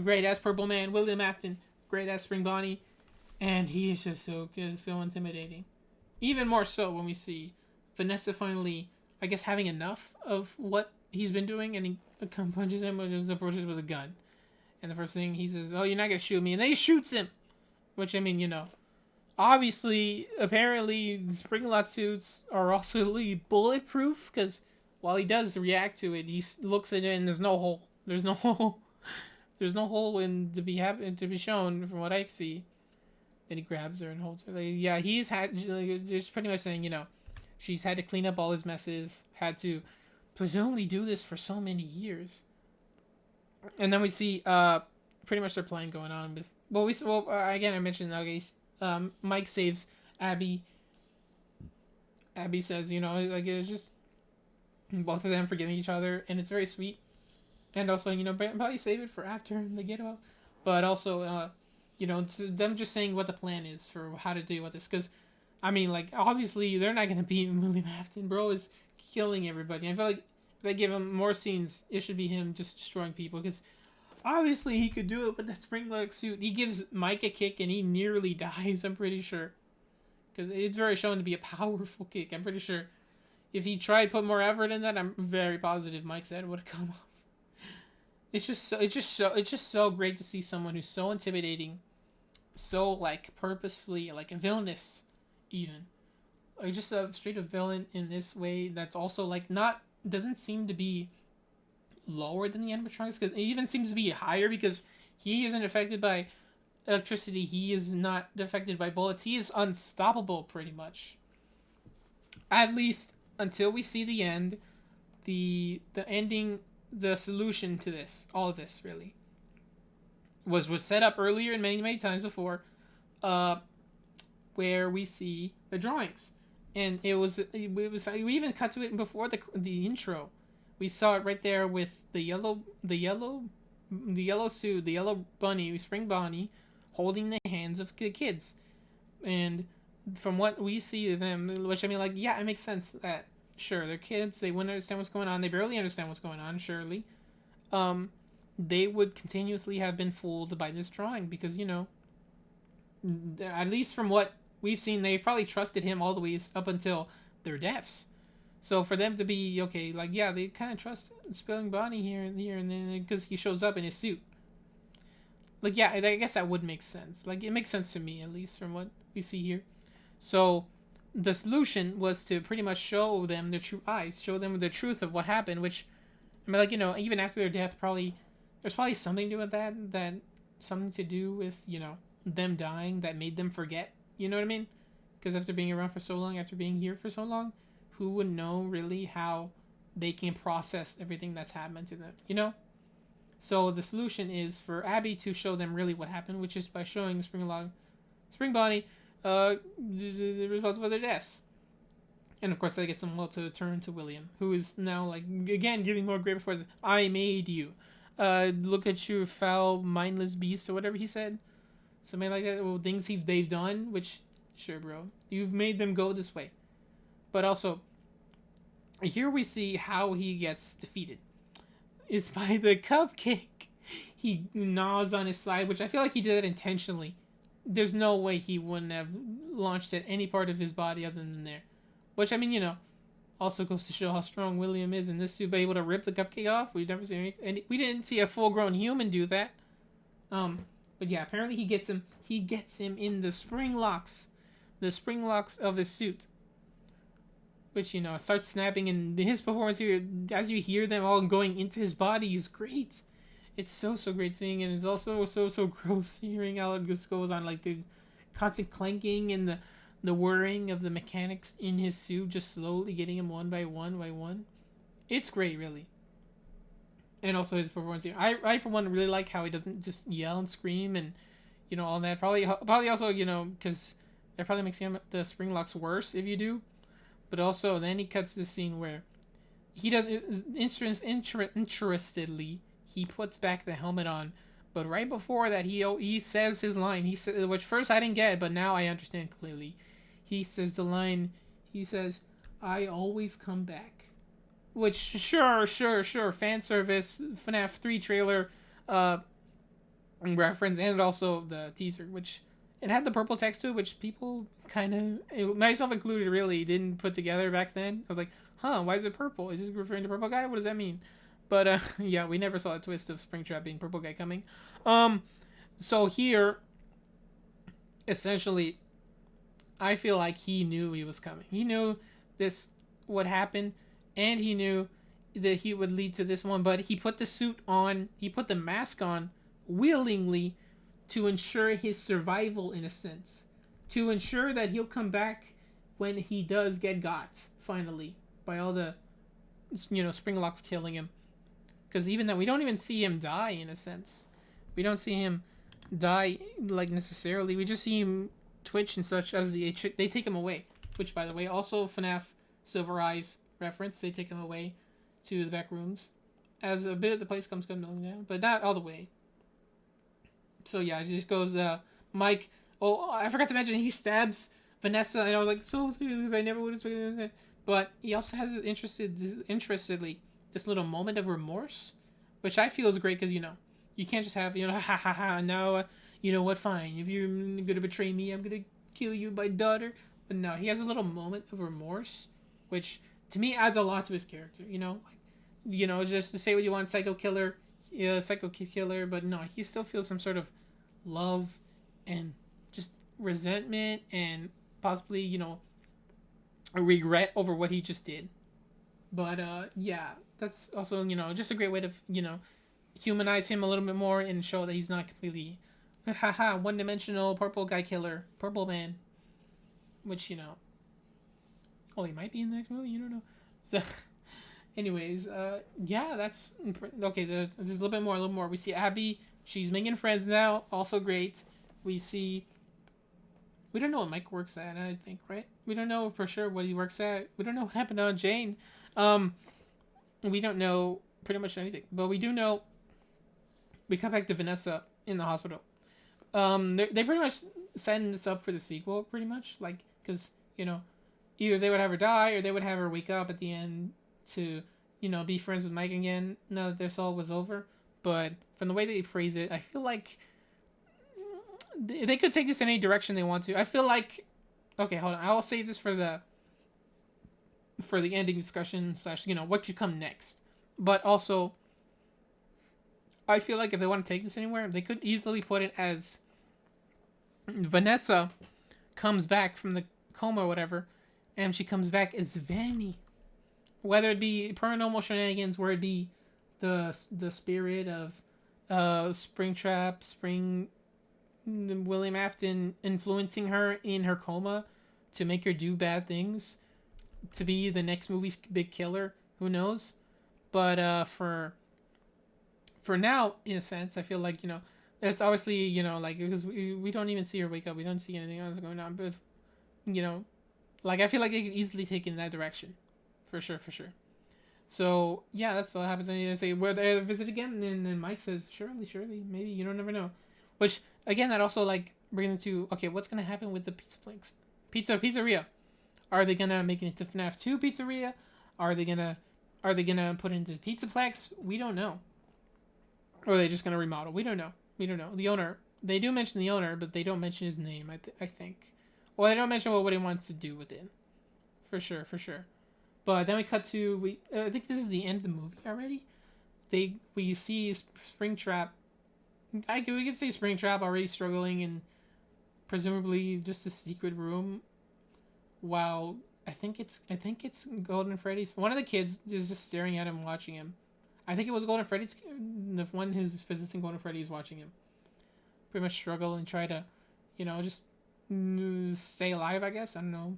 Great as Purple Man. William Afton, great as Spring Bonnie, and he is just so good, so intimidating. Even more so when we see Vanessa finally, I guess, having enough of what he's been doing, and he punches him or just approaches with a gun. And the first thing he says, "Oh, you're not gonna shoot me," and then he shoots him. Which, I mean, obviously, apparently, Springlot suits are also bulletproof, because while he does react to it, he looks at it and there's no hole. There's no hole. There's no hole in to be shown from what I see. Then he grabs her and holds her. Like, yeah, he's had just pretty much saying, she's had to clean up all his messes, had to presumably do this for so many years. And then we see pretty much their plan going on with again I mentioned, okay, Mike saves Abby. Abby says, like, it's just both of them forgiving each other, and it's very sweet. And also, probably save it for after they get out. But also, them just saying what the plan is for how to deal with this. Because, I mean, like, obviously, they're not going to beat William Afton. Bro is killing everybody. I feel like if they give him more scenes, it should be him just destroying people. Because obviously he could do it with that spring-like suit. He gives Mike a kick and he nearly dies, I'm pretty sure. Because it's very shown to be a powerful kick. I'm pretty sure if he tried to put more effort in that, I'm very positive Mike's head would have come off. It's just so great to see someone who's so intimidating, so, like, purposefully, like, villainous, even. Like, just a straight up villain in this way that's also, like, doesn't seem to be lower than the animatronics, because it even seems to be higher, because he isn't affected by electricity, he is not affected by bullets, he is unstoppable, pretty much. At least, until we see the end, the ending, the solution to this, all of this, really, was set up earlier and many times before, where we see the drawings, and we even cut to it before the intro. We saw it right there with the yellow suit, the yellow bunny, Spring Bonnie, holding the hands of the kids, and from what we see of them, which, I mean, like, yeah, it makes sense that, sure, they're kids, they wouldn't understand what's going on, they barely understand what's going on, surely. They would continuously have been fooled by this drawing, because, at least from what we've seen, they probably trusted him all the way up until their deaths. So for them to be, okay, like, yeah, they kind of trust Spilling Bonnie here and then, because he shows up in his suit. Like, yeah, I guess that would make sense. Like, it makes sense to me, at least, from what we see here. So the solution was to pretty much show them their true eyes, show them the truth of what happened, which, I mean, like, even after their death, there's probably something to do with that something to do with, them dying that made them forget, you know what I mean? Because after being around for so long, after being here for so long, who would know really how they can process everything that's happened to them, So the solution is for Abby to show them really what happened, which is by showing Spring Bonnie, the results of their deaths. And of course, that gets them to turn to William, who is now, like, again, giving more great performance. I made you. Look at you, foul, mindless beast, or whatever he said. Something like that. Well, things they've done, which, sure, bro. You've made them go this way. But also, here we see how he gets defeated. Is by the cupcake. He gnaws on his side, which I feel like he did that intentionally. There's no way he wouldn't have launched at any part of his body other than there. Which, I mean, also goes to show how strong William is in this to be able to rip the cupcake off. We've never seen we didn't see a full-grown human do that. But yeah, apparently he gets him in the spring locks of his suit. Which, starts snapping, and his performance here, as you hear them all going into his body, is great. It's so great seeing, and it's also so gross hearing how it just goes on, like the constant clanking and the whirring of the mechanics in his suit, just slowly getting him one by one. It's great, really. And also his performance here. I for one, really like how he doesn't just yell and scream and, all that. Probably also, because that probably makes the spring locks worse if you do. But also, then he cuts the scene where he does interestedly, he puts back the helmet on. But right before that, he says his line. He said, which first I didn't get, but now I understand completely. He says the line, He says, "I always come back," which sure, fan service, FNAF 3 trailer, reference, and also the teaser, which it had the purple text to it, which people kind of, myself included, really didn't put together back then. I was like, huh, why is it purple? Is this referring to purple guy? What does that mean? But yeah, we never saw a twist of Springtrap being purple guy coming. So here, essentially, I feel like he knew he was coming. He knew this would happen, and he knew that he would lead to this one. But he put the suit on, he put the mask on willingly to ensure his survival, in a sense, to ensure that he'll come back when he does get got finally by all the, Springlocks killing him. Because even that, we don't even see him die, in a sense. We don't see him die like necessarily. We just see him twitch and such as they take him away. Which, by the way, also FNAF Silver Eyes reference. They take him away to the back rooms as a bit of the place comes tumbling down, but not all the way. So yeah, it just goes, Mike. Oh, I forgot to mention he stabs Vanessa, and I was like, so I never would have expected that. But he also has interestedly this little moment of remorse, which I feel is great because you can't just have ha ha ha now you know what, fine, if you're gonna betray me, I'm gonna kill you, my daughter. But no, he has a little moment of remorse, which to me adds a lot to his character. Just to say what you want, psycho killer, but no, he still feels some sort of love and just resentment and possibly a regret over what he just did. But yeah, that's also just a great way to humanize him a little bit more and show that he's not completely one-dimensional purple guy killer, purple man, which he might be in the next movie, you don't know. So anyways, yeah, that's okay. There's a little bit more. We see Abby. She's making friends now. Also great. We don't know what Mike works at, I think, right? We don't know for sure what he works at. We don't know what happened to Jane. We don't know pretty much anything. But we do know we come back to Vanessa in the hospital. They pretty much setting this up for the sequel, pretty much. Like, because, either they would have her die or they would have her wake up at the end to, be friends with Mike again now that this all was over. But from the way they phrase it, I feel like they could take this in any direction they want to. I feel like, okay, hold on, I'll save this for the ending discussion / what could come next. But also, I feel like if they want to take this anywhere, they could easily put it as Vanessa comes back from the coma or whatever, and she comes back as Vanny. Whether it be paranormal shenanigans, where it be the spirit of Springtrap, William Afton influencing her in her coma to make her do bad things, to be the next movie's big killer. Who knows? But for now, in a sense, I feel like it's obviously because we don't even see her wake up. We don't see anything else going on. But I feel like they could easily take it in that direction, for sure. So yeah, that's what happens. And you say, "Where they visit again?" And then Mike says, "Surely, maybe, you don't never know." Which again, that also brings into, okay, what's gonna happen with the pizzeria? Are they gonna make it into FNAF 2 pizzeria? Are they gonna put it into Pizzaplex? We don't know. Or are they just gonna remodel? We don't know. The owner, they do mention the owner, but they don't mention his name. I think. Well, they don't mention what he wants to do with it. For sure. But then we cut to I think this is the end of the movie already. We see Springtrap. We could say Springtrap already struggling in presumably just a secret room, while I think it's Golden Freddy's. One of the kids is just staring at him, watching him. I think it was Golden Freddy's. The one who's visiting Golden Freddy is watching him. Pretty much struggle and try to, just stay alive, I guess. I don't know.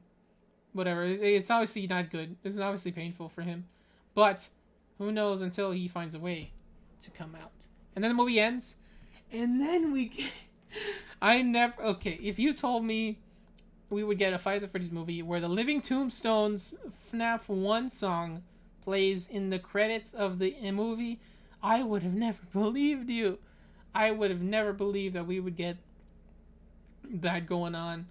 Whatever. It's obviously not good. It's obviously painful for him. But who knows until he finds a way to come out. And then the movie ends. And then we get... Okay, if you told me we would get a Five Nights at Freddy's movie where the Living Tombstones FNAF 1 song plays in the credits of the movie, I would have never believed you. I would have never believed that we would get that going on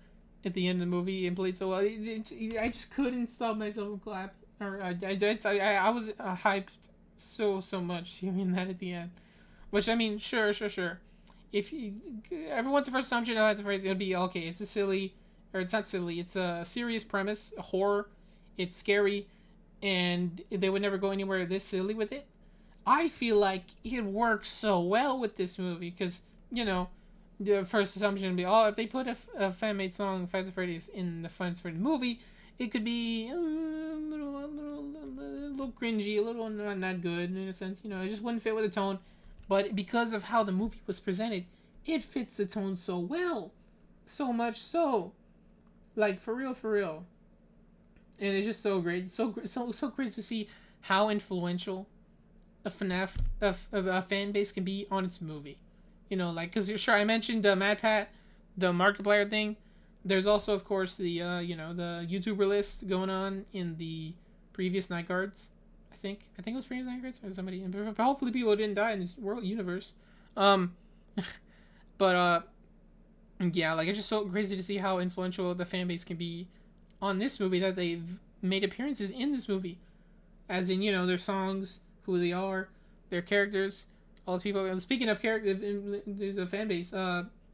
at the end of the movie and played so well. I just couldn't stop myself from clapping. Or I was hyped so much hearing that at the end. Which, I mean, sure. If you, everyone's first assumption of the phrase it'll be okay. It's a silly, or it's not silly. It's a serious premise, a horror. It's scary, and they would never go anywhere this silly with it. I feel like it works so well with this movie because the first assumption would be, oh, if they put a fan-made song, Five Nights at Freddy's, in the Five Nights at Freddy's movie, it could be a little cringy, a little not good in a sense. It just wouldn't fit with the tone. But because of how the movie was presented, it fits the tone so well. So much so. Like, for real. And it's just so great. So great to see how influential a FNAF, a fan base can be on its movie. Because sure, I mentioned Mad Pat, the Markiplier thing. There's also, of course, the, the YouTuber list going on in the previous Night Guards. I think it was previous Night Guards or somebody. Hopefully people didn't die in this universe. Yeah, like, it's just so crazy to see how influential the fan base can be on this movie, that they've made appearances in this movie. As in, their songs, who they are, their characters, all those people. Speaking of characters, there's a fan base.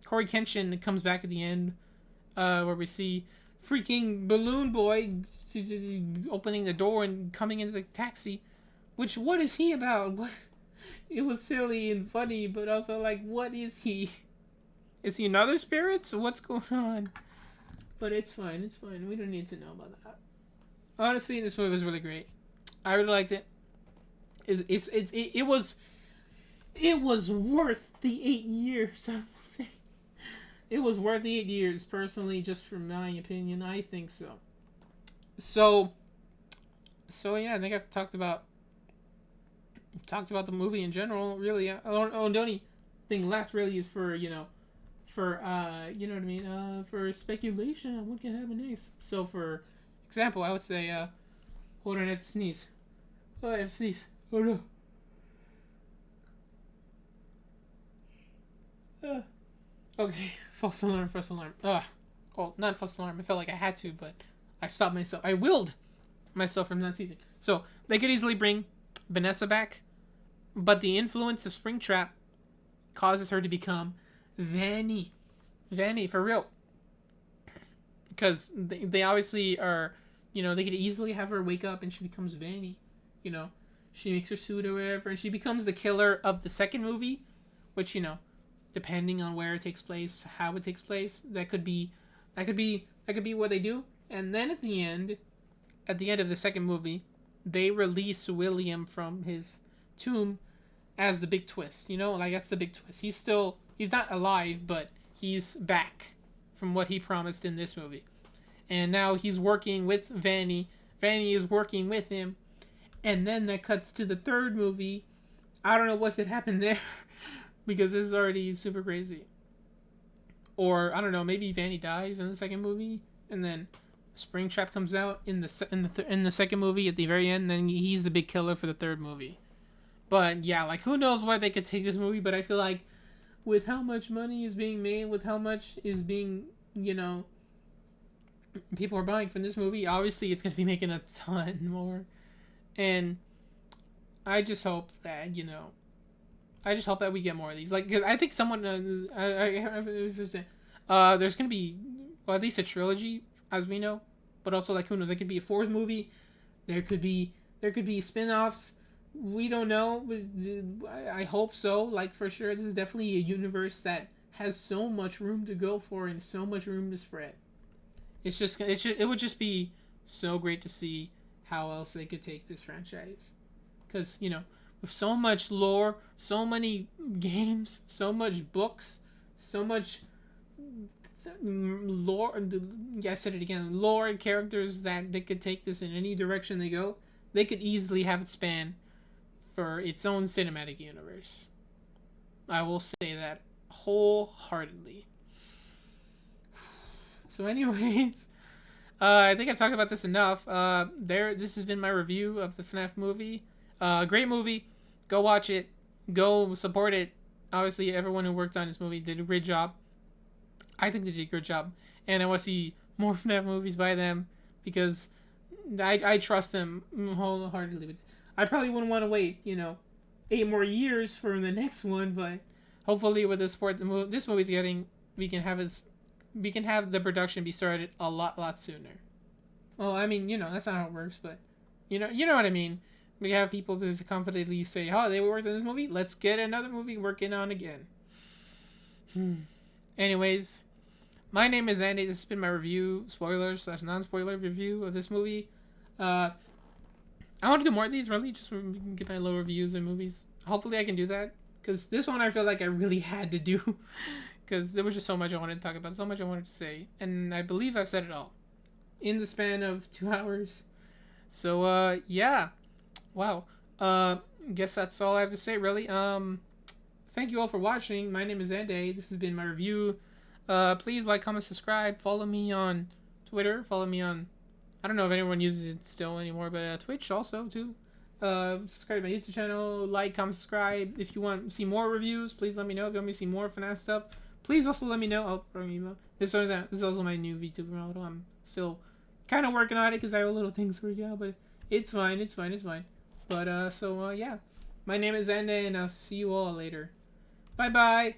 Corey Kenshin comes back at the end, where we see freaking Balloon Boy opening the door and coming into the taxi. Which, what is he about? What? It was silly and funny, but also like, what is he? Is he another spirit? So what's going on? But it's fine. We don't need to know about that. Honestly, this movie was really great. I really liked it. It was worth the 8 years, I will say. It was worth the 8 years, personally, just from my opinion. I think so. So yeah, I think I've talked about the movie in general. Really, the only thing left really is for for you know what I mean, for speculation on what can happen next. So for example, I would say, hold on, I have to sneeze. Oh, I have to sneeze. Oh no. Okay, false alarm. Well, not false alarm. I felt like I had to, but I stopped myself. I willed myself from not sneezing. So they could easily bring Vanessa back, but the influence of Springtrap causes her to become Vanny, for real. Because they obviously are, they could easily have her wake up and she becomes Vanny. She makes her suit or whatever, and she becomes the killer of the second movie, which, depending on where it takes place, how it takes place, that could be what they do. And then at the end of the second movie, they release William from his tomb as the big twist. That's the big twist. He's not alive, but he's back from what he promised in this movie. And now he's working with Vanny. Vanny is working with him. And then that cuts to the third movie. I don't know what could happen there. Because this is already super crazy. Or, I don't know, maybe Vanny dies in the second movie. And then Springtrap comes out in the second movie at the very end. And then he's the big killer for the third movie. But, yeah, like, who knows where they could take this movie. But I feel like with how much money is being made, with how much is being, people are buying from this movie, obviously it's going to be making a ton more. And I just hope that, we get more of these. Like, cause I think someone, there's going to be, well, at least a trilogy, as we know. But also, like, who knows? There could be a fourth movie. There could be spin-offs. We don't know. I hope so. Like, for sure, this is definitely a universe that has so much room to go for and so much room to spread. It would just be so great to see how else they could take this franchise. Because, with so much lore, so many games, so much books, so much lore, I said it again, lore and characters that they could take this in any direction they go, they could easily have it span for its own cinematic universe. I will say that wholeheartedly. So anyways, I think I've talked about this enough. This has been my review of the FNAF movie. Great movie. Go watch it. Go support it. Obviously, everyone who worked on this movie did a great job. I think they did a good job. and I want to see more FNAF movies by them because I trust them wholeheartedly. But I probably wouldn't want to wait, 8 more years for the next one, but hopefully with the support this movie's getting, we can have the production be started a lot sooner. Well, I mean, that's not how it works, but you know what I mean. We have people just confidently say, "Oh, they worked on this movie. Let's get another movie working on again." Anyways, my name is Andy. This has been my review, spoilers / non-spoiler review of this movie. I want to do more of these, really, just so we can get my low reviews of movies. Hopefully I can do that, because this one I feel like I really had to do, because there was just so much I wanted to talk about, so much I wanted to say, and I believe I've said it all in the span of 2 hours. So, yeah. Wow. Guess that's all I have to say, really. Thank you all for watching. My name is Andy. This has been my review. Please like, comment, subscribe. Follow me on Twitter. Follow me on... I don't know if anyone uses it still anymore, but Twitch also, too. Subscribe to my YouTube channel. Like, comment, subscribe. If you want to see more reviews, please let me know. If you want me to see more FNAF stuff, please also let me know. I'll bring you email. This is also my new VTuber model. I'm still kind of working on it because I have a little things working out, but it's fine. It's fine. But, yeah. My name is Andy, and I'll see you all later. Bye-bye.